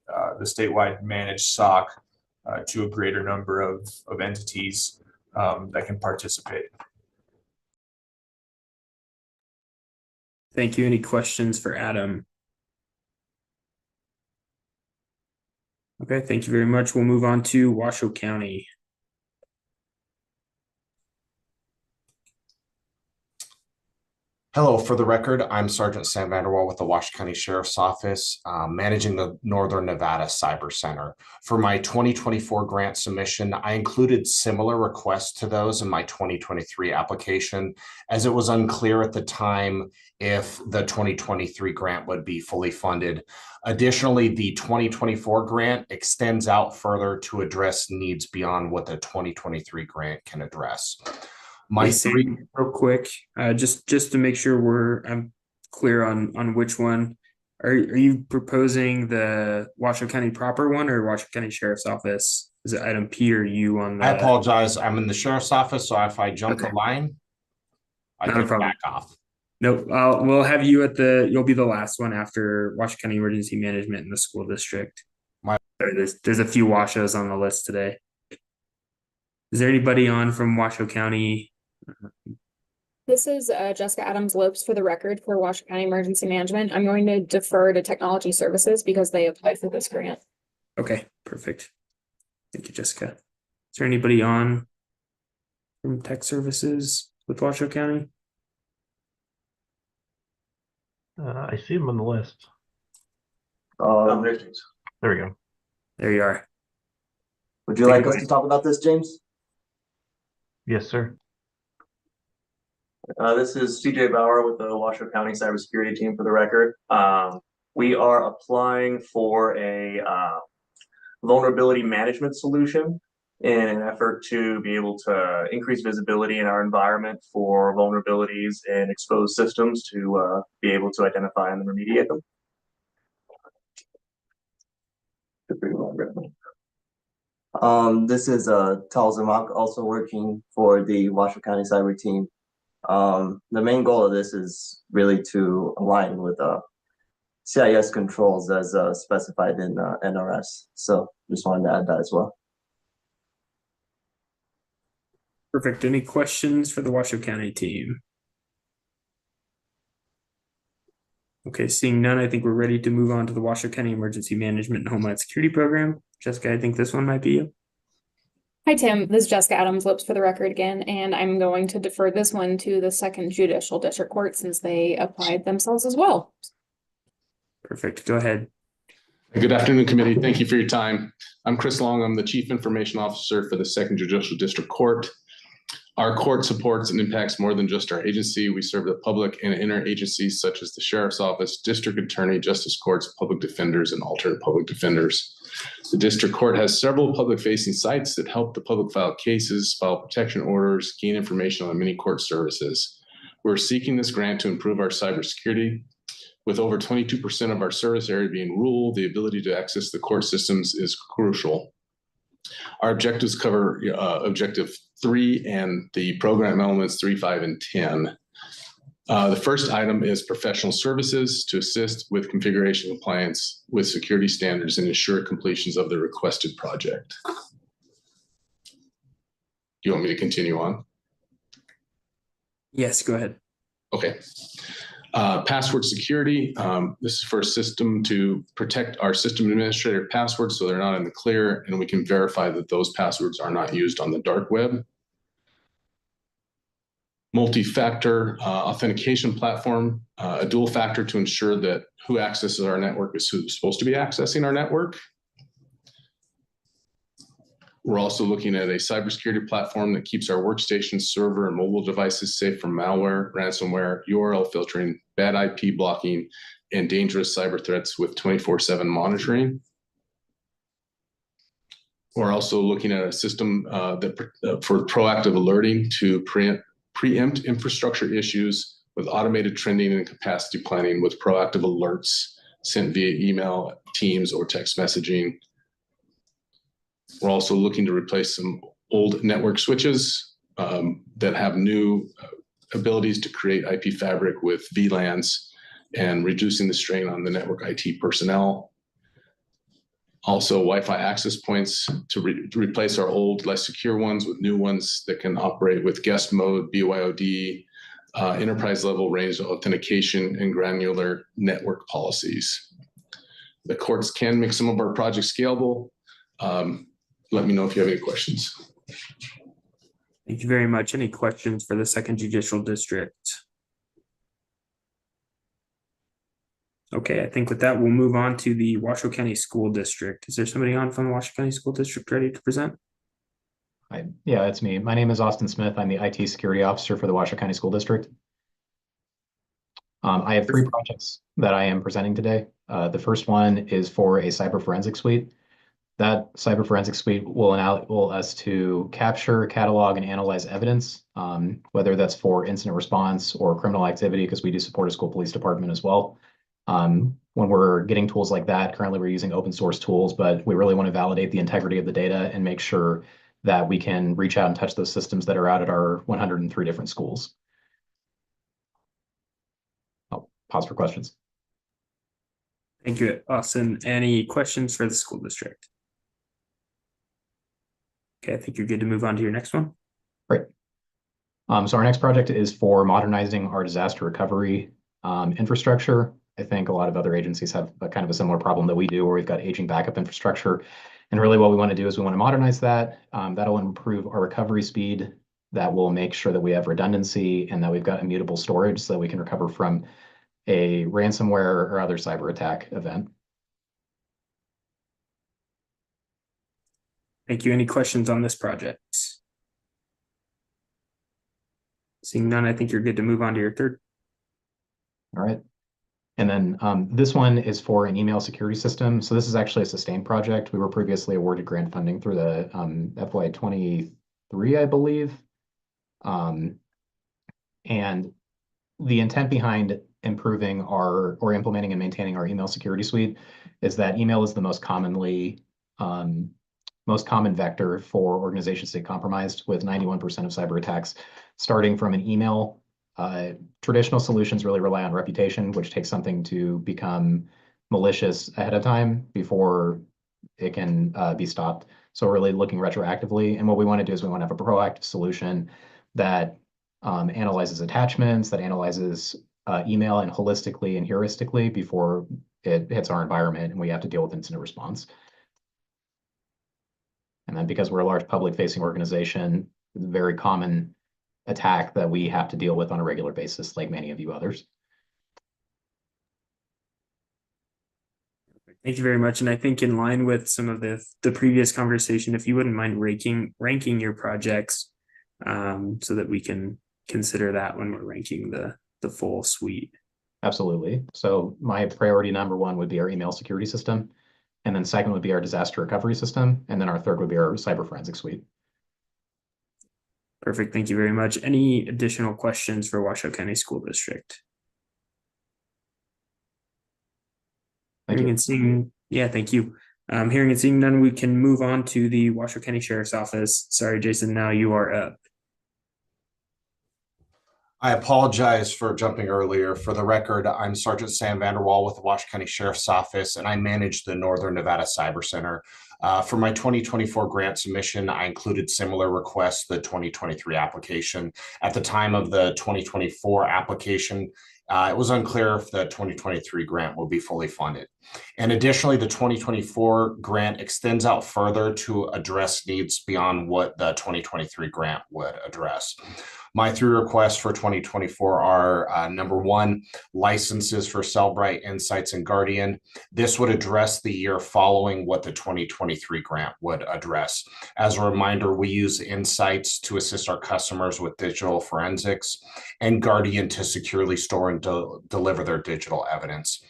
the statewide managed SOC to a greater number of entities that can participate. Thank you. Any questions for Adam? Okay, thank you very much. We'll move on to Washoe County. Hello, for the record, I'm Sergeant Sam Vanderwall with the Washoe County Sheriff's Office, managing the Northern Nevada Cyber Center. For my 2024 grant submission, I included similar requests to those in my 2023 application, as it was unclear at the time if the 2023 grant would be fully funded. Additionally, the 2024 grant extends out further to address needs beyond what the 2023 grant can address. Real quick, just to make sure I'm clear on which one. Are you proposing the Washoe County proper one or Washoe County Sheriff's Office? Is it item P or U on the? I apologize. I'm in the Sheriff's Office, so if I jump the line, I can back off. Nope. We'll have you you'll be the last one after Washoe County Emergency Management in the school district. There's a few Washoes on the list today. Is there anybody on from Washoe County? This is Jessica Adams-Lopes for the record for Washoe County Emergency Management. I'm going to defer to Technology Services because they applied for this grant. Okay, perfect. Thank you, Jessica. Is there anybody on from Tech Services with Washoe County? I see him on the list. There we go. There you are. Would you like us to talk about this, James? Yes, sir. This is CJ Bauer with the Washoe County Cybersecurity Team for the record. We are applying for a vulnerability management solution in an effort to be able to increase visibility in our environment for vulnerabilities and exposed systems to be able to identify and remediate them. This is Tal Zamak, also working for the Washoe County Cyber Team. The main goal of this is really to align with CIS controls as specified in NRS. So just wanted to add that as well. Perfect. Any questions for the Washoe County team? Okay, seeing none, I think we're ready to move on to the Washoe County Emergency Management and Homeland Security Program. Jessica, I think this one might be you. Hi, Tim. This is Jessica Adams Lips for the record again, and I'm going to defer this one to the Second Judicial District Court since they applied themselves as well. Perfect. Go ahead. Good afternoon, committee. Thank you for your time. I'm Chris Long. I'm the Chief Information Officer for the Second Judicial District Court. Our court supports and impacts more than just our agency. We serve the public and interagencies such as the Sheriff's Office, District Attorney, Justice Courts, public defenders, and alternate public defenders. The District Court has several public-facing sites that help the public file cases, file protection orders, gain information on many court services. We're seeking this grant to improve our cybersecurity. With over 22% of our service area being rural, the ability to access the court systems is crucial. Our objectives cover Objective 3 and the program elements 3, 5, and 10. The first item is professional services to assist with configuration compliance with security standards and ensure completions of the requested project. Do you want me to continue on? Yes, go ahead. Okay. Password security. This is for a system to protect our system administrator passwords so they're not in the clear, and we can verify that those passwords are not used on the dark web. Multi-factor authentication platform, a dual factor to ensure that who accesses our network is who's supposed to be accessing our network. We're also looking at a cybersecurity platform that keeps our workstation, server, and mobile devices safe from malware, ransomware, URL filtering, bad IP blocking, and dangerous cyber threats with 24/7 monitoring. We're also looking at a system for proactive alerting to preempt infrastructure issues with automated trending and capacity planning with proactive alerts sent via email, Teams, or text messaging. We're also looking to replace some old network switches that have new abilities to create IP fabric with VLANs and reducing the strain on the network IT personnel. Also, Wi-Fi access points to replace our old, less secure ones with new ones that can operate with guest mode, BYOD, enterprise level range authentication, and granular network policies. The courts can make some of our projects scalable. Let me know if you have any questions. Thank you very much. Any questions for the Second Judicial District? Okay, I think with that, we'll move on to the Washoe County School District. Is there somebody on from the Washoe County School District ready to present? Hi, yeah, that's me. My name is Austin Smith. I'm the IT Security Officer for the Washoe County School District. I have 3 projects that I am presenting today. The first one is for a cyber forensic suite. That cyber forensic suite will enable us to capture, catalog, and analyze evidence, whether that's for incident response or criminal activity, because we do support a school police department as well. When we're getting tools like that, currently we're using open source tools, but we really want to validate the integrity of the data and make sure that we can reach out and touch those systems that are out at our 103 different schools. I'll pause for questions. Thank you, Austin. Any questions for the school district? Okay, I think you're good to move on to your next one. Great. So our next project is for modernizing our disaster recovery infrastructure. I think a lot of other agencies have a kind of a similar problem that we do, where we've got aging backup infrastructure. And really what we want to do is we want to modernize that. That'll improve our recovery speed. That will make sure that we have redundancy and that we've got immutable storage so that we can recover from a ransomware or other cyber attack event. Thank you. Any questions on this project? Seeing none, I think you're good to move on to your third. All right. And then this one is for an email security system. So this is actually a sustained project. We were previously awarded grant funding through the FY23, I believe. And the intent behind improving or implementing and maintaining our email security suite is that email is the most common vector for organizations to get compromised, with 91% of cyber attacks starting from an email. Traditional solutions really rely on reputation, which takes something to become malicious ahead of time before it can be stopped. So we're really looking retroactively. And what we want to do is we want to have a proactive solution that analyzes attachments, that analyzes email and holistically and heuristically before it hits our environment and we have to deal with incident response. And then because we're a large public facing organization, it's a very common attack that we have to deal with on a regular basis, like many of you others. Thank you very much. And I think in line with some of the previous conversation, if you wouldn't mind ranking your projects, so that we can consider that when we're ranking the full suite. Absolutely. So my priority number one would be our email security system. And then second would be our disaster recovery system. And then our third would be our cyber forensic suite. Perfect. Thank you very much. Any additional questions for Washoe County School District? Hearing and seeing, yeah, thank you. Hearing and seeing none, we can move on to the Washoe County Sheriff's Office. Sorry, Jason, now you are up. I apologize for jumping earlier. For the record, I'm Sergeant Sam Vanderwall with the Washoe County Sheriff's Office, and I manage the Northern Nevada Cyber Center. For my 2024 grant submission, I included similar requests to the 2023 application. At the time of the 2024 application, it was unclear if the 2023 grant will be fully funded. And additionally, the 2024 grant extends out further to address needs beyond what the 2023 grant would address. My three requests for 2024 are number one, licenses for Cellbrite, Insights, and Guardian. This would address the year following what the 2023 grant would address. As a reminder, we use Insights to assist our customers with digital forensics and Guardian to securely store and deliver their digital evidence.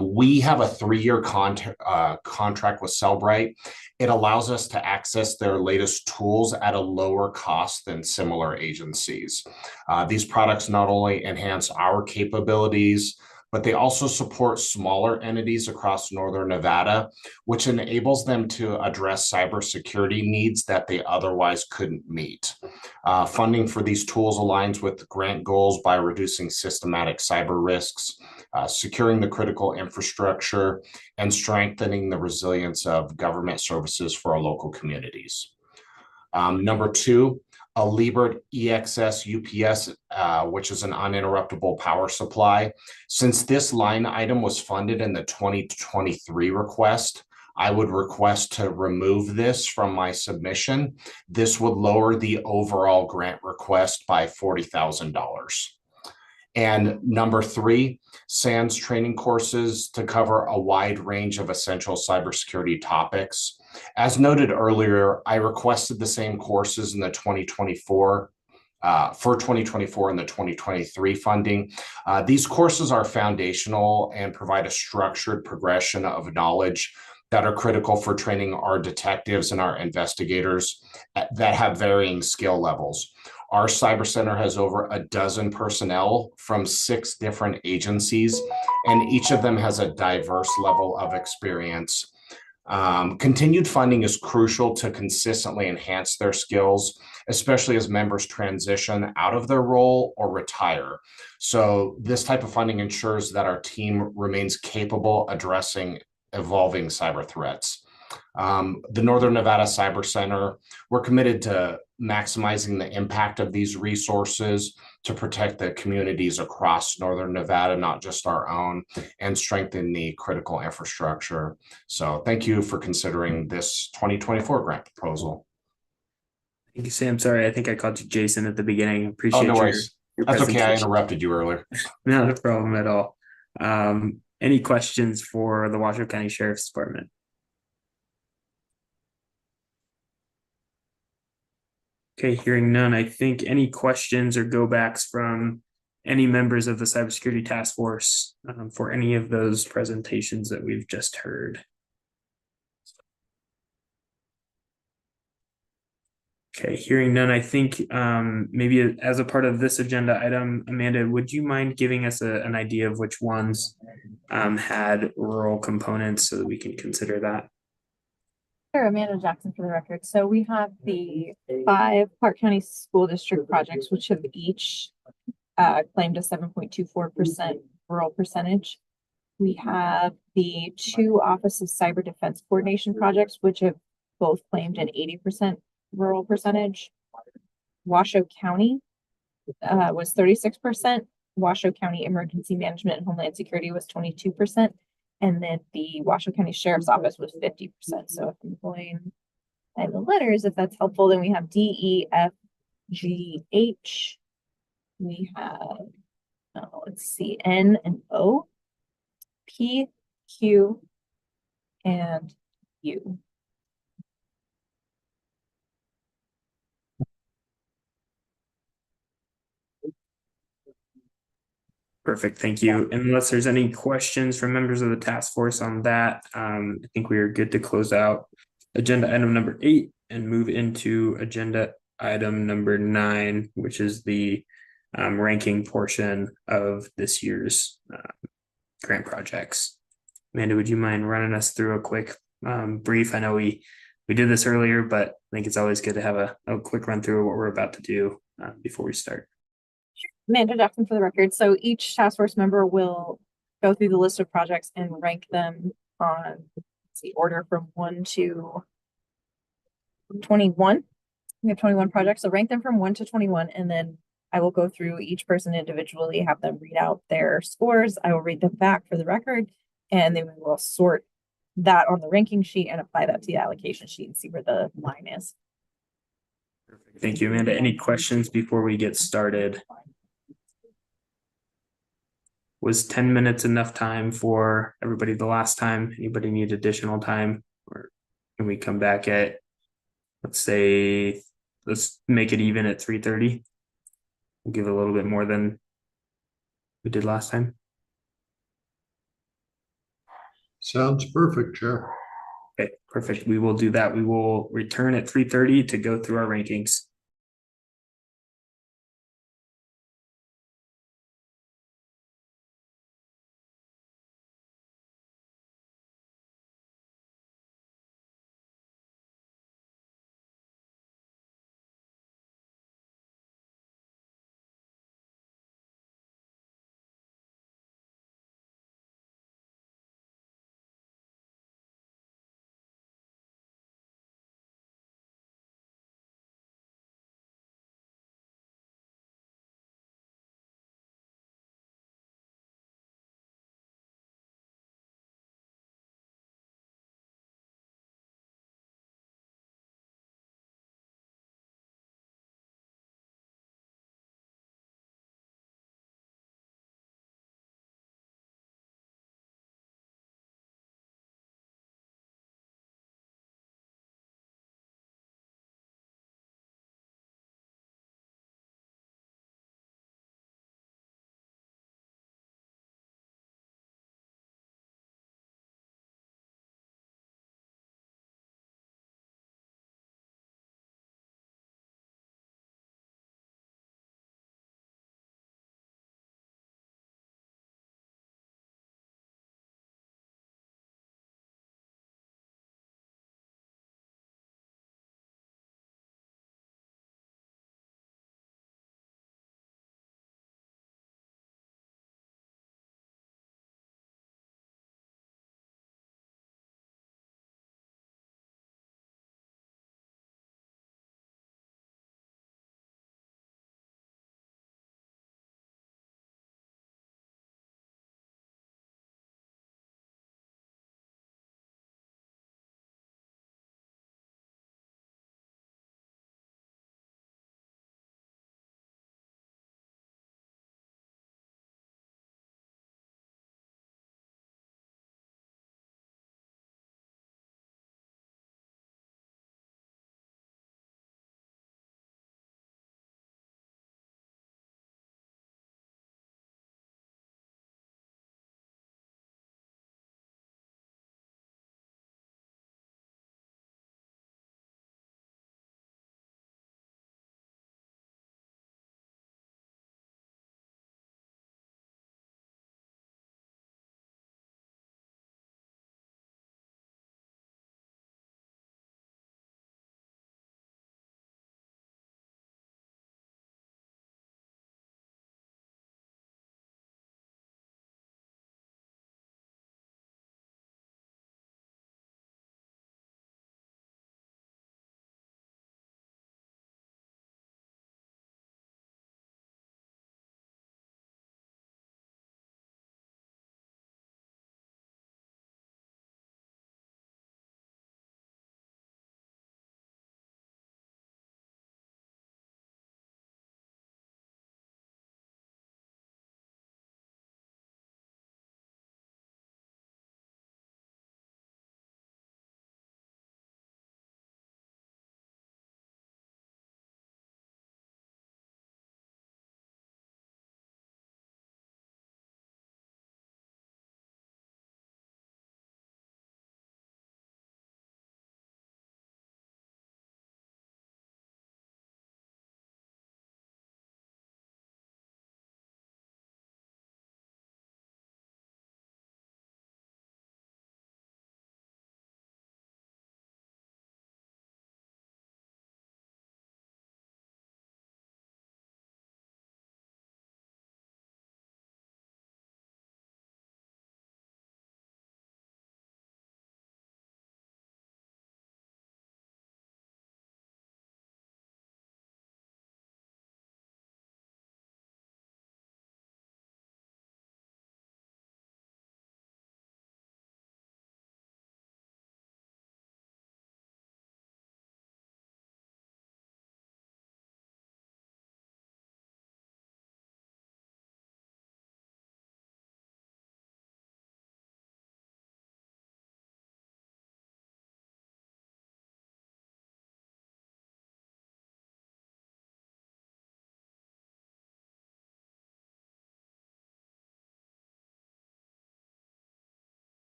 We have a 3-year contract with Cellbrite. It allows us to access their latest tools at a lower cost than similar agencies. These products not only enhance our capabilities, but they also support smaller entities across Northern Nevada, which enables them to address cybersecurity needs that they otherwise couldn't meet. Funding for these tools aligns with grant goals by reducing systematic cyber risks, securing the critical infrastructure, and strengthening the resilience of government services for our local communities. Number two, a Liebert EXS UPS, which is an uninterruptible power supply. Since this line item was funded in the 2023 request, I would request to remove this from my submission. This would lower the overall grant request by $40,000. And number three, SANS training courses to cover a wide range of essential cybersecurity topics. As noted earlier, I requested the same courses in the 2024 for 2024 and the 2023 funding. These courses are foundational and provide a structured progression of knowledge that are critical for training our detectives and our investigators that have varying skill levels. Our cyber center has over a dozen personnel from 6 different agencies, and each of them has a diverse level of experience. Continued funding is crucial to consistently enhance their skills, especially as members transition out of their role or retire. So this type of funding ensures that our team remains capable addressing evolving cyber threats. The Northern Nevada Cyber Center, we're committed to maximizing the impact of these resources to protect the communities across Northern Nevada, not just our own, and strengthen the critical infrastructure. So thank you for considering this 2024 grant proposal. Thank you, Sam. Sorry, I think I called you Jason at the beginning. Appreciate no your worries. That's okay. I presentation. interrupted you earlier. Not a problem at all. Any questions for the Washoe County Sheriff's Department? Okay, hearing none, I think any questions or go backs from any members of the cybersecurity task force for any of those presentations that we've just heard. Okay, hearing none, I think maybe as a part of this agenda item, Amanda, would you mind giving us an idea of which ones had rural components so that we can consider that? Sure, Amanda Jackson for the record. So we have the 5 Park County School District projects, which have each claimed a 7.24% rural percentage. We have the 2 Office of Cyber Defense Coordination projects, which have both claimed an 80% rural percentage. Washoe County was 36%. Washoe County Emergency Management and Homeland Security was 22%. And then the Washoe County Sheriff's Office was 50%. So if I'm going and the letters, if that's helpful, then we have D, E, F, G, H. We have, let's see, N and O, P, Q, and U. Perfect, thank you. Unless there's any questions from members of the task force on that, I think we are good to close out agenda item number 8 and move into agenda item number 9, which is the ranking portion of this year's grant projects. Amanda, would you mind running us through a quick brief? I know we did this earlier, but I think it's always good to have a quick run through of what we're about to do before we start. Amanda Jackson for the record. So each task force member will go through the list of projects and rank them on the order from 1 to 21. We have 21 projects, so rank them from 1 to 21, and then I will go through each person individually, have them read out their scores. I will read them back for the record, and then we will sort that on the ranking sheet and apply that to the allocation sheet and see where the line is. Thank you, Amanda. Any questions before we get started? Was 10 minutes enough time for everybody the last time? Anybody need additional time? Or can we come back at, let's make it even at 3:30? We'll give it a little bit more than we did last time. Sounds perfect, Chair. Okay, perfect. We will do that. We will return at 3:30 to go through our rankings.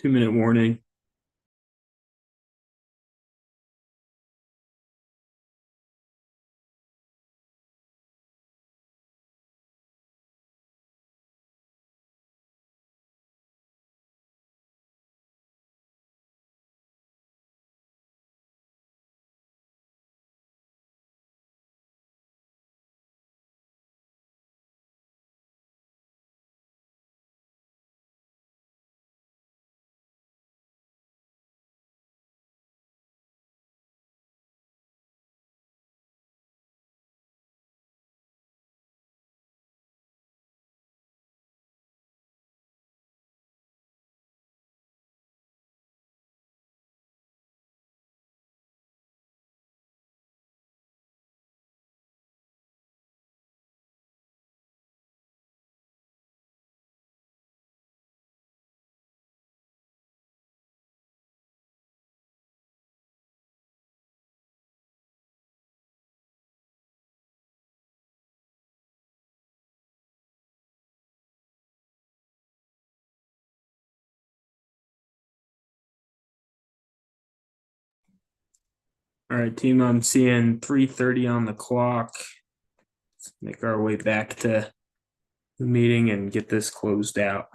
2-minute warning. All right, team, I'm seeing 3:30 on the clock. Let's make our way back to the meeting and get this closed out.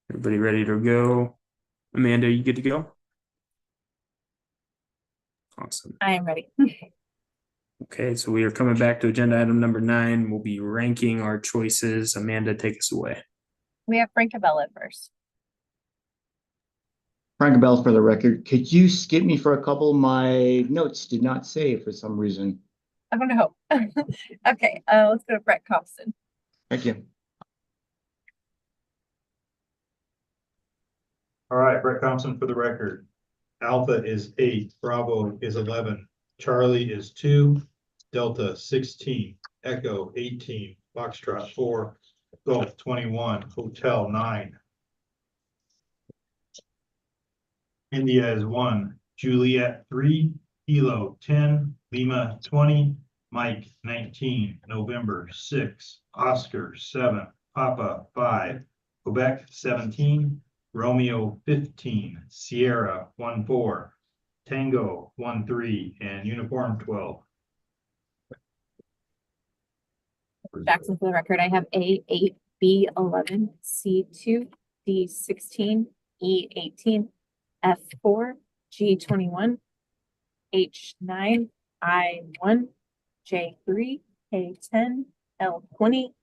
Everybody ready to go? Amanda, you good to go? Awesome. I am ready. Okay, so we are coming back to agenda item number 9. We'll be ranking our choices. Amanda, take us away. We have Frank Cabela first. Frank Bell for the record. Could you skip me for a couple? My notes did not save for some reason. I don't know. Okay, let's go to Brett Thompson. Thank you. All right, Brett Thompson for the record. Alpha is 8, Bravo is 11, Charlie is 2, Delta 16, Echo 18, Foxtrot 4, Golf 21, Hotel 9. India is 1, Juliet 3, Kilo 10, Lima 20, Mike 19, November 6, Oscar 7, Papa 5, Quebec 17, Romeo 15, Sierra 14, Tango 13, and Uniform 12. Jackson for the record. I have A8, B11, C2, D16, E18, F4, G21, H9, I1, J3, K10, L20,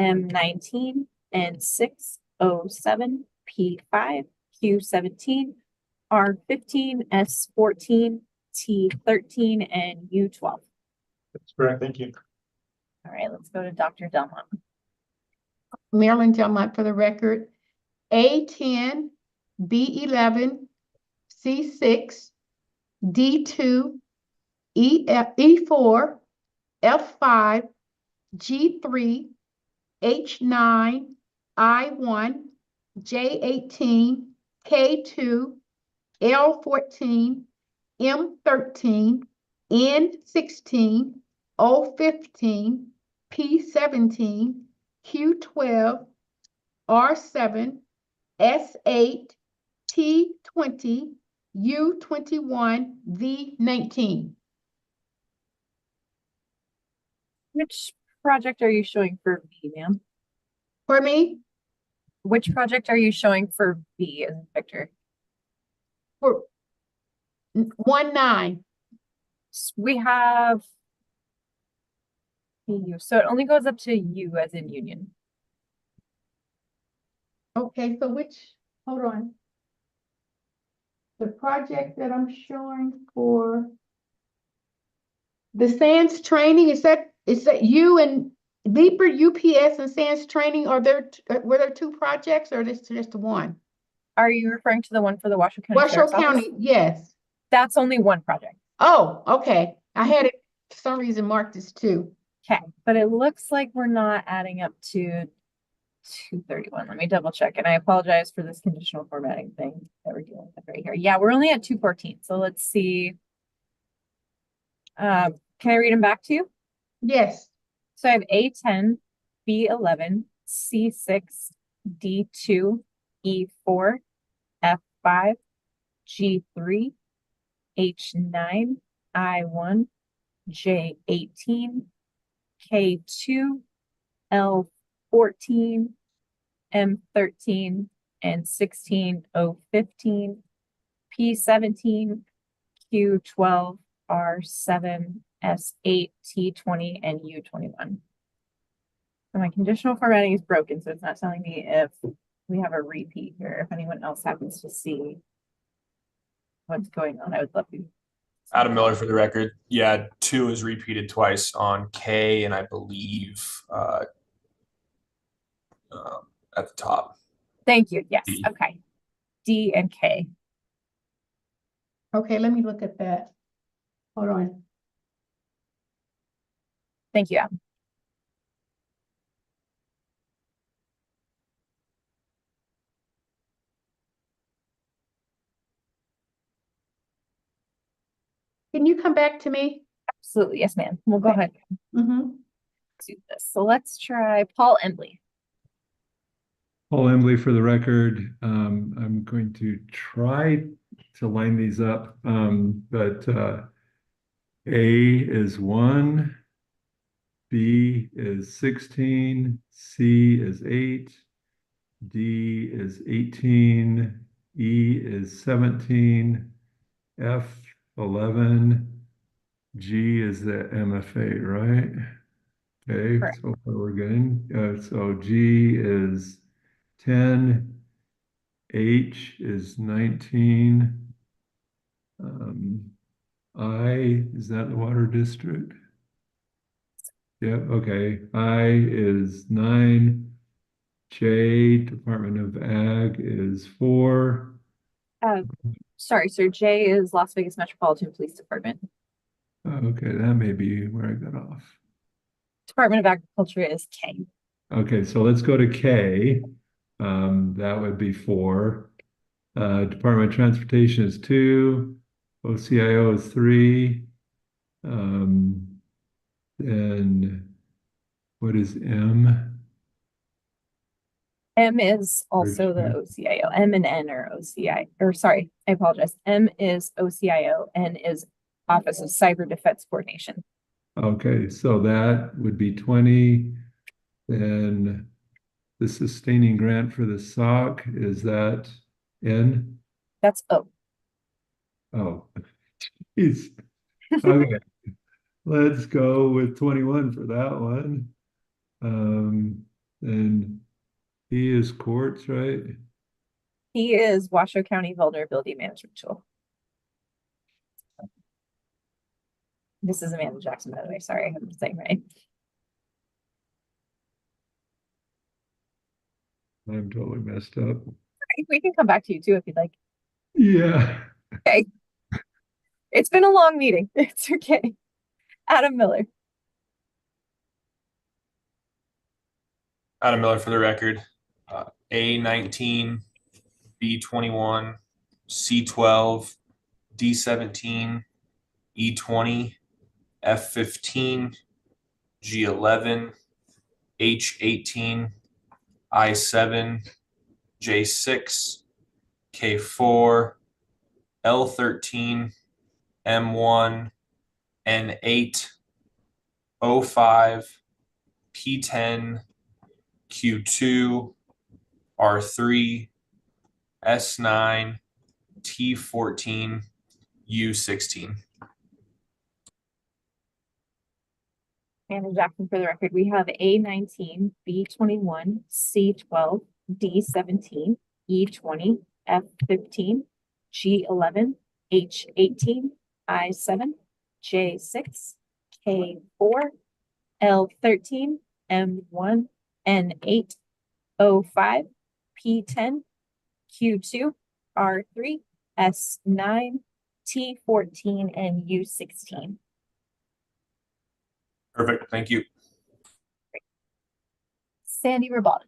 M19, N6, O7, P5, Q17, R15, S14, T13, and U12. That's correct. Thank you. All right, let's go to Dr. Delmont. Marilyn Delmont for the record. A10, B11, C6, D2, E4, F5, G3, H9, I1, J18, K2, L14, M13, N16, O15, P17, Q12, R7, S8, T20, U21, V19. Which project are you showing for B, ma'am? For me? Which project are you showing for B as in Victor? For 19. We have U, so it only goes up to U as in union. Okay, so hold on. The project that I'm showing for the SANS training, is that you and Leaper, UPS, and SANS training, were there 2 projects or just one? Are you referring to the one for the Washoe County Washoe Sheriff's County, Office? yes. That's only one project. Oh, okay. I had it for some reason marked as 2. Okay, but it looks like we're not adding up to 231. Let me double check, and I apologize for this conditional formatting thing that we're dealing with right here. Yeah, we're only at 214. So let's see. Can I read them back to you? Yes. So I have A10, B11, C6, D2, E4, F5, G3, H9, I1, J18, K2, L14, M13, and 16, O15, P17, Q12, R7, S8, T20, and U21. And my conditional formatting is broken, so it's not telling me if we have a repeat here. If anyone else happens to see what's going on, I would love to. Adam Miller for the record. Yeah, 2 is repeated twice on K, and I believe at the top. Thank you. Yes. D. Okay. D and K. Okay, let me look at that. Hold on. Thank you, Adam. Can you come back to me? Absolutely. Yes, ma'am. We'll go ahead. Mm-hmm. Do this. So let's try Paul Embley. Paul Embley for the record. I'm going to try to line these up, but A is 1, B is 16, C is 8, D is 18, E is 17, F 11, G is the MFA, right? Okay, Correct. so far we're good. So G is 10, H is 19. I, is that the water district? Yeah, okay. I is 9. J, Department of Ag is 4. Sorry, sir. J is Las Vegas Metropolitan Police Department. Okay, that may be where I got off. Department of Agriculture is K. Okay, so let's go to K. That would be 4. Department of Transportation is 2. OCIO is 3. And what is M? M is also the OCIO. M and N are OCI, or sorry, I apologize. M is OCIO, N is Office of Cyber Defense Coordination. Okay, so that would be 20. Then the sustaining grant for the SOC, is that N? That's O. Oh, geez. Okay, let's go with 21 for that one. And E is courts, right? He is Washoe County Vulnerability Management Tool. This is Amanda Jackson, by the way. Sorry, I'm saying right. I'm totally messed up. We can come back to you too if you'd like. Yeah. Okay. It's been a long meeting. It's okay. Adam Miller. Adam Miller for the record. A19, B21, C12, D17, E20, F15, G11, H18, I7, J6, K4, L13, M1, N8, O5, P10, Q2, R3, S9, T14, U16. Amanda Jackson for the record. We have A19, B21, C12, D17, E20, F15, G11, H18, I7, J6, K4, L13, M1, N8, O5, P10, Q2, R3, S9, T14, and U16. Perfect. Thank you. Sandy Rabat.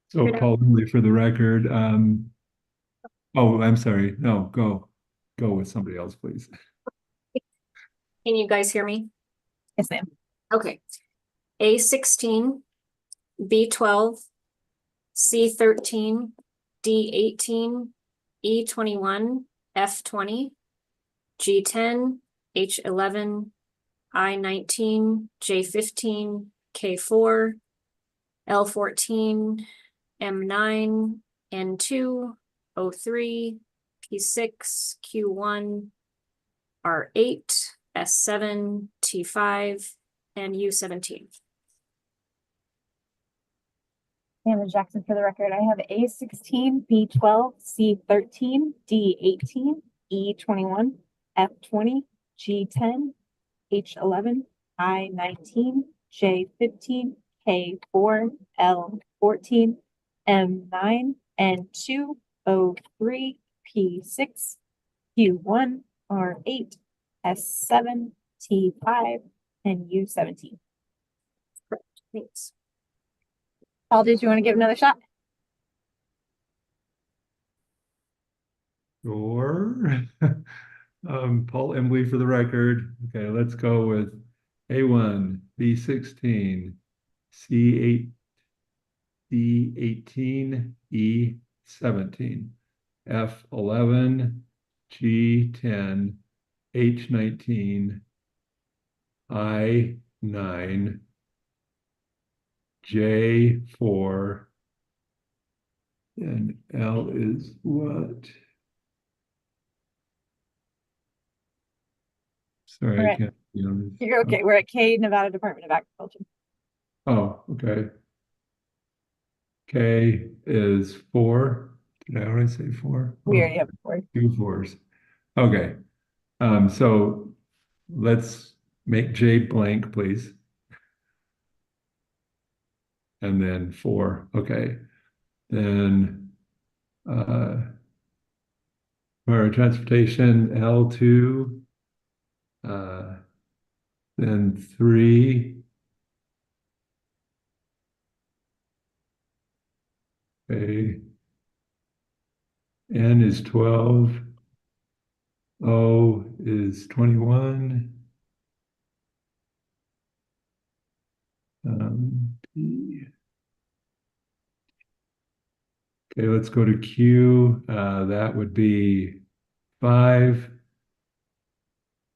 So Paul Embley for the record. Oh, I'm sorry. No, go. go with somebody else, please. Can you guys hear me? Yes, ma'am. Okay. A16, B12, C13, D18, E21, F20, G10, H11, I19, J15, K4, L14, M9, N2, O3, P6, Q1, R8, S7, T5, and U17. Amanda Jackson for the record. I have A16, B12, C13, D18, E21, F20, G10, H11, I19, J15, K4, L14, M9, N2, O3, P6, Q1, R8, S7, T5, and U17. Correct. Thanks. Paul, did you want to give another shot? Sure. Paul Embley for the record. Okay, let's go with A1, B16, C8, D18, E17, F11, G10, H19, I9, J4, and L is what? Sorry, We're I at- can't see on this. You're okay. We're at K, Nevada Department of Agriculture. Oh, okay. K is 4. Did I already say 4? We Oh, already have 4. 2 4s. Okay. So let's make J blank, please. And then 4. Okay. Then for transportation, L2. Then 3. Okay. N is 12. O is 21. P. Okay, let's go to Q. That would be 5.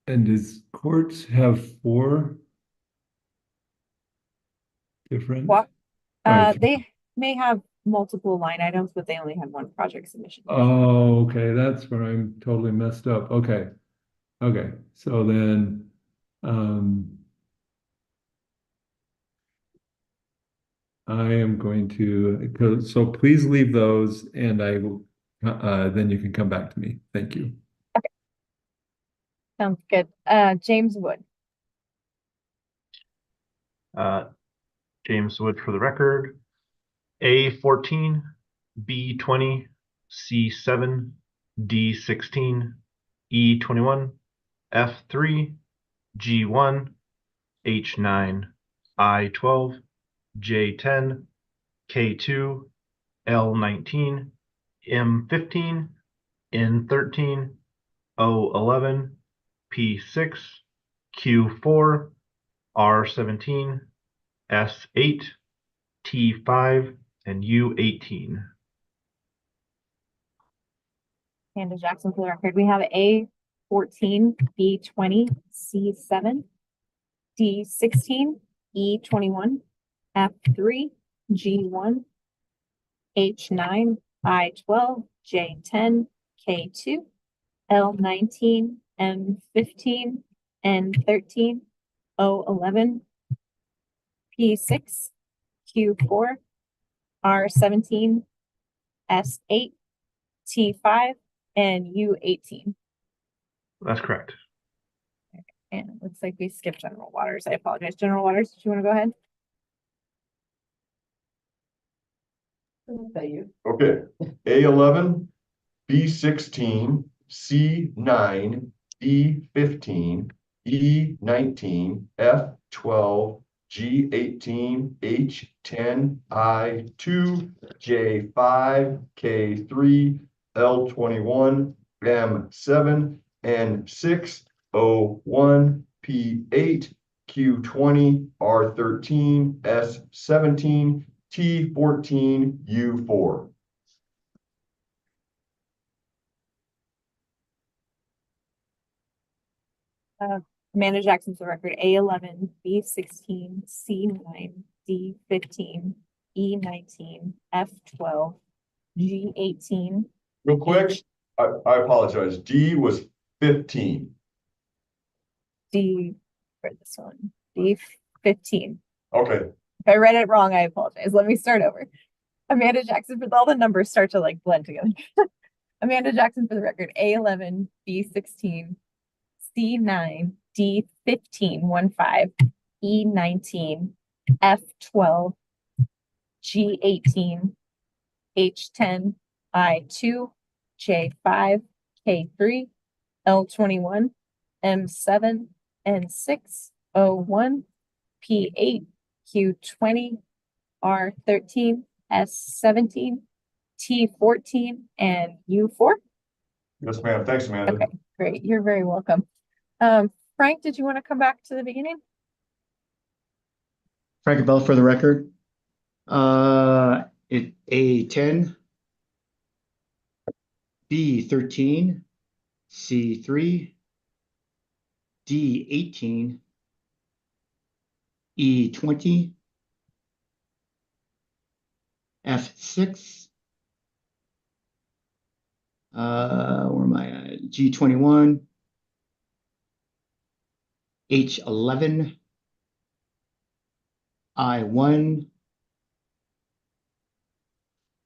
And does courts have 4 different? What? Oh, They may have multiple line items, but they only have one project submission. oh, okay, that's where I'm totally messed up. Okay. Okay, so then I am going to, so please leave those and I will, then you can come back to me. Thank you. Sounds good. James Wood. James Wood for the record. A14, B20, C7, D16, E21, F3, G1, H9, I12, J10, K2, L19, M15, N13, O11, P6, Q4, R17, S8, T5, and U18. Amanda Jackson for the record. We have A14, B20, C7, D16, E21, F3, G1, H9, I12, J10, K2, L19, M15, N13, O11, P6, Q4, R17, S8, T5, and U18. That's correct. And it looks like we skipped general waters. I apologize. General waters, did you want to go ahead? Okay, A11, B16, C9, E15, E19, F12, G18, H10, I2, J5, K3, L21, M7, N6, O1, P8, Q20, R13, S17, T14, U4. Amanda Jackson for the record, A11, B16, C9, D15, E19, F12, G18. Real quick, I apologize. D was 15. D for this one, D15. Okay. If I read it wrong, I apologize. Let me start over. Amanda Jackson, for all the numbers start to like blend together. Amanda Jackson for the record, A11, B16, C9, D15, 15, E19, F12, G18, H10, I2, J5, K3, L21, M7, N6, O1, P8, Q20, R13, S17, T14, and U4. Yes, ma'am. Thanks, Amanda. Okay, great. You're very welcome. Frank, did you want to come back to the beginning? Frank Bell for the record. A10, B13, C3, D18, E20, F6, where am I at? G21, H11, I1,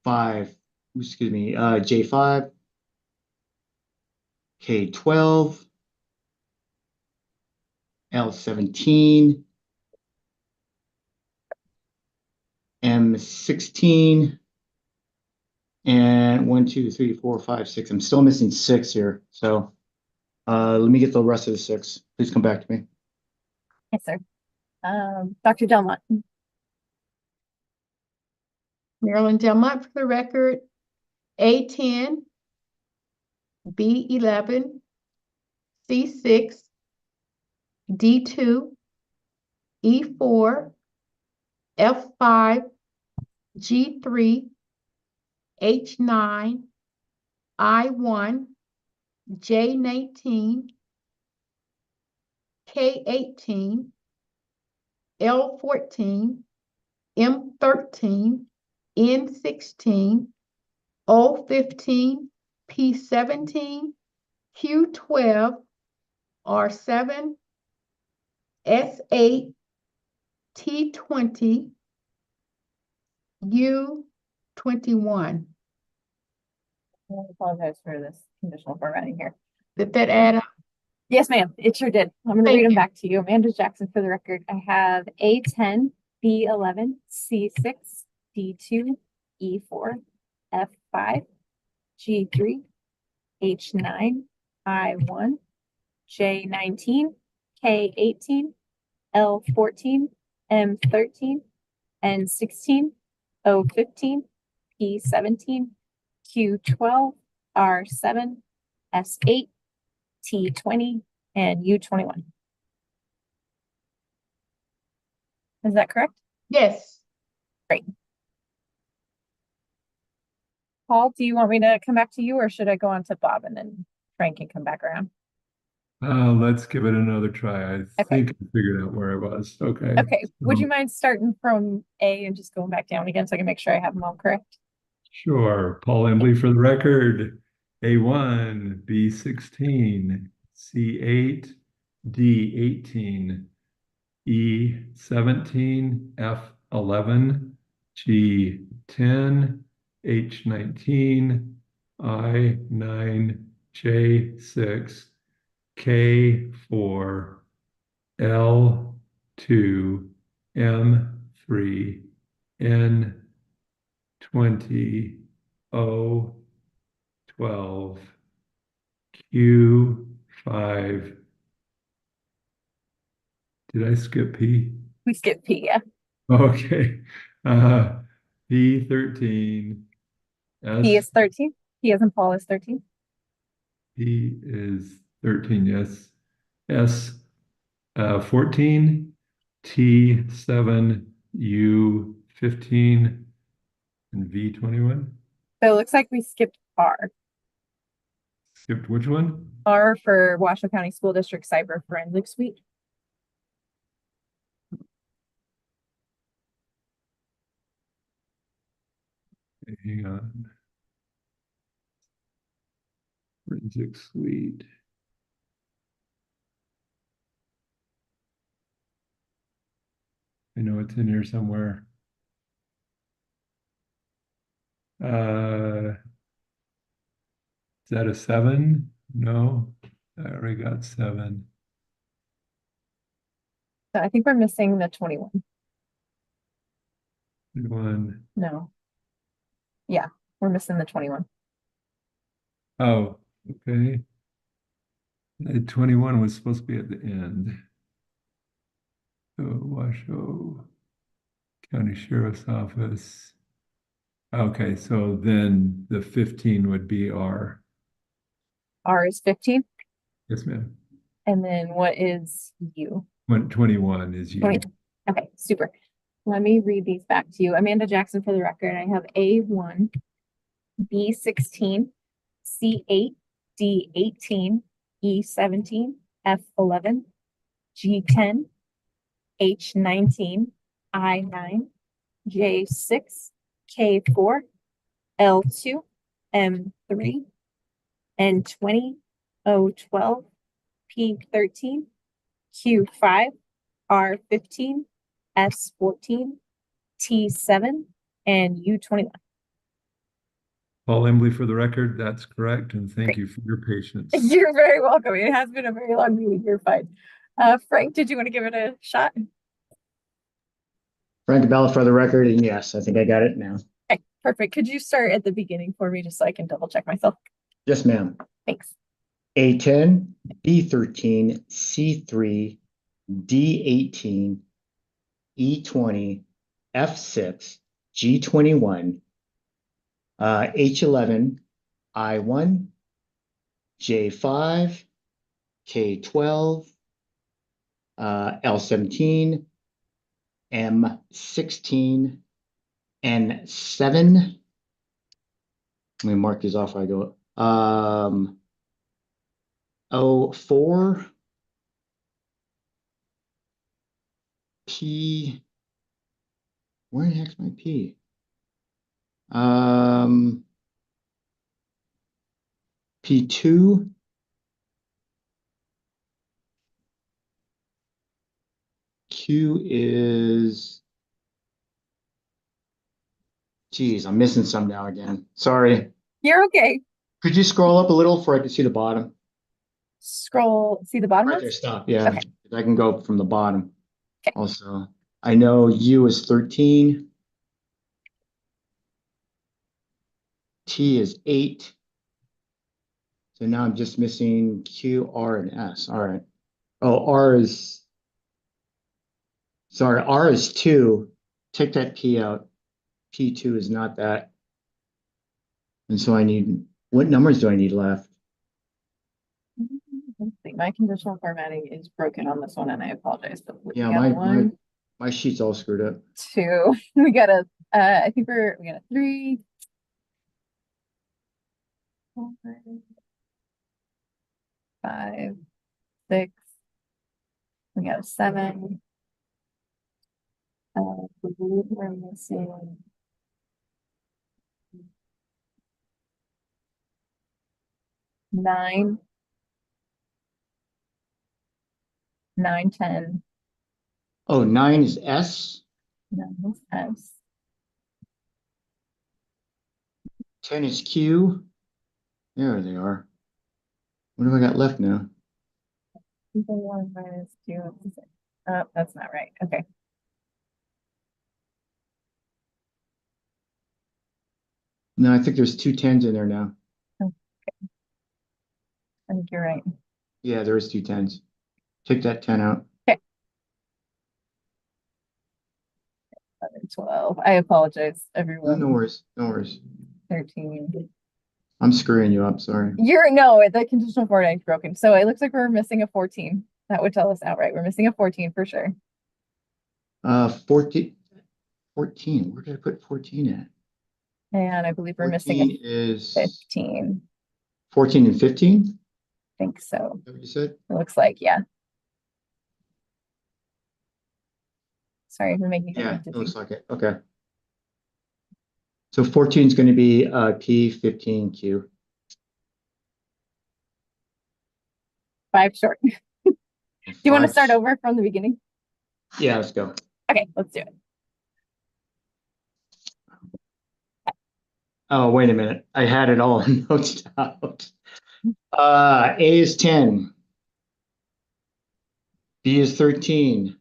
J5, K12, L17, M16, and 1, 2, 3, 4, 5, 6. I'm still missing 6 here. So let me get the rest of the 6. Please come back to me. Yes, sir. Dr. Delmont. Marilyn Delmont for the record. A10, B11, C6, D2, E4, F5, G3, H9, I1, J19, K18, L14, M13, N16, O15, P17, Q12, R7, S8, T20, U21. I apologize for this conditional formatting here. Did that add up? Yes, ma'am. It sure did. I'm going to Thank read them you. back to you. Amanda Jackson for the record. I have A10, B11, C6, D2, E4, F5, G3, H9, I1, J19, K18, L14, M13, N16, O15, P17, Q12, R7, S8, T20, and U21. Is that correct? Yes. Great. Paul, do you want me to come back to you, or should I go on to Bob and then Frank can come back around? Let's give it another try. I think I figured out where I was. Okay. Okay. Would you mind starting from A and just going back down again so I can make sure I have them all correct? Sure. Paul Embley for the record. A1, B16, C8, D18, E17, F11, G10, H19, I9, J6, K4, L2, M3, N20, O12, Q5. Did I skip P? We skipped P, yeah. Okay. P13. P is 13. P as in Paul is 13. P is 13, yes. S 14, T 7, U 15, and V 21. So it looks like we skipped R. Skipped which one? R for Washoe County School District Cyber Forensic Suite. Hang on. Forensic Suite. I know it's in here somewhere. Is that a 7? No, I already got 7. So I think we're missing the 21. 21. No. Yeah, we're missing the 21. Oh, okay. 21 was supposed to be at the end. So Washoe County Sheriff's Office. Okay, so then the 15 would be R. R is 15. Yes, ma'am. And then what is U? 21 is U. 20. Okay, super. Let me read these back to you. Amanda Jackson for the record. I have A1, B16, C8, D18, E17, F11, G10, H19, I9, J6, K4, L2, M3, N20, O12, P13, Q5, R15, S14, T7, and U21. Paul Embley for the record, that's correct, and thank Great. you for your patience. You're very welcome. It has been a very long meeting. You're fine. Frank, did you want to give it a shot? Frank Bell for the record, and yes, I think I got it now. Okay, perfect. Could you start at the beginning for me just so I can double check myself? Yes, ma'am. Thanks. A10, B13, C3, D18, E20, F6, G21, H11, I1, J5, K12, L17, M16, N7. Let me mark these off. I go. O4, P. Where the heck's my P? P2. Q is. Geez, I'm missing some now again. Sorry. You're okay. Could you scroll up a little for I can see the bottom? Scroll, see the bottom Right ones? there, stop. Yeah, Okay. I can go from the bottom. Okay. Also, I know U is 13. T is 8. So now I'm just missing Q, R, and S. All right. Oh, R is. Sorry, R is 2. Take that P out. P2 is not that. And so I need, what numbers do I need left? Let's see. My conditional formatting is broken on this one, and I apologize. But we Yeah, got my sheet's all screwed up. 2. We got a. I think we got a 3. 4, 5, 6. We got a 7. I believe we're missing 9, 9, 10. Oh, 9 is S. 9 is S. 10 is Q. There they are. What have I got left now? 1 minus 2. Oh, that's not right. Okay. No, I think there's 2 10s in there now. Okay. I think you're right. Yeah, there is 2 10s. Take that 10 out. Okay. 12. I apologize, everyone. No worries. No worries. 13. I'm screwing you up, sorry. No, the conditional formatting is broken. So it looks like we're missing a 14. That would tell us outright. We're missing a 14 for sure. 14. Where did I put 14 at? And I believe we're missing a 15. 14 and 15? I think so. Is that what you said? It looks like, yeah. Sorry for making Yeah, it looks like it. Okay. So 14 is going to be P, 15 Q. 5 short. Do you want to start over from the beginning? Yeah, let's go. Okay, let's do it. Oh, wait a minute. I had it all noted out. A is 10. B is 13.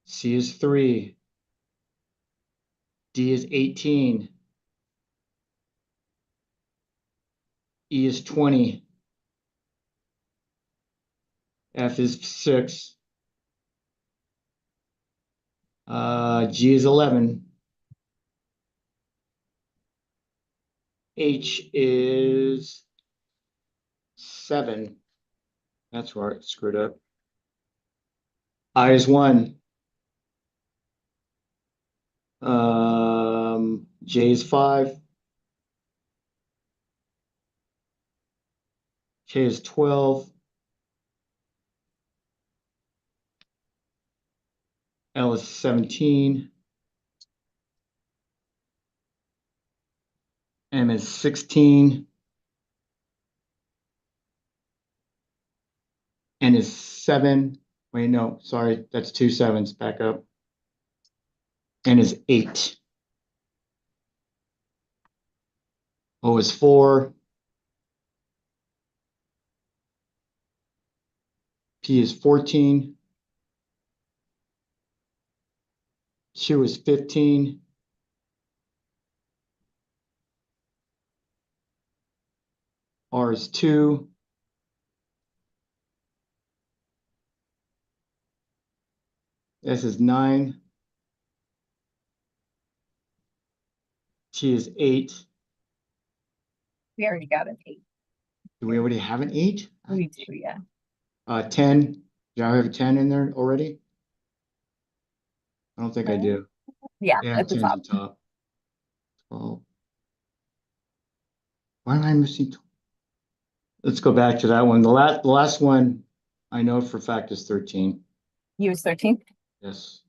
C is 3. D is 18. E is 20. F is 6. G is 11. H is 7. That's where it screwed up. I is 1. J is 5. K is 12. L is 17. M is 16. N is 7. Wait, no, sorry, that's 2 7s. Back up. N is 8. O is 4. P is 14. Q is 15. R is 2. S is 9. T is 8. We already got an 8. Do we already have an 8? We do, yeah. 10. Do I have a 10 in there already? I don't think I do. Yeah, at the 10's top. the top. 12. Why am I missing? Let's go back to that one. The last one I know for a fact is 13. U is 13? Yes.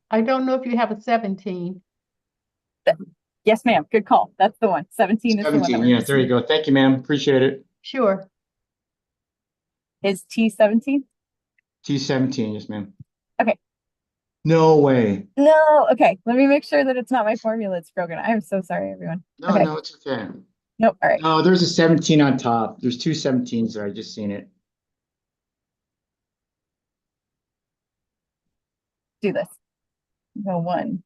I don't know if you have a 17. Yes, ma'am. Good call. That's the one. 17 is the one. 17, yes, there you go. Thank you, ma'am. Appreciate it. Sure. Is T 17? T17, yes, ma'am. Okay. No way. No. Okay. Let me make sure that it's not my formula. It's broken. I am so sorry, everyone. No, okay. no, it's okay. Nope. All right. No, there's a 17 on top. There's 2 17s there. I just seen it. Do this. Go 1.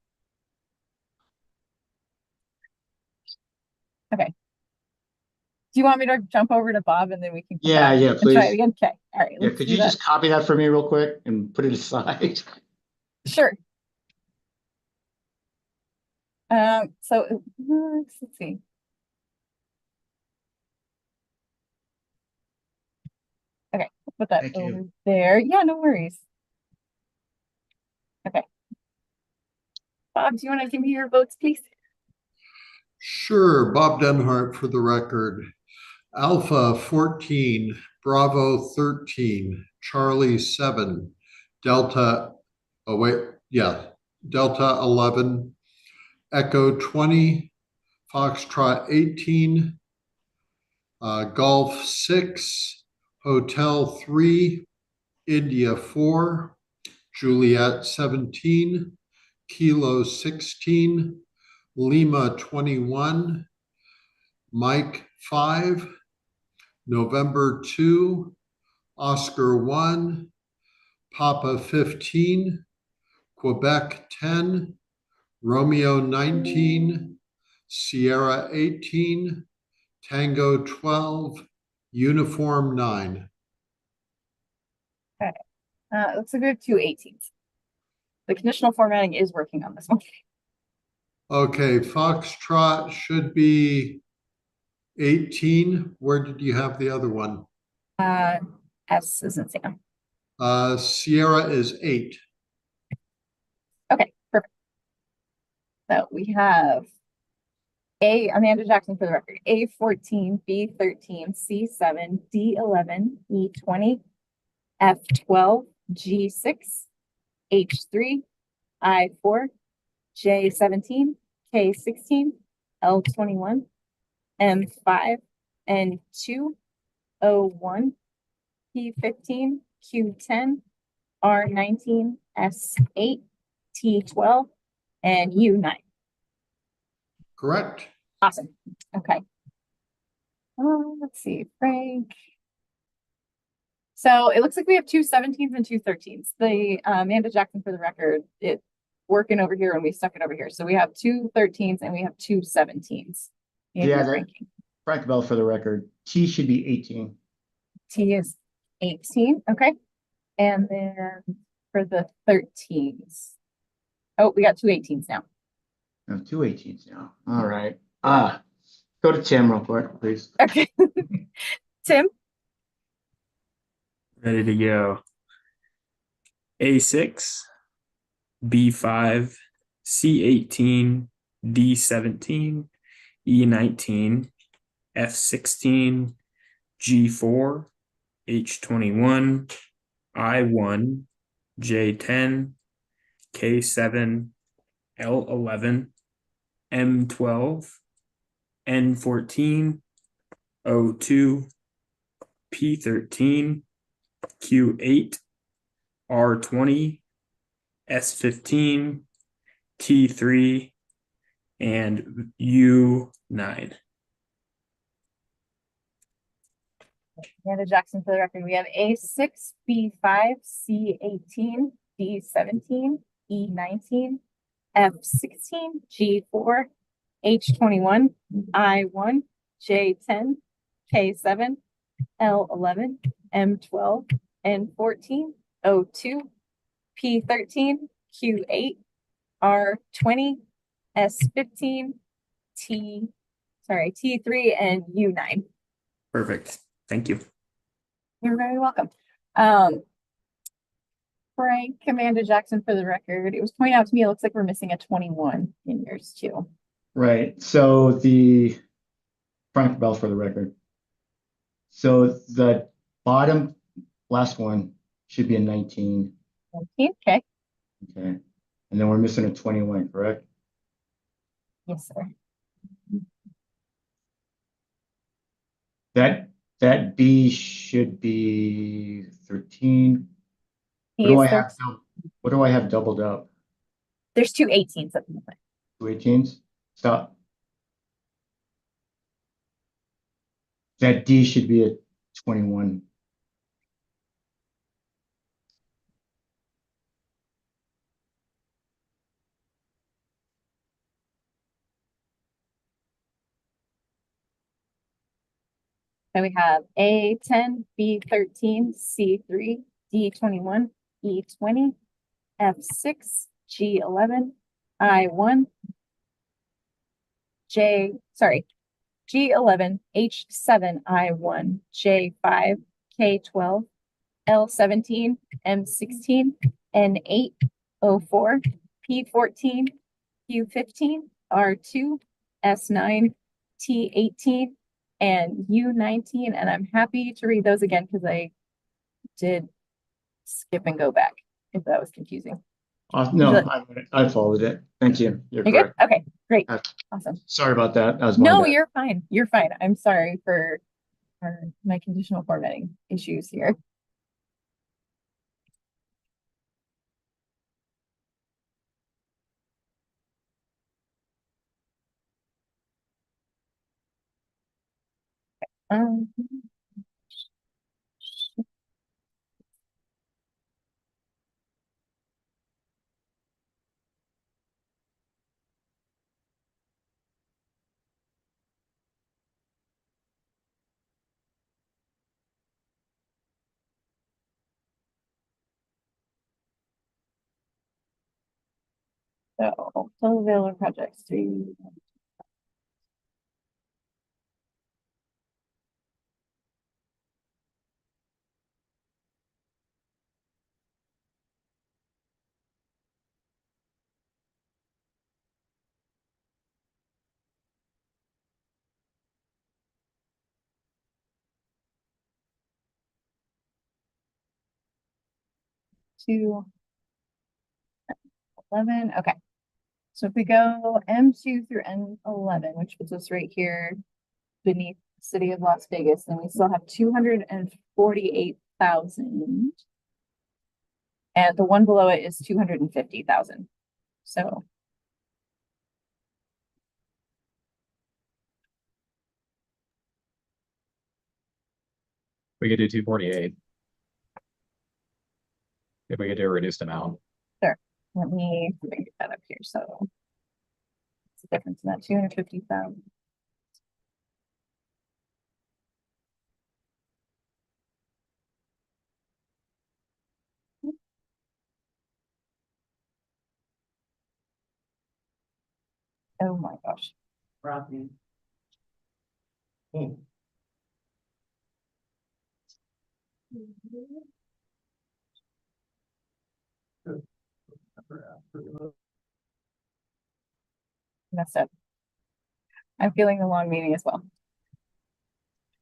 Okay. Do you want me to jump over to Bob and then we can come Yeah, back yeah, and try please. it again? Okay. All right. Yeah, could you just copy that for me real quick and put it aside? Sure. So let's see. Okay, put that over there. Yeah, no worries. Okay. Bob, do you want to give me your votes, please? Sure. Bob Denhart for the record. Alpha 14, Bravo 13, Charlie 7, Delta, oh wait, yeah, Delta 11, Echo 20, Foxtrot 18, Golf 6, Hotel 3, India 4, Juliet 17, Kilo 16, Lima 21, Mike 5, November 2, Oscar 1, Papa 15, Quebec 10, Romeo 19, Sierra 18, Tango 12, Uniform 9. Okay. Looks like we have 2 18s. The conditional formatting is working on this one. Okay, Foxtrot should be 18. Where did you have the other one? S isn't Sam. Sierra is 8. Okay, perfect. So we have Amanda Jackson for the record, A14, B13, C7, D11, E20, F12, G6, H3, I4, J17, K16, L21, M5, N2, O1, P15, Q10, R19, S8, T12, and U9. Correct. Awesome. Okay. Let's see, Frank. So it looks like we have two 17s and two 13s. The Amanda Jackson for the record, it working over here and we stuck it over here. So we have two 13s and we have two 17s. Yeah, Frank Bell for the record. T should be 18. T is 18. Okay. And then for the 13s. Oh, we got two 18s now. No, two 18s now. All right. Go to Tim real quick, please. Okay. Tim? Ready to go. A6, B5, C18, D17, E19, F16, G4, H21, I1, J10, K7, L11, M12, N14, O2, P13, Q8, R20, S15, T3, and U9. Amanda Jackson for the record. We have A6, B5, C18, D17, E19, F16, G4, H21, I1, J10, K7, L11, M12, N14, O2, P13, Q8, R20, S15, T3, and U9. Perfect. Thank you. You're very welcome. Frank, Amanda Jackson for the record. It was pointed out to me, it looks like we're missing a 21 in yours too. Right. So the Frank Bell for the record. So the bottom last one should be a 19. 19, okay. Okay. And then we're missing a 21, correct? Yes, sir. That B should be 13. What He do is I have? What do I have doubled up? There's two 18s at the moment. Two 18s? Stop. That D should be a 21. So we have A10, B13, C3, D21, E20, F6, G11, I1, G11, H7, I1, J5, K12, L17, M16, N8, O4, P14, Q15, R2, S9, T18, and U19. And I'm happy to read those again because I did skip and go back if that was confusing. No, I followed it. Thank you. You're correct. Good? Okay, great. Awesome. Sorry about that. That was my No, bad. you're fine. You're fine. I'm sorry for my conditional formatting issues here. Um, So total available projects, 3. To 11. Okay. So if we go M2 through N11, which puts us right here beneath the city of Las Vegas, then we still have 248,000. And the one below it is 250,000. So We could do 248. If we could do a reduced amount. sure. Let me bring that up here. So what's the difference in that 250,000? Oh my gosh. Rodney. Messed up. I'm feeling the long meeting as well.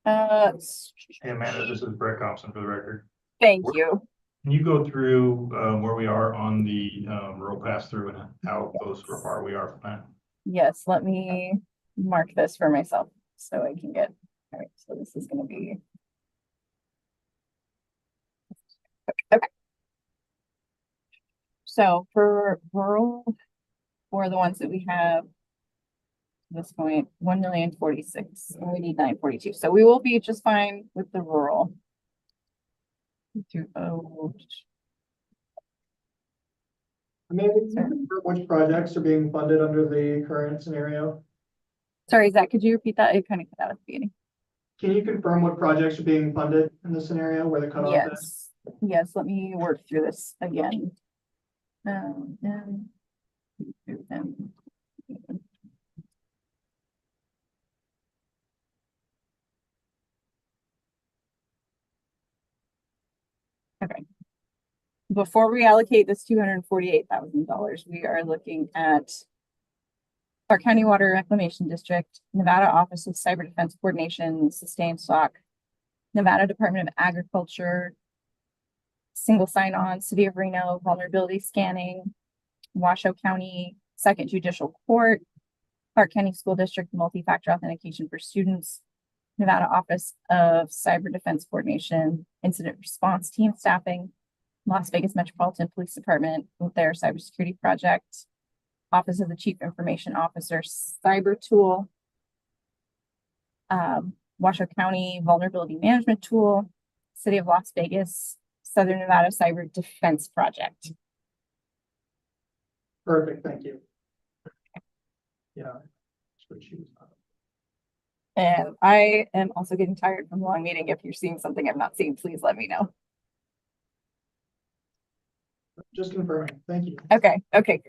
Hey Amanda, this is Brett Thompson for the record. Thank you. Can you go through where we are on the rural pass through and how close or far we are from that? Yes, let me mark this for myself so I can get, all right, so this is gonna be. Okay. So for rural, for the ones that we have at this point, 1,046,000, and we need 942. So we will be just fine with the rural. Which projects are being funded under the current scenario? Sorry, Zach, could you repeat that? It kind of cut out at the beginning. Can you confirm what projects are being funded in the scenario where the cutoff is? Yes, let me work through this again. Okay. Before we allocate this $248,000, we are looking at our County Water Reclamation District, Nevada Office of Cyber Defense Coordination, Sustained Stock, Nevada Department of Agriculture, Single Sign-On, City of Reno, Vulnerability Scanning, Washoe County Second Judicial Court, Clark County School District Multi-Factor Authentication for Students, Nevada Office of Cyber Defense Coordination, Incident Response Team Staffing, Las Vegas Metropolitan Police Department with their cybersecurity project, Office of the Chief Information Officer Cyber Tool, Washoe County Vulnerability Management Tool, City of Las Vegas, Southern Nevada Cyber Defense Project. Perfect, thank you. Yeah. And I am also getting tired from the long meeting. If you're seeing something I've not seen, please let me know. Just confirming, thank you. Okay, great.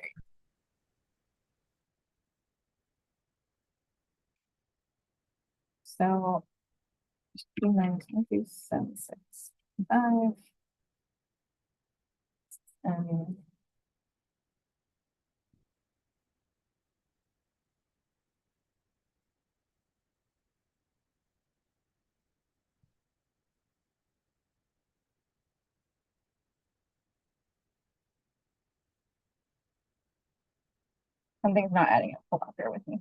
So 2,922,765. Something's not adding up. Hold on, bear with me.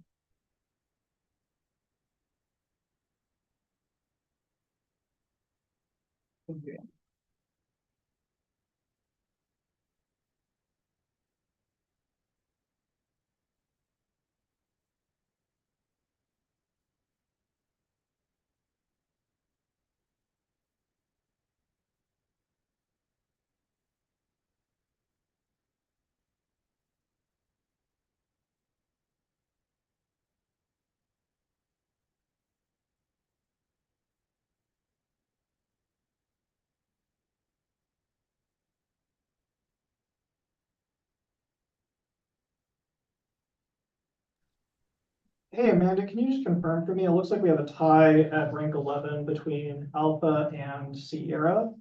Hey, Amanda, can you just confirm for me? It looks like we have a tie at rank 11 between Alpha and Sierra.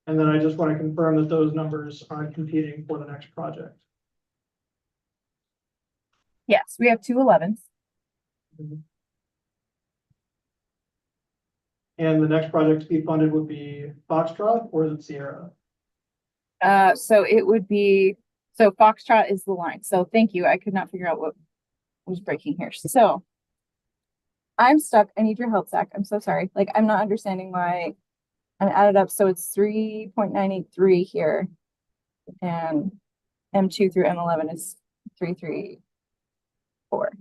And then I just want to confirm that those numbers aren't competing for the next project. Yes, we have two 11s. And the next project to be funded would be Foxtrot, or is it Sierra? So it would be, so Foxtrot is the line. So thank you. I could not figure out what was breaking here. So I'm stuck. I need your help, Zach. I'm so sorry. Like, I'm not understanding why I'm added up. So it's 3.983 here. And M2 through M11 is 334.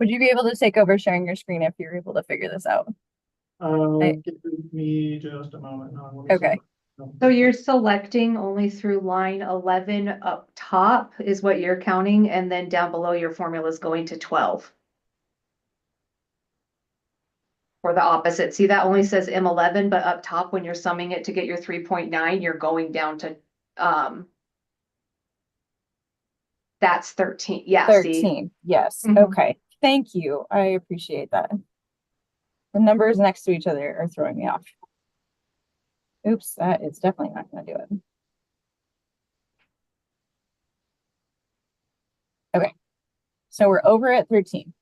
Would you be able to take over sharing your screen if you're able to figure this out? Give me just a moment. Let me Okay. So you're selecting only through line 11 up top is what you're counting, and then down below your formula is going to 12. Or the opposite. See, that only says M11, but up top when you're summing it to get your 3.9, you're going down to that's 13. Yeah, 13. see? Yes. Mhm. Okay. Thank you. I appreciate that. The numbers next to each other are throwing me off. Oops, that is definitely not going to do it. Okay. So we're over at 13,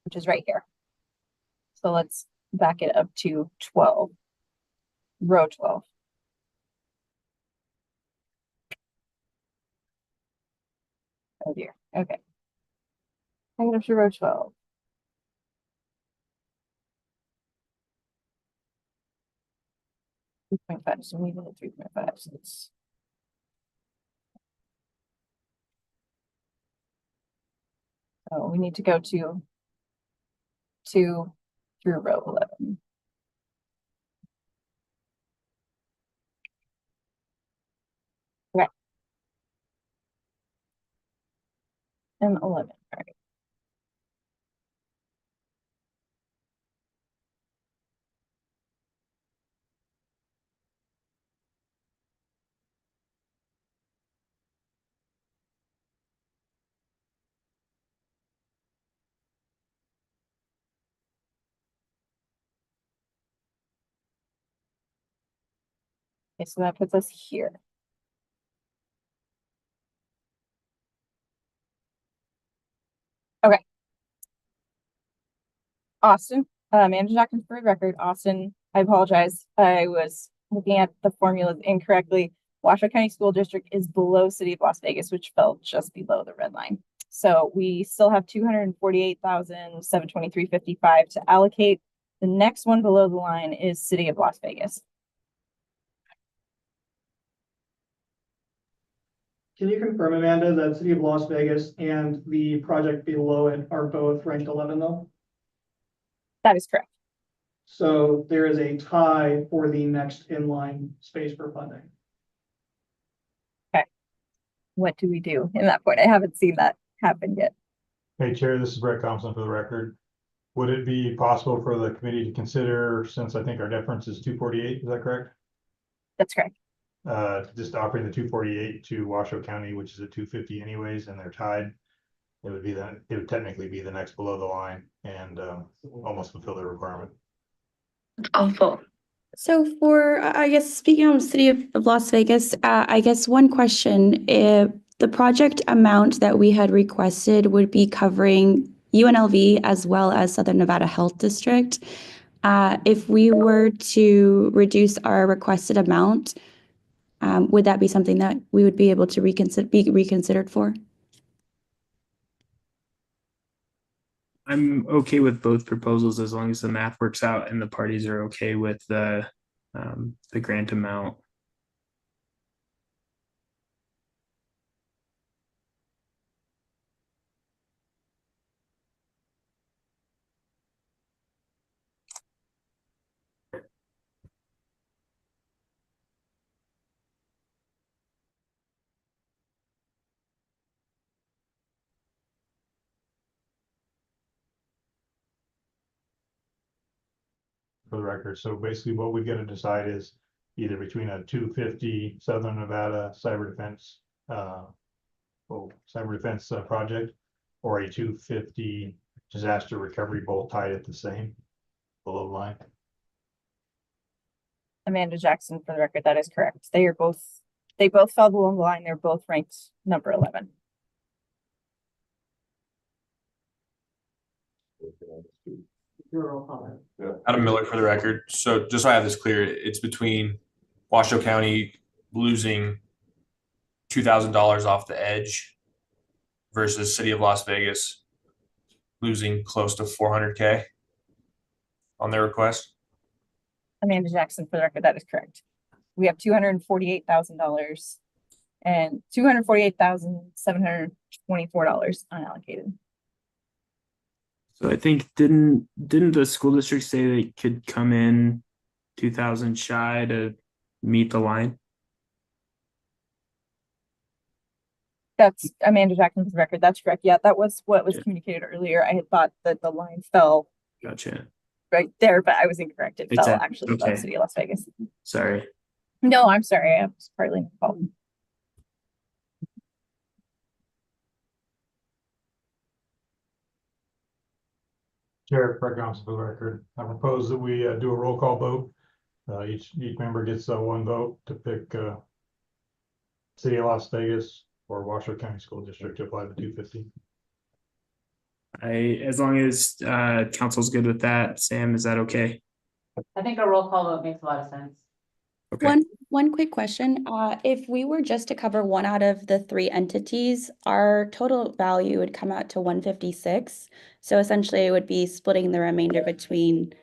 which is right here. So let's back it up to 12, row 12. Oh dear. Okay. Back it up to row 12. .5, so we need a 3.5. So it's so we need to go to 2 through row 11. Okay. M11. All right. Okay, so that puts us here. Okay. Austin, manager document for the record. Austin, I apologize. I was looking at the formulas incorrectly. Washoe County School District is below City of Las Vegas, which fell just below the red line. So we still have 248,723.55 to allocate. The next one below the line is City of Las Vegas. Can you confirm, Amanda, that City of Las Vegas and the project below it are both ranked 11 though? That is correct. So there is a tie for the next inline space for funding. Okay. What do we do in that point? I haven't seen that happen yet. Hey, Chair, this is Brett Thompson for the record. Would it be possible for the committee to consider, since I think our difference is 248, is that correct? That's correct. Just offering the 248 to Washoe County, which is at 250 anyways, and they're tied. It would technically be the next below the line and almost fulfill the requirement. Awful. So for, I guess, speaking of City of Las Vegas, I guess one question, if the project amount that we had requested would be covering UNLV as well as Southern Nevada Health District. If we were to reduce our requested amount, would that be something that we would be able to be reconsidered for? I'm okay with both proposals as long as the math works out and the parties are okay with the grant amount. For the record, so basically what we got to decide is either between a 250 Southern Nevada cyber defense, project, or a 250 disaster recovery bolt tied at the same below line. Amanda Jackson, for the record, that is correct. They both fell below the line. They're both ranked number 11. Adam Miller for the record. So just so I have this clear, it's between Washoe County losing $2,000 off the edge versus City of Las Vegas losing close to 400K on their request. Amanda Jackson, for the record, that is correct. We have $248,000 and $248,724 unallocated. So I think didn't the school district say they could come in 2,000 shy to meet the line? That's Amanda Jackson, for the record. That's correct. Yeah, that was what was communicated earlier. I had thought that the line fell Gotcha. right there, but I was incorrect. It It's fell at- actually above okay. City of Las Vegas. Sorry. No, I'm sorry. I was partly my fault. Chair, Craig Johnson for the record. I propose that we do a roll call vote. Each member gets one vote to pick City of Las Vegas or Washoe County School District to apply the 250. As long as council's good with that, Sam, is that okay? I think a roll call vote makes a lot of sense. Okay. One quick question. If we were just to cover one out of the three entities, our total value would come out to 156. So essentially it would be splitting the remainder between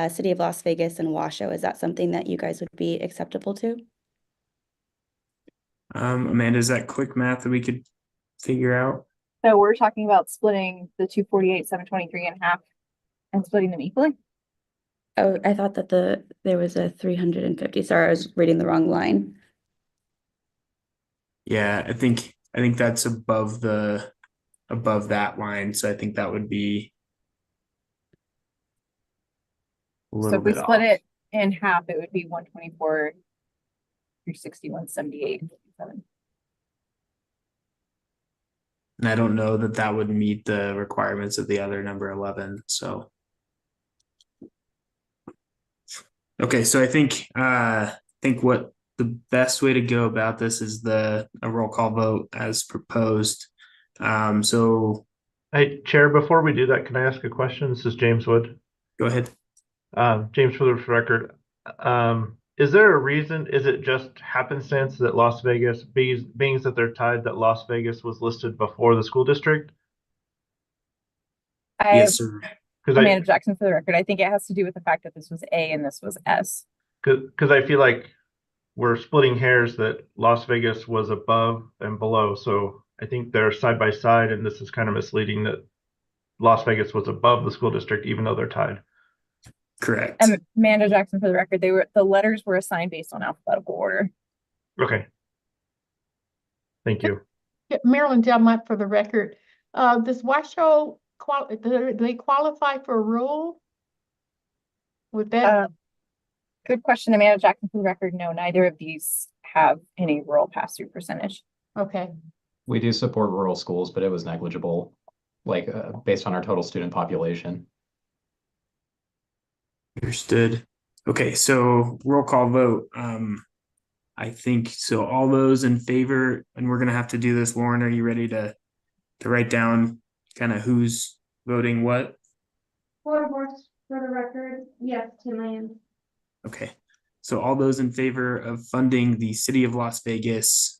City of Las Vegas and Washoe. Is that something that you guys would be acceptable to? Amanda, is that quick math that we could figure out? So we're talking about splitting the 248,723 in half and splitting them equally. Oh, I thought that there was a 350. Sorry, I was reading the wrong line. Yeah, I think that's above that line. So I think that would be a So little if we bit split off. it in half, it would be 124, 360, 178, 57. And I don't know that would meet the requirements of the other number 11. So okay, so I think what the best way to go about this is a roll call vote as proposed. So Hey, Chair, before we do that, can I ask a question? This is James Wood. go ahead. James, for the record, is there a reason? Is it just happenstance that Las Vegas, being that they're tied, that Las Vegas was listed before the school district? Yes, sir. Amanda Jackson, for the record, I think it has to do with the fact that this was A and this was S. Because I feel like we're splitting hairs that Las Vegas was above and below. So I think they're side by side, and this is kind of misleading that Las Vegas was above the school district, even though they're tied. Correct. And Amanda Jackson, for the record, the letters were assigned based on alphabetical order. Okay. Thank you. Marilyn Delmont, for the record. Does Washoe do they qualify for rural? Would that? Good question, Amanda Jackson, for the record. No, neither of these have any rural pass-through percentage. Okay. We do support rural schools, but it was negligible, like based on our total student population. Understood. Okay, so roll call vote. I think so. All those in favor, and we're gonna have to do this. Lauren, are you ready to write down kind of who's voting what? For the record, yes, Tim, I am. Okay, so all those in favor of funding the City of Las Vegas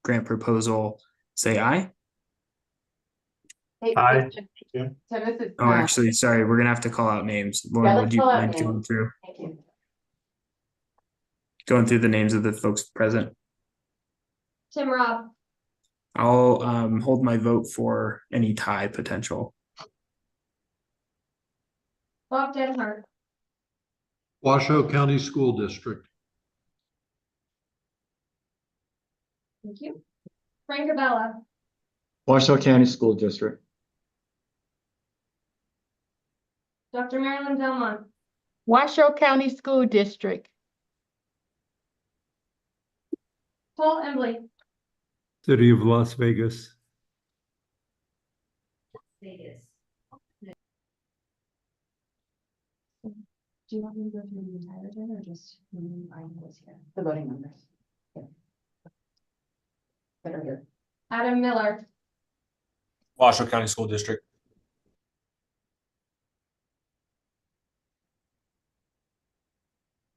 grant proposal, say aye. Hey, Aye. Tim, this is. Oh, actually, sorry, we're gonna have to call out names. Lauren, let's would you call out mind names. going through Thank you. the names of the folks present? Tim Robb, I'll hold my vote for any tie potential. Bob Denhart, Washoe County School District. thank you. Frank Abella, Washoe County School District. Dr. Marilyn Delmont, Washoe County School District. Paul Embley. City of Las Vegas. Vegas. Do you want me to go through the entire agenda or just who I was here? The voting members. That are here. Adam Miller. Washoe County School District.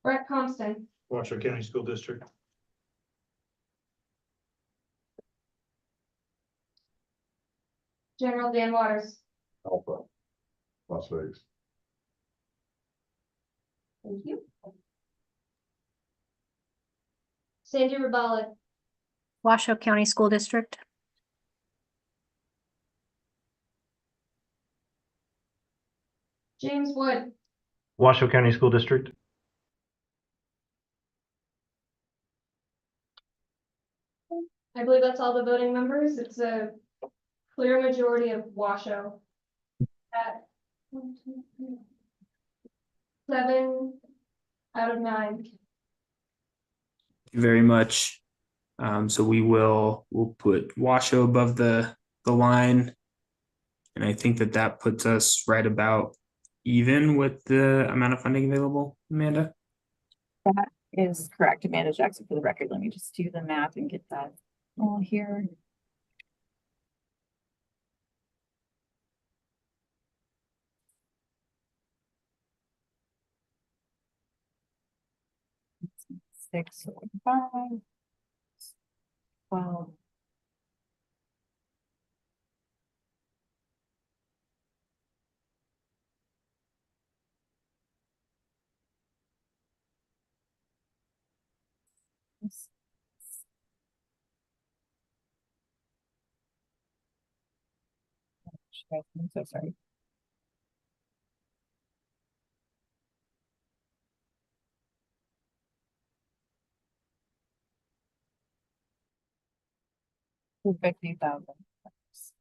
Brett Compton. Washoe County School District. General Dan Waters. Alpha, Las Vegas. Thank you. Sandy Rabala. Washoe County School District. James Wood. Washoe County School District. I believe that's all the voting members. It's a clear majority of Washoe. At 7 out of 9. Thank you very much. So we'll put Washoe above the line. And I think that puts us right about even with the amount of funding available, Amanda. That is correct. Amanda Jackson for the record. Let me just do the math and get that all here. Six, 5, 12. I'm so sorry. $50,000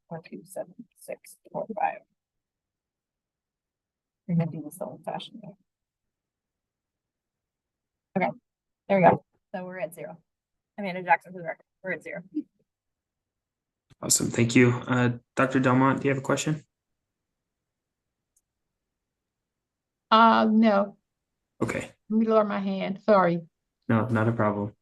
or 27645. We're gonna do this old fashioned way. Okay, there we go. So we're at 0. Amanda Jackson for the record. We're at 0. Awesome. Thank you. Dr. Delmont, do you have a question? No. Okay. Let me lower my hand. Sorry. No, not a problem.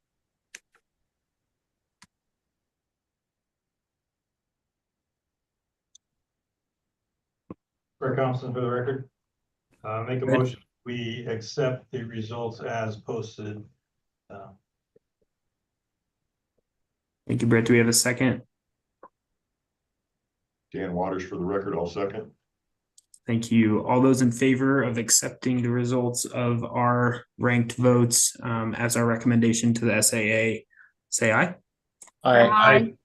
Brett Thompson for the record. Make a motion, we accept the results as posted. Thank you, Brett. Do we have a second? Dan Waters for the record, I'll second. Thank you. All those in favor of accepting the results of our ranked votes as our recommendation to the SAA, say aye. Aye.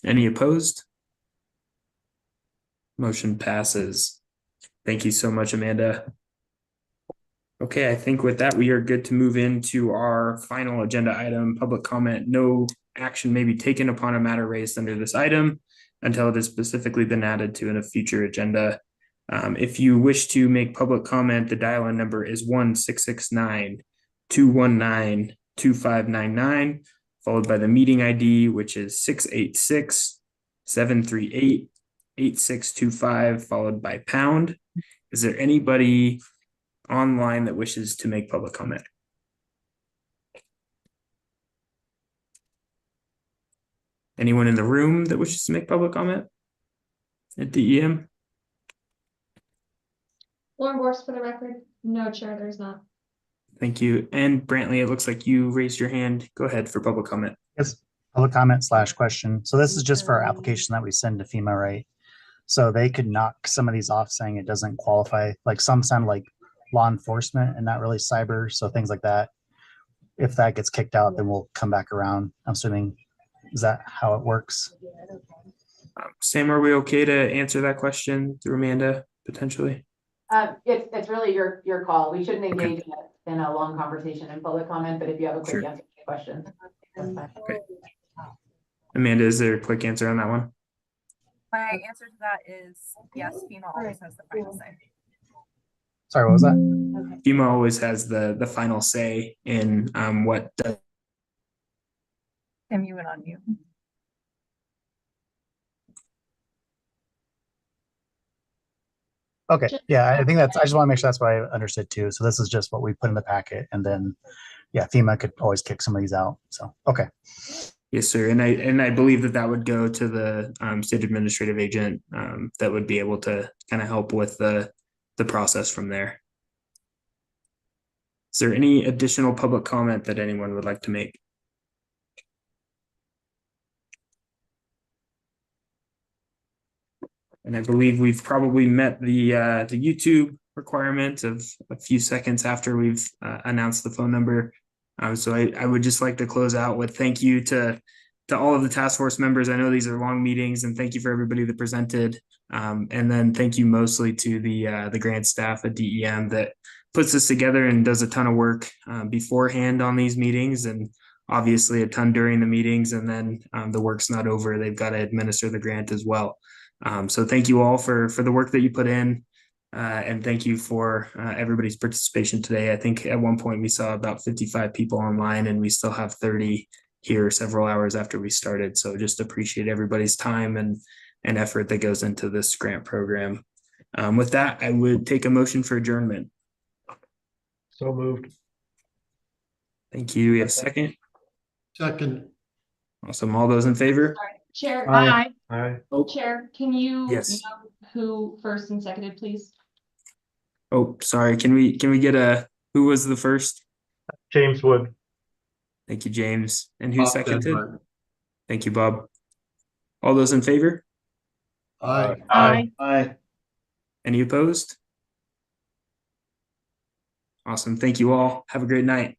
Any opposed? Motion passes. Thank you so much, Amanda. Okay, I think with that, we are good to move into our final agenda item, public comment. No action may be taken upon a matter raised under this item until it has specifically been added to in a future agenda. If you wish to make public comment, the dial-in number is 1-669-219-2599, followed by the meeting ID, which is 686-738-8625, followed by pound. Is there anybody online that wishes to make public comment? Anyone in the room that wishes to make public comment at DEM? Lauren Borst for the record. No, Chair, there's not. Thank you. And Brantley, it looks like you raised your hand. Go ahead for public comment. Yes, public comment / question. So this is just for our application that we send to FEMA, right? So they could knock some of these off saying it doesn't qualify. Like some sound like law enforcement and not really cyber. So things like that. If that gets kicked out, then we'll come back around. I'm assuming, is that how it works? Sam, are we okay to answer that question through Amanda potentially? It's really your call. We shouldn't engage in a long conversation in public comment, but if you have a quick answer to the question, that's fine. Okay. Amanda, is there a quick answer on that one? My answer to that is yes, FEMA always has the final say. Sorry, what was that? FEMA always has the final say in what Tim, you went on mute. Okay, yeah, I think I just want to make sure that's what I understood too. So this is just what we put in the packet, and then, yeah, FEMA could always kick some of these out. So, okay. Yes, sir. And I believe that would go to the state administrative agent that would be able to kind of help with the process from there. Is there any additional public comment that anyone would like to make? And I believe we've probably met the YouTube requirement of a few seconds after we've announced the phone number. So I would just like to close out with thank you to all of the task force members. I know these are long meetings, and thank you for everybody that presented. And then thank you mostly to the grant staff at DEM that puts this together and does a ton of work beforehand on these meetings, and obviously a ton during the meetings. And then the work's not over. They've got to administer the grant as well. So thank you all for the work that you put in. And thank you for everybody's participation today. I think at one point we saw about 55 people online, and we still have 30 here several hours after we started. So just appreciate everybody's time and effort that goes into this grant program. With that, I would take a motion for adjournment. So moved. Thank you. We have a second. Second. Awesome. All those in favor? Chair, Aye. Aye. Chair, can you Yes. know who first and seconded, please? Oh, sorry. Can we get who was the first? James Wood. Thank you, James. And who Bob seconded? Denmark. Thank you, Bob. All those in favor? Aye. Aye. Aye. Any opposed? Awesome. Thank you all. Have a great night.